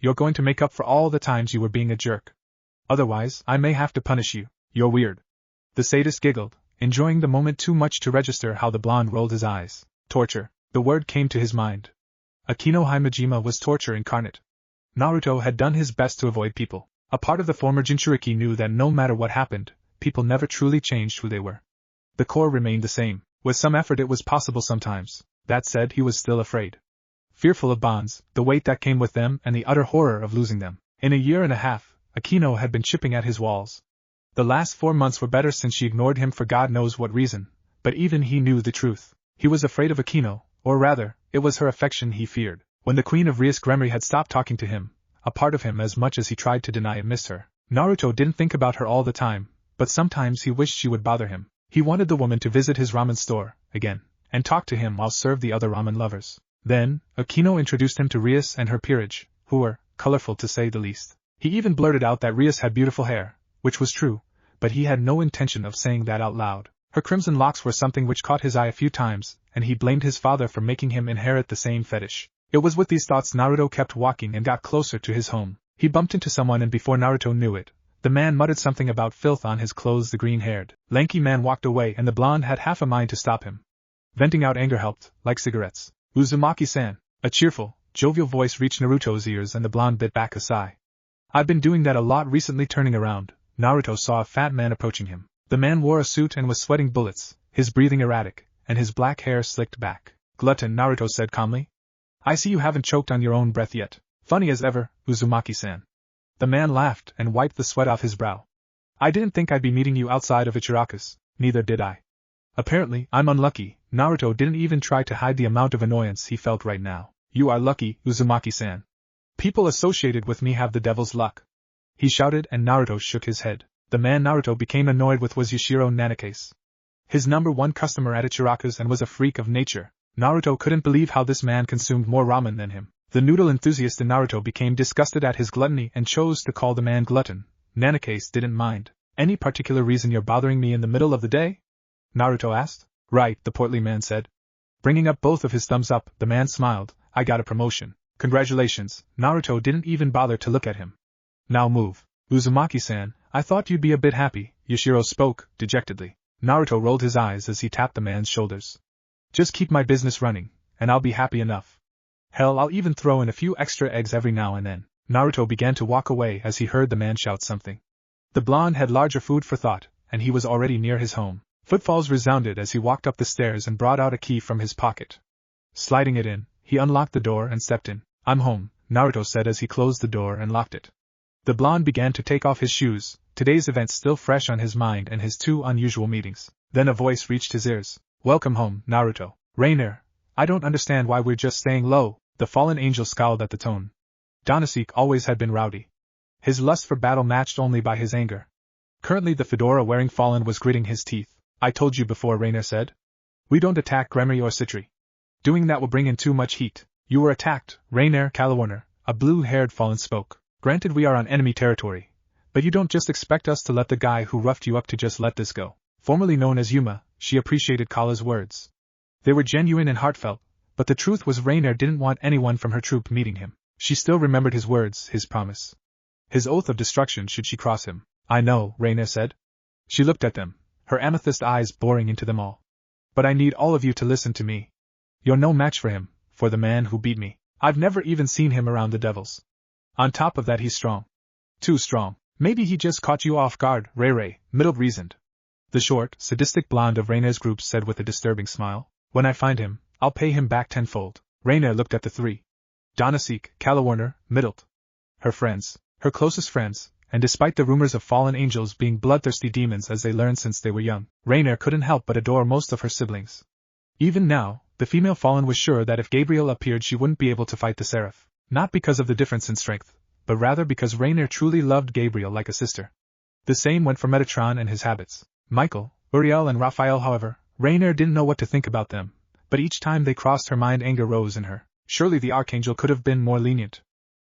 S1: You're going to make up for all the times you were being a jerk. Otherwise, I may have to punish you. You're weird. The sadist giggled, enjoying the moment too much to register how the blonde rolled his eyes. Torture. The word came to his mind. Akino Himejima was torture incarnate. Naruto had done his best to avoid people. A part of the former Jinchuriki knew that no matter what happened, people never truly changed who they were. The core remained the same. With some effort it was possible sometimes. That said, he was still afraid. Fearful of bonds, the weight that came with them and the utter horror of losing them. In a year and a half, Akino had been chipping at his walls. The last 4 months were better since she ignored him for God knows what reason, but even he knew the truth. He was afraid of Akino, or rather, it was her affection he feared. When the Queen of Rias Gremory had stopped talking to him, a part of him as much as he tried to deny it missed her. Naruto didn't think about her all the time, but sometimes he wished she would bother him. He wanted the woman to visit his ramen store, again, and talk to him while serve the other ramen lovers. Then, Akino introduced him to Rias and her peerage, who were colorful to say the least. He even blurted out that Rias had beautiful hair, which was true, but he had no intention of saying that out loud. Her crimson locks were something which caught his eye a few times, and he blamed his father for making him inherit the same fetish. It was with these thoughts Naruto kept walking and got closer to his home. He bumped into someone and before Naruto knew it, the man muttered something about filth on his clothes. The green-haired, lanky man walked away and the blonde had half a mind to stop him. Venting out anger helped, like cigarettes. Uzumaki-san. A cheerful, jovial voice reached Naruto's ears and the blonde bit back a sigh. I've been doing that a lot recently. Turning around, Naruto saw a fat man approaching him. The man wore a suit and was sweating bullets, his breathing erratic, and his black hair slicked back. Glutton, Naruto said calmly. I see you haven't choked on your own breath yet. Funny as ever, Uzumaki-san. The man laughed and wiped the sweat off his brow. I didn't think I'd be meeting you outside of Ichiraku's, neither did I. Apparently, I'm unlucky. Naruto didn't even try to hide the amount of annoyance he felt right now. You are lucky, Uzumaki-san. People associated with me have the devil's luck. He shouted and Naruto shook his head. The man Naruto became annoyed with was Yashiro Nanakase. His #1 customer at Ichiraku's and was a freak of nature. Naruto couldn't believe how this man consumed more ramen than him. The noodle enthusiast in Naruto became disgusted at his gluttony and chose to call the man glutton. Nanakase didn't mind. Any particular reason you're bothering me in the middle of the day? Naruto asked. Right, the portly man said. Bringing up both of his thumbs up, the man smiled. I got a promotion. Congratulations. Naruto didn't even bother to look at him. Now move. Uzumaki-san, I thought you'd be a bit happy, Yashiro spoke, dejectedly. Naruto rolled his eyes as he tapped the man's shoulders. Just keep my business running, and I'll be happy enough. Hell, I'll even throw in a few extra eggs every now and then. Naruto began to walk away as he heard the man shout something. The blonde had larger food for thought, and he was already near his home. Footfalls resounded as he walked up the stairs and brought out a key from his pocket. Sliding it in, he unlocked the door and stepped in. I'm home, Naruto said as he closed the door and locked it. The blonde began to take off his shoes, today's event still fresh on his mind and his 2 unusual meetings. Then a voice reached his ears. Welcome home, Naruto. Rainier, I don't understand why we're just staying low. The fallen angel scowled at the tone. Donasek always had been rowdy. His lust for battle matched only by his anger. Currently the fedora-wearing fallen was gritting his teeth. I told you before, Rainier said. We don't attack Gremory or Citri. Doing that will bring in too much heat. You were attacked, Rainier Calawarner, a blue-haired fallen spoke. Granted we are on enemy territory, but you don't just expect us to let the guy who roughed you up to just let this go. Formerly known as Yuma, she appreciated Kala's words. They were genuine and heartfelt, but the truth was Rainier didn't want anyone from her troop meeting him. She still remembered his words, his promise. His oath of destruction should she cross him. I know, Rainier said. She looked at them, her amethyst eyes boring into them all. But I need all of you to listen to me. You're no match for him, for the man who beat me. I've never even seen him around the devils. On top of that, he's strong. Too strong. Maybe he just caught you off guard, Ray, Middle reasoned. The short, sadistic blonde of Rainier's group said with a disturbing smile. When I find him, I'll pay him back tenfold. Rainier looked at the three. Donasek, Calawarner, Middlet. Her friends, her closest friends, and despite the rumors of fallen angels being bloodthirsty demons as they learned since they were young, Rainier couldn't help but adore most of her siblings. Even now, the female fallen was sure that if Gabriel appeared she wouldn't be able to fight the Seraph, not because of the difference in strength, but rather because Rainier truly loved Gabriel like a sister. The same went for Metatron and his habits. Michael, Uriel and Raphael, however, Rainier didn't know what to think about them, but each time they crossed her mind anger rose in her. Surely the Archangel could have been more lenient.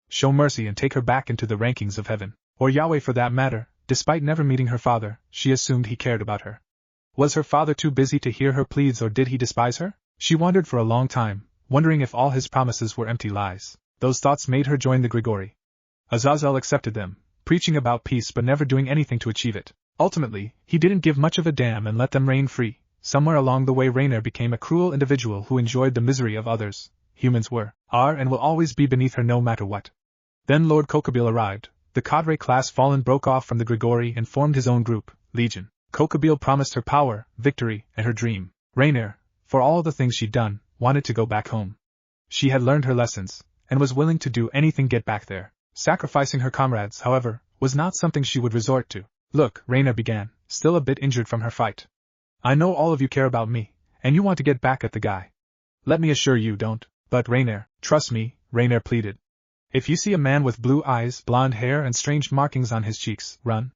S1: Show mercy and take her back into the rankings of heaven, or Yahweh for that matter. Despite never meeting her father, she assumed he cared about her. Was her father too busy to hear her pleas, or did he despise her? She wondered for a long time, wondering if all his promises were empty lies. Those thoughts made her join the Grigori. Azazel accepted them, preaching about peace but never doing anything to achieve it. Ultimately, he didn't give much of a damn and let them reign free. Somewhere along the way Rainier became a cruel individual who enjoyed the misery of others. Humans were, are and will always be beneath her no matter what. Then Lord Kokabil arrived. The cadre class fallen broke off from the Grigori and formed his own group, Legion. Kokabil promised her power, victory, and her dream. Rainier, for all the things she'd done, wanted to go back home. She had learned her lessons, and was willing to do anything to get back there. Sacrificing her comrades, however, was not something she would resort to. Look, Rainier began, still a bit injured from her fight. I know all of you care about me, and you want to get back at the guy. Let me assure you don't. But Rainier, trust me, Rainier pleaded. If you see a man with blue eyes, blonde hair and strange markings on his cheeks, run.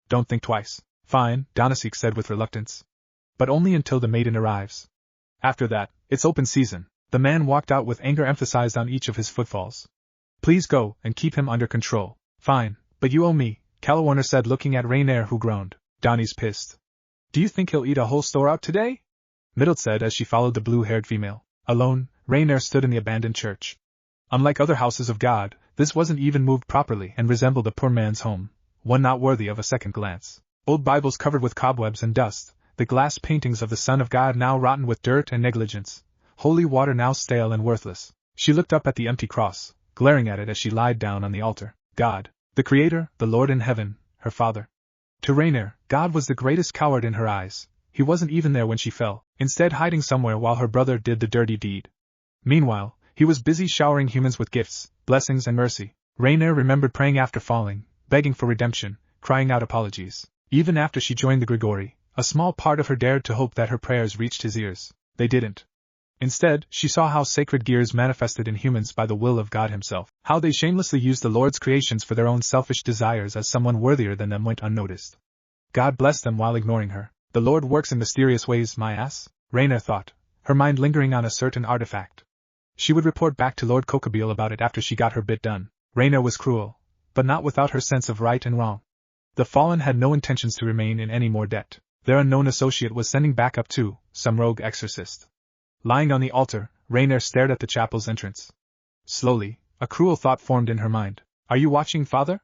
S1: Don't think twice. Fine, Donasek said with reluctance. But only until the maiden arrives. After that, it's open season. The man walked out with anger emphasized on each of his footfalls. Please go, and keep him under control. Fine, but you owe me, Calawarner said looking at Rainier who groaned. Donnie's pissed. Do you think he'll eat a whole store out today? Middlet said as she followed the blue-haired female. Alone, Rainier stood in the abandoned church. Unlike other houses of God, this wasn't even moved properly and resembled a poor man's home, one not worthy of a second glance. Old Bibles covered with cobwebs and dust, the glass paintings of the Son of God now rotten with dirt and negligence, holy water now stale and worthless. She looked up at the empty cross, glaring at it as she lied down on the altar. God, the Creator, the Lord in heaven, her Father. To Rainier, God was the greatest coward in her eyes. He wasn't even there when she fell, instead hiding somewhere while her brother did the dirty deed. Meanwhile, he was busy showering humans with gifts, blessings and mercy. Rainier remembered praying after falling, begging for redemption, crying out apologies. Even after she joined the Grigori, a small part of her dared to hope that her prayers reached his ears. They didn't. Instead, she saw how sacred gears manifested in humans by the will of God himself, how they shamelessly used the Lord's creations for their own selfish desires as someone worthier than them went unnoticed. God blessed them while ignoring her. The Lord works in mysterious ways, my ass, Rainier thought, her mind lingering on a certain artifact. She would report back to Lord Kokabil about it after she got her bit done. Rainier was cruel, but not without her sense of right and wrong. The fallen had no intentions to remain in any more debt. Their unknown associate was sending backup too, some rogue exorcist. Lying on the altar, Rainier stared at the chapel's entrance. Slowly, a cruel thought formed in her mind. Are you watching, Father?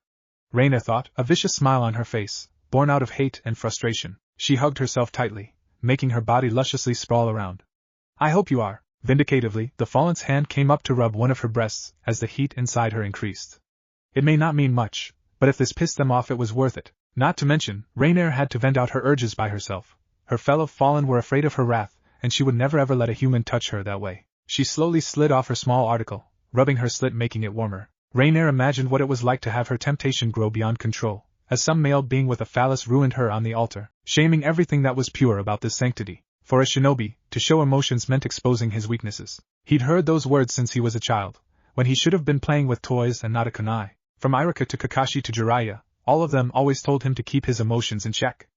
S1: Rainier thought, a vicious smile on her face, born out of hate and frustration. She hugged herself tightly, making her body lusciously sprawl around. I hope you are. Vindicatively, the fallen's hand came up to rub one of her breasts as the heat inside her increased. It may not mean much, but if this pissed them off it was worth it. Not to mention, Rainier had to vent out her urges by herself. Her fellow fallen were afraid of her wrath, and she would never ever let a human touch her that way. She slowly slid off her small article, rubbing her slit making it warmer. Rainier imagined what it was like to have her temptation grow beyond control, as some male being with a phallus ruined her on the altar, shaming everything that was pure about this sanctity. For a shinobi, to show emotions meant exposing his weaknesses. He'd heard those words since he was a child, when he should have been playing with toys and not a kunai. From Irika to Kakashi to Jiraiya, all of them always told him to keep his emotions in check.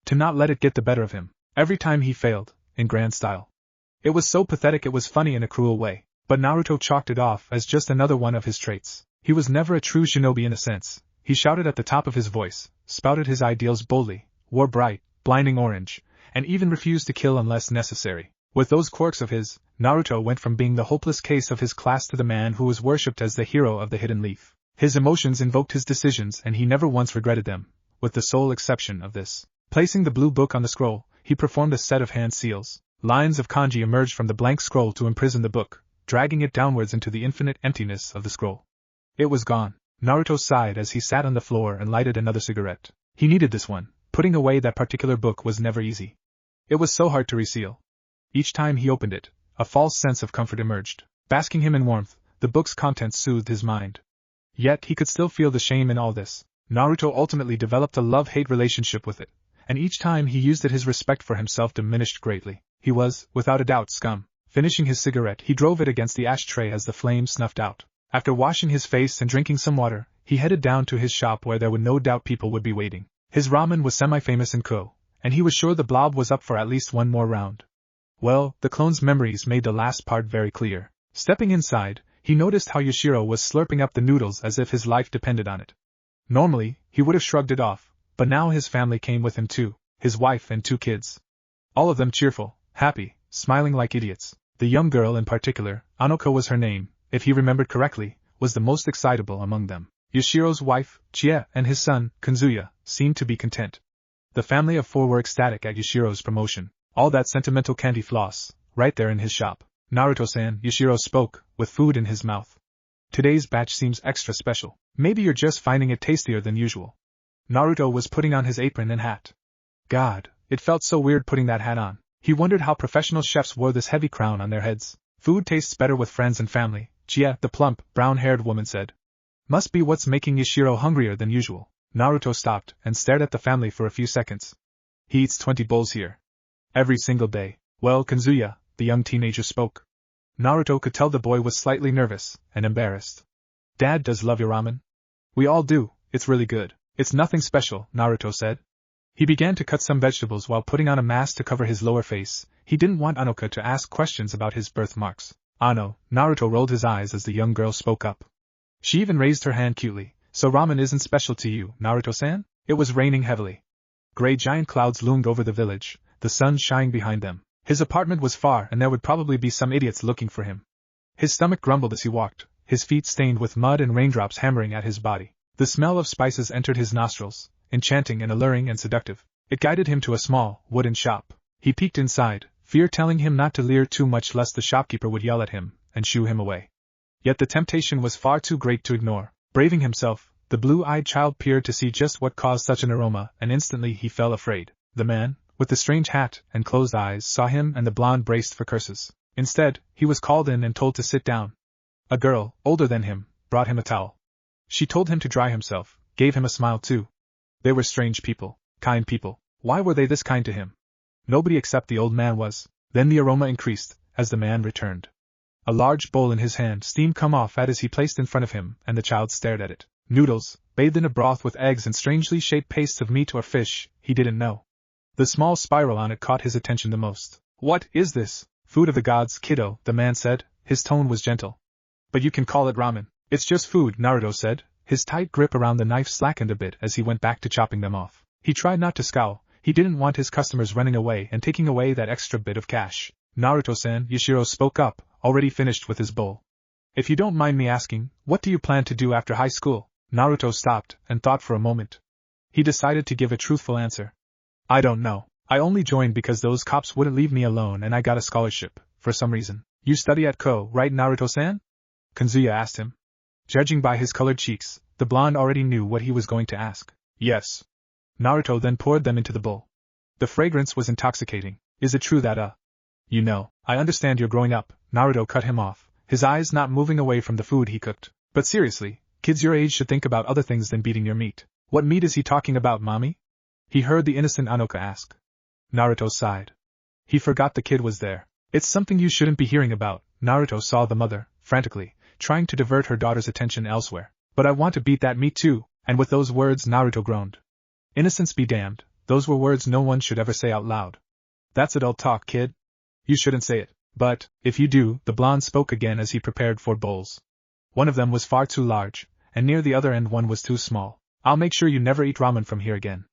S1: To not let it get the better of him. Every time he failed, in grand style. It was so pathetic it was funny in a cruel way, but Naruto chalked it off as just another one of his traits. He was never a true shinobi in a sense. He shouted at the top of his voice, spouted his ideals boldly, wore bright, blinding orange, and even refused to kill unless necessary. With those quirks of his, Naruto went from being the hopeless case of his class to the man who was worshipped as the hero of the hidden leaf. His emotions invoked his decisions and he never once regretted them, with the sole exception of this. Placing the blue book on the scroll, he performed a set of hand seals. Lines of kanji emerged from the blank scroll to imprison the book, dragging it downwards into the infinite emptiness of the scroll. It was gone. Naruto sighed as he sat on the floor and lighted another cigarette. He needed this one. Putting away that particular book was never easy. It was so hard to reseal. Each time he opened it, a false sense of comfort emerged. Basking him in warmth, the book's contents soothed his mind. Yet he could still feel the shame in all this. Naruto ultimately developed a love-hate relationship with it, and each time he used it his respect for himself diminished greatly. He was, without a doubt, scum. Finishing his cigarette, he drove it against the ashtray as the flame snuffed out. After washing his face and drinking some water, he headed down to his shop where there would no doubt people would be waiting. His ramen was semi-famous in Ko, and he was sure the blob was up for at least one more round. Well, the clone's memories made the last part very clear. Stepping inside, he noticed how Yashiro was slurping up the noodles as if his life depended on it. Normally, he would have shrugged it off, but now his family came with him too, his wife and 2 kids. All of them cheerful, happy, smiling like idiots. The young girl in particular, Anoka was her name, if he remembered correctly, was the most excitable among them. Yashiro's wife, Chie, and his son, Kanzuya, seemed to be content. The family of 4 were ecstatic at Yashiro's promotion. All that sentimental candy floss, right there in his shop. Naruto-san, Yashiro spoke, with food in his mouth. Today's batch seems extra special. Maybe you're just finding it tastier than usual. Naruto was putting on his apron and hat. God, it felt so weird putting that hat on. He wondered how professional chefs wore this heavy crown on their heads. Food tastes better with friends and family, Chie, the plump, brown-haired woman said. Must be what's making Yashiro hungrier than usual. Naruto stopped and stared at the family for a few seconds. He eats 20 bowls here. Every single day. Well, Kanzuya, the young teenager spoke. Naruto could tell the boy was slightly nervous and embarrassed. Dad does love your ramen. We all do, it's really good. It's nothing special, Naruto said. He began to cut some vegetables while putting on a mask to cover his lower face. He didn't want Anoka to ask questions about his birthmarks. Ano, Naruto rolled his eyes as the young girl spoke up. She even raised her hand cutely. So ramen isn't special to you, Naruto-san? It was raining heavily. Gray giant clouds loomed over the village, the sun shining behind them. His apartment was far and there would probably be some idiots looking for him. His stomach grumbled as he walked, his feet stained with mud and raindrops hammering at his body. The smell of spices entered his nostrils, enchanting and alluring and seductive. It guided him to a small, wooden shop. He peeked inside, fear telling him not to leer too much lest the shopkeeper would yell at him and shoo him away. Yet the temptation was far too great to ignore. Braving himself, the blue-eyed child peered to see just what caused such an aroma, and instantly he fell afraid. The man, with the strange hat and closed eyes, saw him and the blonde braced for curses. Instead, he was called in and told to sit down. A girl, older than him, brought him a towel. She told him to dry himself, gave him a smile too. They were strange people, kind people. Why were they this kind to him? Nobody except the old man was. Then the aroma increased, as the man returned. A large bowl in his hand steam come off as he placed in front of him, and the child stared at it. Noodles, bathed in a broth with eggs and strangely shaped pastes of meat or fish, he didn't know. The small spiral on it caught his attention the most. What is this? Food of the gods, kiddo, the man said. His tone was gentle. But you can call it ramen. It's just food, Naruto said. His tight grip around the knife slackened a bit as he went back to chopping them off. He tried not to scowl. He didn't want his customers running away and taking away that extra bit of cash. Naruto-san, Yashiro spoke up, already finished with his bowl. If you don't mind me asking, what do you plan to do after high school? Naruto stopped and thought for a moment. He decided to give a truthful answer. I don't know. I only joined because those cops wouldn't leave me alone and I got a scholarship, for some reason. You study at Ko, right, Naruto-san? Kanzuya asked him. Judging by his colored cheeks, the blonde already knew what he was going to ask. Yes. Naruto then poured them into the bowl. The fragrance was intoxicating. Is it true that, You know, I understand you're growing up, Naruto cut him off, his eyes not moving away from the food he cooked. But seriously, kids your age should think about other things than beating your meat. What meat is he talking about, mommy? He heard the innocent Anoka ask. Naruto sighed. He forgot the kid was there. It's something you shouldn't be hearing about. Naruto saw the mother, frantically, trying to divert her daughter's attention elsewhere. But I want to beat that meat too, and with those words Naruto groaned. Innocence be damned, those were words no one should ever say out loud. That's adult talk, kid. You shouldn't say it. But, if you do, the blonde spoke again as he prepared 4 bowls. One of them was far too large, and near the other end one was too small. I'll make sure you never eat ramen from here again.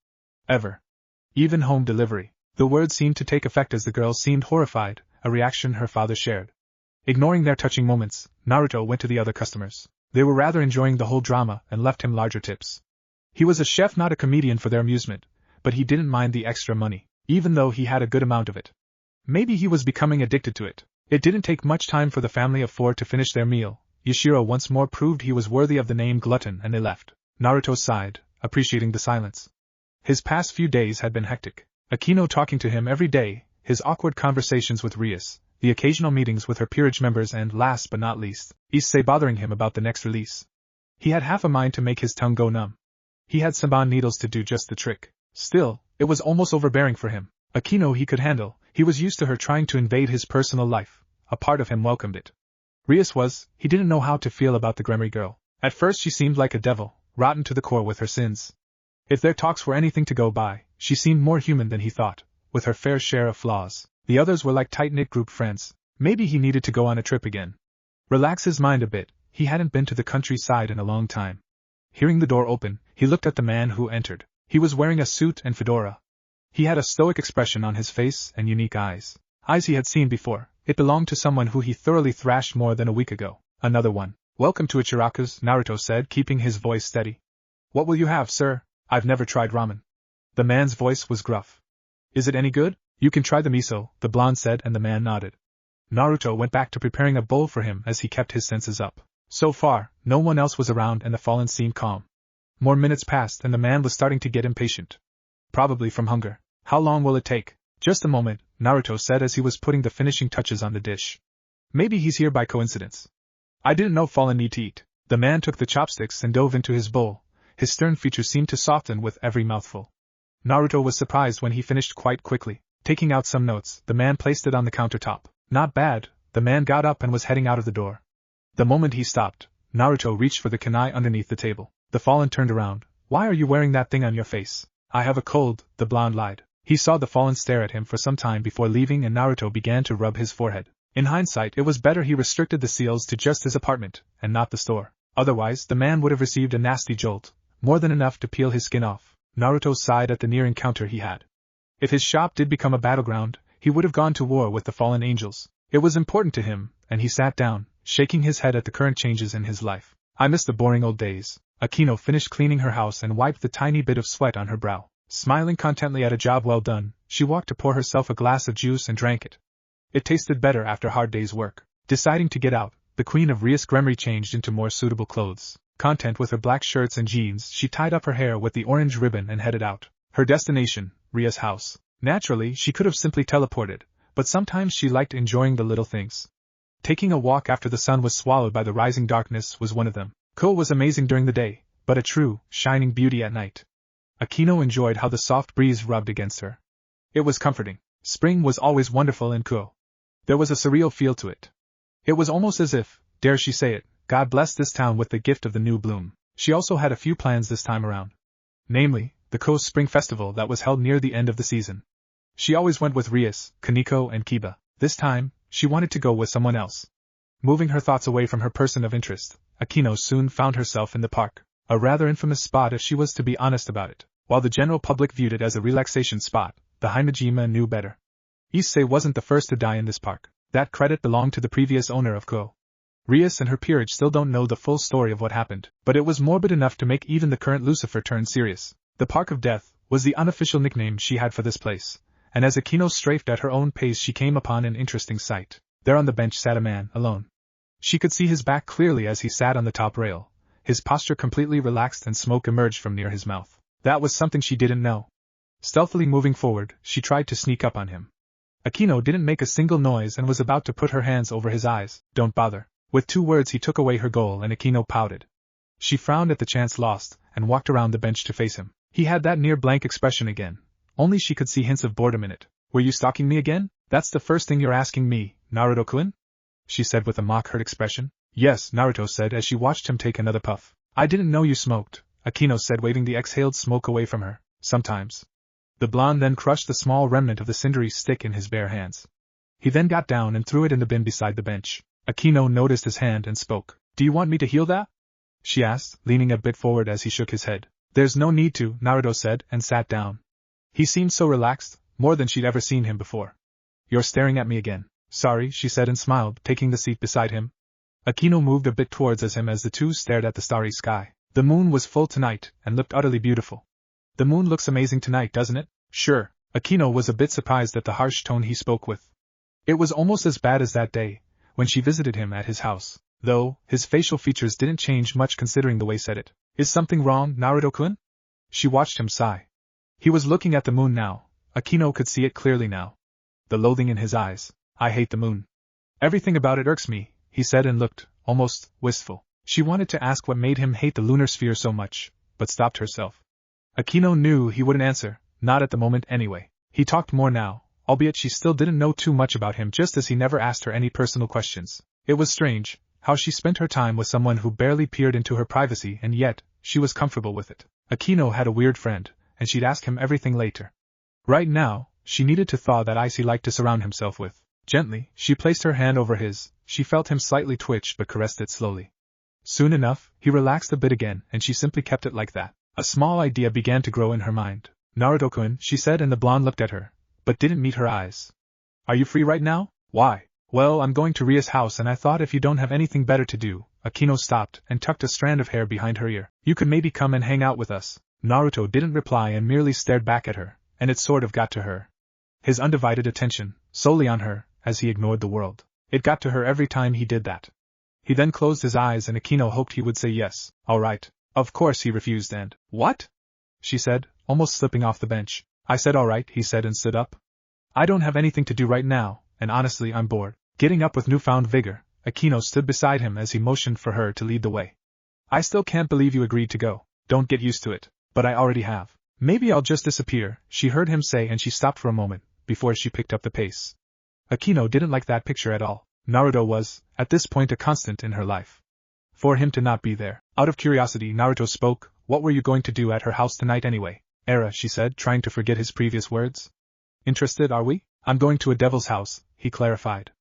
S1: Ever. Even home delivery. The words seemed to take effect as the girl seemed horrified, a reaction her father shared. Ignoring their touching moments, Naruto went to the other customers. They were rather enjoying the whole drama and left him larger tips. He was a chef, not a comedian, for their amusement, but he didn't mind the extra money, even though he had a good amount of it. Maybe he was becoming addicted to it. It didn't take much time for the family of 4 to finish their meal. Yashiro once more proved he was worthy of the name glutton, and they left. Naruto sighed, appreciating the silence. His past few days had been hectic. Akino talking to him every day, his awkward conversations with Rias, the occasional meetings with her peerage members, and last but not least, Issei bothering him about the next release. He had half a mind to make his tongue go numb. He had Saban needles to do just the trick. Still, it was almost overbearing for him. Akino he could handle, he was used to her trying to invade his personal life. A part of him welcomed it. Rias he didn't know how to feel about the Gremory girl. At first she seemed like a devil, rotten to the core with her sins. If their talks were anything to go by, she seemed more human than he thought, with her fair share of flaws. The others were like tight-knit group friends. Maybe he needed to go on a trip again. Relax his mind a bit, he hadn't been to the countryside in a long time. Hearing the door open, he looked at the man who entered. He was wearing a suit and fedora. He had a stoic expression on his face and unique eyes. Eyes he had seen before. It belonged to someone who he thoroughly thrashed more than a week ago. Another one. Welcome to Ichiraku's, Naruto said, keeping his voice steady. What will you have, sir? I've never tried ramen. The man's voice was gruff. Is it any good? You can try the miso, the blonde said, and the man nodded. Naruto went back to preparing a bowl for him as he kept his senses up. So far, no one else was around and the fallen seemed calm. More minutes passed and the man was starting to get impatient. Probably from hunger. How long will it take? Just a moment, Naruto said as he was putting the finishing touches on the dish. Maybe he's here by coincidence. I didn't know Fallen need to eat. The man took the chopsticks and dove into his bowl. His stern features seemed to soften with every mouthful. Naruto was surprised when he finished quite quickly. Taking out some notes, the man placed it on the countertop. Not bad. The man got up and was heading out of the door. The moment he stopped, Naruto reached for the kunai underneath the table. The Fallen turned around. Why are you wearing that thing on your face? I have a cold, the blonde lied. He saw the Fallen stare at him for some time before leaving and Naruto began to rub his forehead. In hindsight, it was better he restricted the seals to just his apartment, and not the store. Otherwise, the man would have received a nasty jolt, more than enough to peel his skin off. Naruto sighed at the near encounter he had. If his shop did become a battleground, he would have gone to war with the fallen angels. It was important to him, and he sat down, shaking his head at the current changes in his life. I miss the boring old days. Akino finished cleaning her house and wiped the tiny bit of sweat on her brow. Smiling contentedly at a job well done, she walked to pour herself a glass of juice and drank it. It tasted better after a hard day's work. Deciding to get out, the queen of Rias Gremory changed into more suitable clothes. Content with her black shirts and jeans, she tied up her hair with the orange ribbon and headed out. Her destination, Ria's house. Naturally, she could have simply teleported, but sometimes she liked enjoying the little things. Taking a walk after the sun was swallowed by the rising darkness was one of them. Ko was amazing during the day, but a true, shining beauty at night. Akino enjoyed how the soft breeze rubbed against her. It was comforting. Spring was always wonderful in Ko. There was a surreal feel to it. It was almost as if, dare she say it, God blessed this town with the gift of the new bloom. She also had a few plans this time around. Namely, the Ko Spring Festival that was held near the end of the season. She always went with Rias, Kaneko and Kiba. This time, she wanted to go with someone else. Moving her thoughts away from her person of interest, Akino soon found herself in the park. A rather infamous spot if she was to be honest about it. While the general public viewed it as a relaxation spot, the Himejima knew better. Issei wasn't the first to die in this park. That credit belonged to the previous owner of Ko. Rias and her peerage still don't know the full story of what happened, but it was morbid enough to make even the current Lucifer turn serious. The Park of Death was the unofficial nickname she had for this place, and as Akino strafed at her own pace she came upon an interesting sight. There on the bench sat a man, alone. She could see his back clearly as he sat on the top rail, his posture completely relaxed and smoke emerged from near his mouth. That was something she didn't know. Stealthily moving forward, she tried to sneak up on him. Akino didn't make a single noise and was about to put her hands over his eyes. Don't bother. With 2 words he took away her goal and Akino pouted. She frowned at the chance lost, and walked around the bench to face him. He had that near-blank expression again, only she could see hints of boredom in it. Were you stalking me again? That's the first thing you're asking me, Naruto-kun? She said with a mock-hurt expression. Yes, Naruto said as she watched him take another puff. I didn't know you smoked, Akino said waving the exhaled smoke away from her. Sometimes. The blonde then crushed the small remnant of the cindery stick in his bare hands. He then got down and threw it in the bin beside the bench. Akino noticed his hand and spoke. Do you want me to heal that? She asked, leaning a bit forward as he shook his head. There's no need to, Naruto said, and sat down. He seemed so relaxed, more than she'd ever seen him before. You're staring at me again. Sorry, she said and smiled, taking the seat beside him. Akino moved a bit towards him as the two stared at the starry sky. The moon was full tonight, and looked utterly beautiful. The moon looks amazing tonight, doesn't it? Sure. Akino was a bit surprised at the harsh tone he spoke with. It was almost as bad as that day, when she visited him at his house, though his facial features didn't change much considering the way he said it. Is something wrong, Naruto-kun? She watched him sigh. He was looking at the moon now. Akino could see it clearly now. The loathing in his eyes. I hate the moon. Everything about it irks me, he said and looked, almost, wistful. She wanted to ask what made him hate the lunar sphere so much, but stopped herself. Akino knew he wouldn't answer, not at the moment anyway. He talked more now, albeit she still didn't know too much about him, just as he never asked her any personal questions. It was strange, how she spent her time with someone who barely peered into her privacy, and yet, she was comfortable with it. Akino had a weird friend, and she'd ask him everything later. Right now, she needed to thaw that ice he liked to surround himself with. Gently, she placed her hand over his. She felt him slightly twitch but caressed it slowly. Soon enough, he relaxed a bit again, and she simply kept it like that. A small idea began to grow in her mind. Naruto-kun, she said, and the blonde looked at her, but didn't meet her eyes. Are you free right now? Why? Well, I'm going to Ria's house and I thought if you don't have anything better to do. Akino stopped and tucked a strand of hair behind her ear. You could maybe come and hang out with us. Naruto didn't reply and merely stared back at her, and it sort of got to her. His undivided attention, solely on her, as he ignored the world. It got to her every time he did that. He then closed his eyes and Akino hoped he would say yes. All right. Of course he refused and, what? She said, almost slipping off the bench. I said all right, he said and stood up. I don't have anything to do right now, and honestly I'm bored. Getting up with newfound vigor, Akino stood beside him as he motioned for her to lead the way. I still can't believe you agreed to go. Don't get used to it. But I already have. Maybe I'll just disappear, she heard him say, and she stopped for a moment, before she picked up the pace. Akino didn't like that picture at all. Naruto was, at this point, a constant in her life. For him to not be there. Out of curiosity, Naruto spoke. What were you going to do at her house tonight anyway? Era, she said, trying to forget his previous words. Interested, are we? I'm going to a devil's house, he clarified.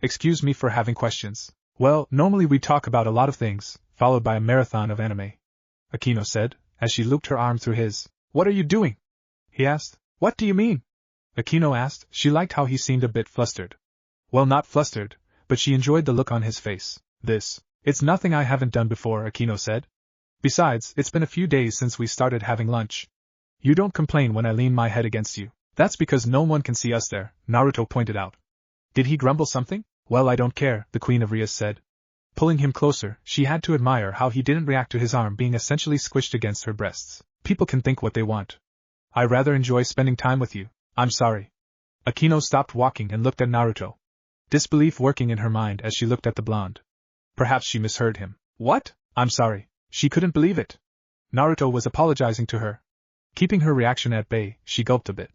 S1: Excuse me for having questions. Well, normally we talk about a lot of things, followed by a marathon of anime. Akino said, as she looped her arm through his. What are you doing? He asked. What do you mean? Akino asked. She liked how he seemed a bit flustered. Well, not flustered, but she enjoyed the look on his face. It's nothing I haven't done before, Akino said. Besides, it's been a few days since we started having lunch. You don't complain when I lean my head against you. That's because no one can see us there, Naruto pointed out. Did he grumble something? Well, I don't care, the Queen of Rias said. Pulling him closer, she had to admire how he didn't react to his arm being essentially squished against her breasts. People can think what they want. I rather enjoy spending time with you. I'm sorry. Akino stopped walking and looked at Naruto. Disbelief working in her mind as she looked at the blonde. Perhaps she misheard him. What? I'm sorry. She couldn't believe it. Naruto was apologizing to her. Keeping her reaction at bay, she gulped a bit.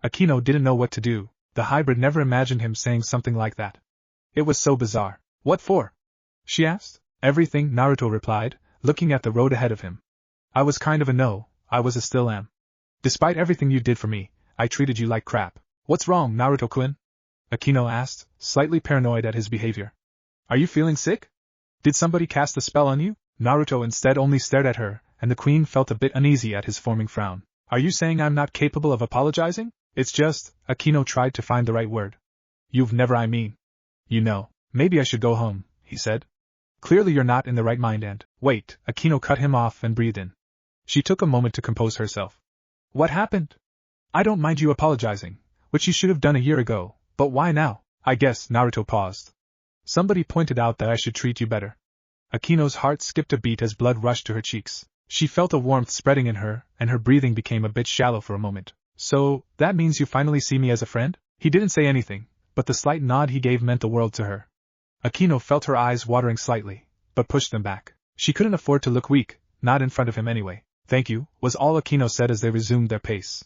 S1: Akino didn't know what to do. The hybrid never imagined him saying something like that. It was so bizarre. What for? She asked. Everything, Naruto replied, looking at the road ahead of him. I was kind of a no, I was a still am. Despite everything you did for me, I treated you like crap. What's wrong, Naruto-kun? Akino asked, slightly paranoid at his behavior. Are you feeling sick? Did somebody cast a spell on you? Naruto instead only stared at her, and the queen felt a bit uneasy at his forming frown. Are you saying I'm not capable of apologizing? It's just, Akino tried to find the right word. You've never, I mean. You know, maybe I should go home, he said. Clearly you're not in the right mind and, wait, Akino cut him off and breathed in. She took a moment to compose herself. What happened? I don't mind you apologizing, which you should have done a year ago, but why now? I guess, Naruto paused. Somebody pointed out that I should treat you better. Akino's heart skipped a beat as blood rushed to her cheeks. She felt a warmth spreading in her, and her breathing became a bit shallow for a moment. So, that means you finally see me as a friend? He didn't say anything, but the slight nod he gave meant the world to her. Akino felt her eyes watering slightly, but pushed them back. She couldn't afford to look weak, not in front of him anyway. Thank you, was all Akino said as they resumed their pace.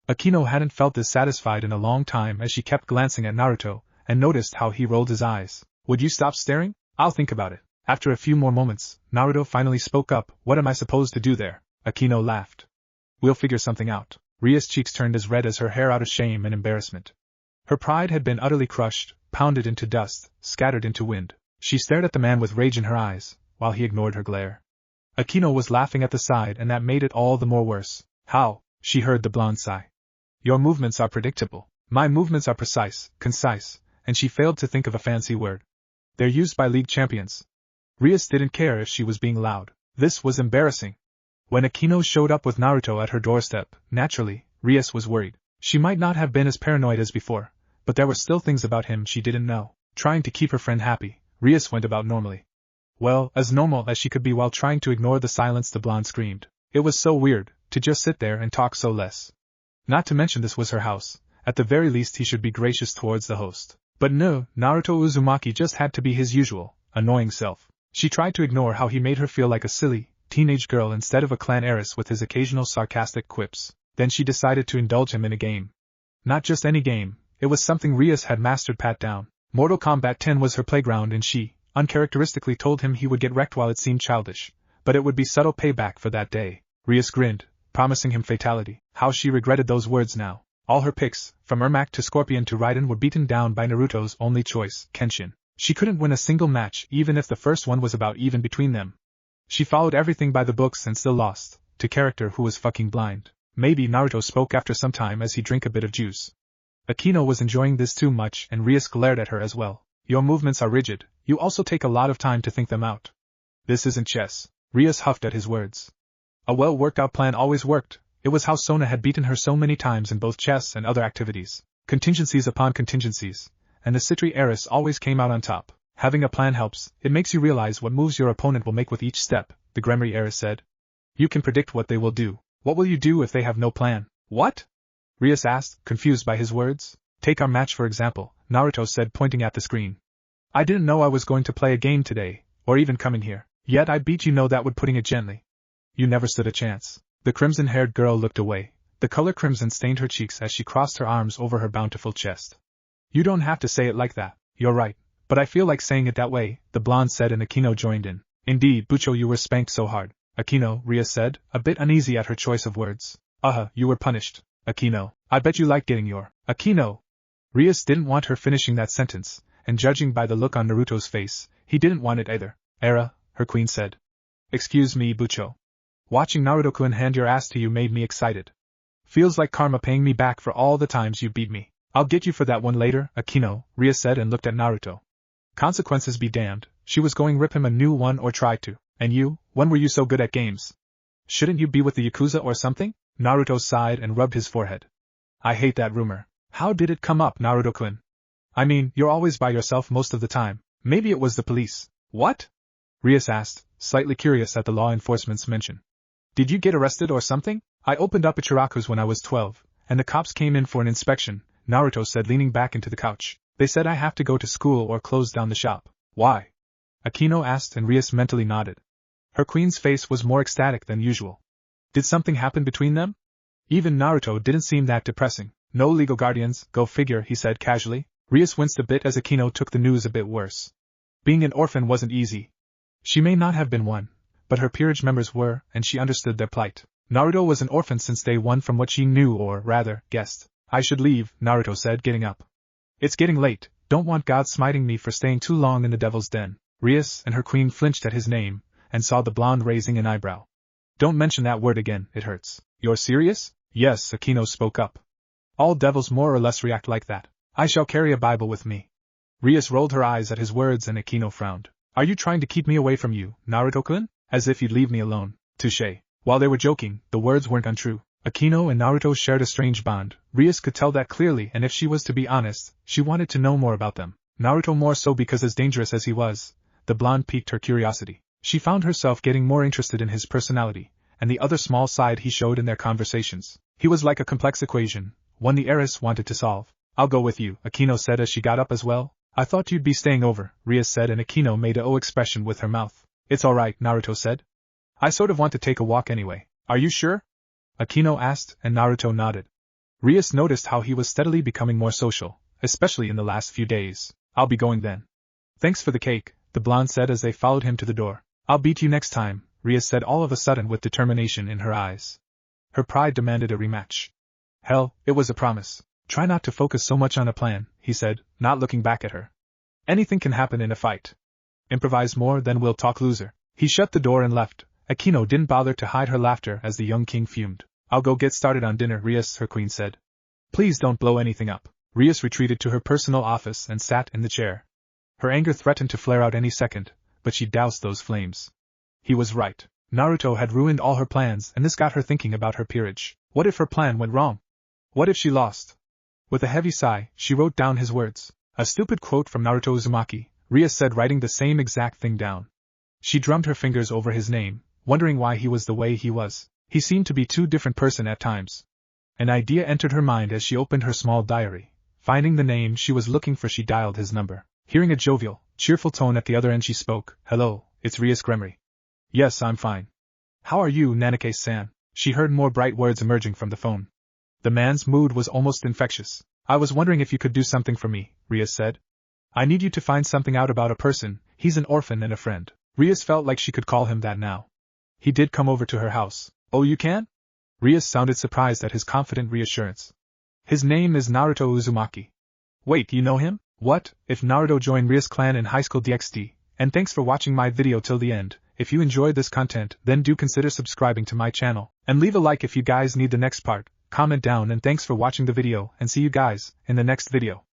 S1: Akino hadn't felt this satisfied in a long time as she kept glancing at Naruto, and noticed how he rolled his eyes. Would you stop staring? I'll think about it. After a few more moments, Naruto finally spoke up. What am I supposed to do there? Akino laughed. We'll figure something out. Ria's cheeks turned as red as her hair out of shame and embarrassment. Her pride had been utterly crushed, pounded into dust, scattered into wind. She stared at the man with rage in her eyes, while he ignored her glare. Akino was laughing at the side and that made it all the more worse. How? She heard the blonde sigh. Your movements are predictable. My movements are precise, concise, and she failed to think of a fancy word. They're used by league champions. Rias didn't care if she was being loud. This was embarrassing. When Akino showed up with Naruto at her doorstep, naturally, Rias was worried. She might not have been as paranoid as before, but there were still things about him she didn't know. Trying to keep her friend happy, Rias went about normally. Well, as normal as she could be while trying to ignore the silence the blonde screamed. It was so weird, to just sit there and talk so less. Not to mention this was her house. At the very least he should be gracious towards the host. But no, Naruto Uzumaki just had to be his usual, annoying self. She tried to ignore how he made her feel like a silly, teenage girl instead of a clan heiress with his occasional sarcastic quips. Then she decided to indulge him in a game. Not just any game, it was something Rias had mastered pat down. Mortal Kombat 10 was her playground and she, uncharacteristically told him he would get wrecked while it seemed childish, but it would be subtle payback for that day. Rias grinned, promising him fatality. How she regretted those words now. All her picks, from Ermac to Scorpion to Raiden, were beaten down by Naruto's only choice, Kenshin. She couldn't win a single match even if the first one was about even between them. She followed everything by the books and still lost, to character who was fucking blind. Maybe Naruto spoke after some time as he drank a bit of juice. Akino was enjoying this too much and Rias glared at her as well. Your movements are rigid, you also take a lot of time to think them out. This isn't chess. Rias huffed at his words. A well-worked-out plan always worked. It was how Sona had beaten her so many times in both chess and other activities. Contingencies upon contingencies, and the Citri heiress always came out on top. Having a plan helps, it makes you realize what moves your opponent will make with each step, the Gremory heiress said. You can predict what they will do. What will you do if they have no plan? What? Rias asked, confused by his words. Take our match for example, Naruto said, pointing at the screen. I didn't know I was going to play a game today, or even coming here. Yet I beat you, know that would, putting it gently. You never stood a chance. The crimson-haired girl looked away. The color crimson stained her cheeks as she crossed her arms over her bountiful chest. You don't have to say it like that, you're right, but I feel like saying it that way, the blonde said, and Akino joined in. Indeed, Bucho, you were spanked so hard. Akino, Rias said, a bit uneasy at her choice of words. You were punished. Akino, I bet you like getting your. Akino! Rias didn't want her finishing that sentence, and judging by the look on Naruto's face, he didn't want it either. Era, her queen said. Excuse me, Bucho. Watching Naruto-kun hand your ass to you made me excited. Feels like karma paying me back for all the times you beat me. I'll get you for that one later, Akino, Rias said and looked at Naruto. Consequences be damned, she was going rip him a new one or try to. And you, when were you so good at games? Shouldn't you be with the Yakuza or something? Naruto sighed and rubbed his forehead. I hate that rumor. How did it come up, Naruto-kun? I mean, you're always by yourself most of the time. Maybe it was the police. What? Rias asked, slightly curious at the law enforcement's mention. Did you get arrested or something? I opened up a Chiraku's when I was 12, and the cops came in for an inspection, Naruto said, leaning back into the couch. They said I have to go to school or close down the shop. Why? Akino asked and Rias mentally nodded. Her queen's face was more ecstatic than usual. Did something happen between them? Even Naruto didn't seem that depressing. No legal guardians, go figure, he said casually. Rias winced a bit as Akino took the news a bit worse. Being an orphan wasn't easy. She may not have been one, but her peerage members were, and she understood their plight. Naruto was an orphan since day one from what she knew, or rather, guessed. I should leave, Naruto said, getting up. It's getting late, don't want God smiting me for staying too long in the devil's den. Rias and her queen flinched at his name, and saw the blonde raising an eyebrow. Don't mention that word again, it hurts. You're serious? Yes, Akino spoke up. All devils more or less react like that. I shall carry a Bible with me. Rias rolled her eyes at his words and Akino frowned. Are you trying to keep me away from you, Naruto-kun? As if you'd leave me alone. Touché. While they were joking, the words weren't untrue. Akino and Naruto shared a strange bond. Rias could tell that clearly, and if she was to be honest, she wanted to know more about them. Naruto more so because, as dangerous as he was, the blonde piqued her curiosity. She found herself getting more interested in his personality, and the other small side he showed in their conversations. He was like a complex equation, one the heiress wanted to solve. I'll go with you, Akino said as she got up as well. I thought you'd be staying over, Rias said, and Akino made a expression with her mouth. It's alright, Naruto said. I sort of want to take a walk anyway. Are you sure? Akino asked, and Naruto nodded. Rias noticed how he was steadily becoming more social, especially in the last few days. I'll be going then. Thanks for the cake, the blonde said as they followed him to the door. I'll beat you next time, Rias said all of a sudden with determination in her eyes. Her pride demanded a rematch. Hell, it was a promise. Try not to focus so much on a plan, he said, not looking back at her. Anything can happen in a fight. Improvise more, then we'll talk, loser. He shut the door and left. Akino didn't bother to hide her laughter as the young king fumed. I'll go get started on dinner, Rias, her queen said. Please don't blow anything up. Rias retreated to her personal office and sat in the chair. Her anger threatened to flare out any second, but she doused those flames. He was right. Naruto had ruined all her plans, and this got her thinking about her peerage. What if her plan went wrong? What if she lost? With a heavy sigh, she wrote down his words. A stupid quote from Naruto Uzumaki, Rias said, writing the same exact thing down. She drummed her fingers over his name, wondering why he was the way he was. He seemed to be too different person at times. An idea entered her mind as she opened her small diary. Finding the name she was looking for, she dialed his number. Hearing a jovial, cheerful tone at the other end, she spoke. Hello, it's Rias Gremory. Yes, I'm fine. How are you, Nanake-san? She heard more bright words emerging from the phone. The man's mood was almost infectious. I was wondering if you could do something for me, Rias said. I need you to find something out about a person. He's an orphan and a friend. Rias felt like she could call him that now. He did come over to her house. Oh, you can? Rias sounded surprised at his confident reassurance. His name is Naruto Uzumaki. Wait, you know him? What, if Naruto joined Rias clan in high school DxD? And thanks for watching my video till the end. If you enjoyed this content, then do consider subscribing to my channel, and leave a like if you guys need the next part. Comment down, and thanks for watching the video, and see you guys in the next video.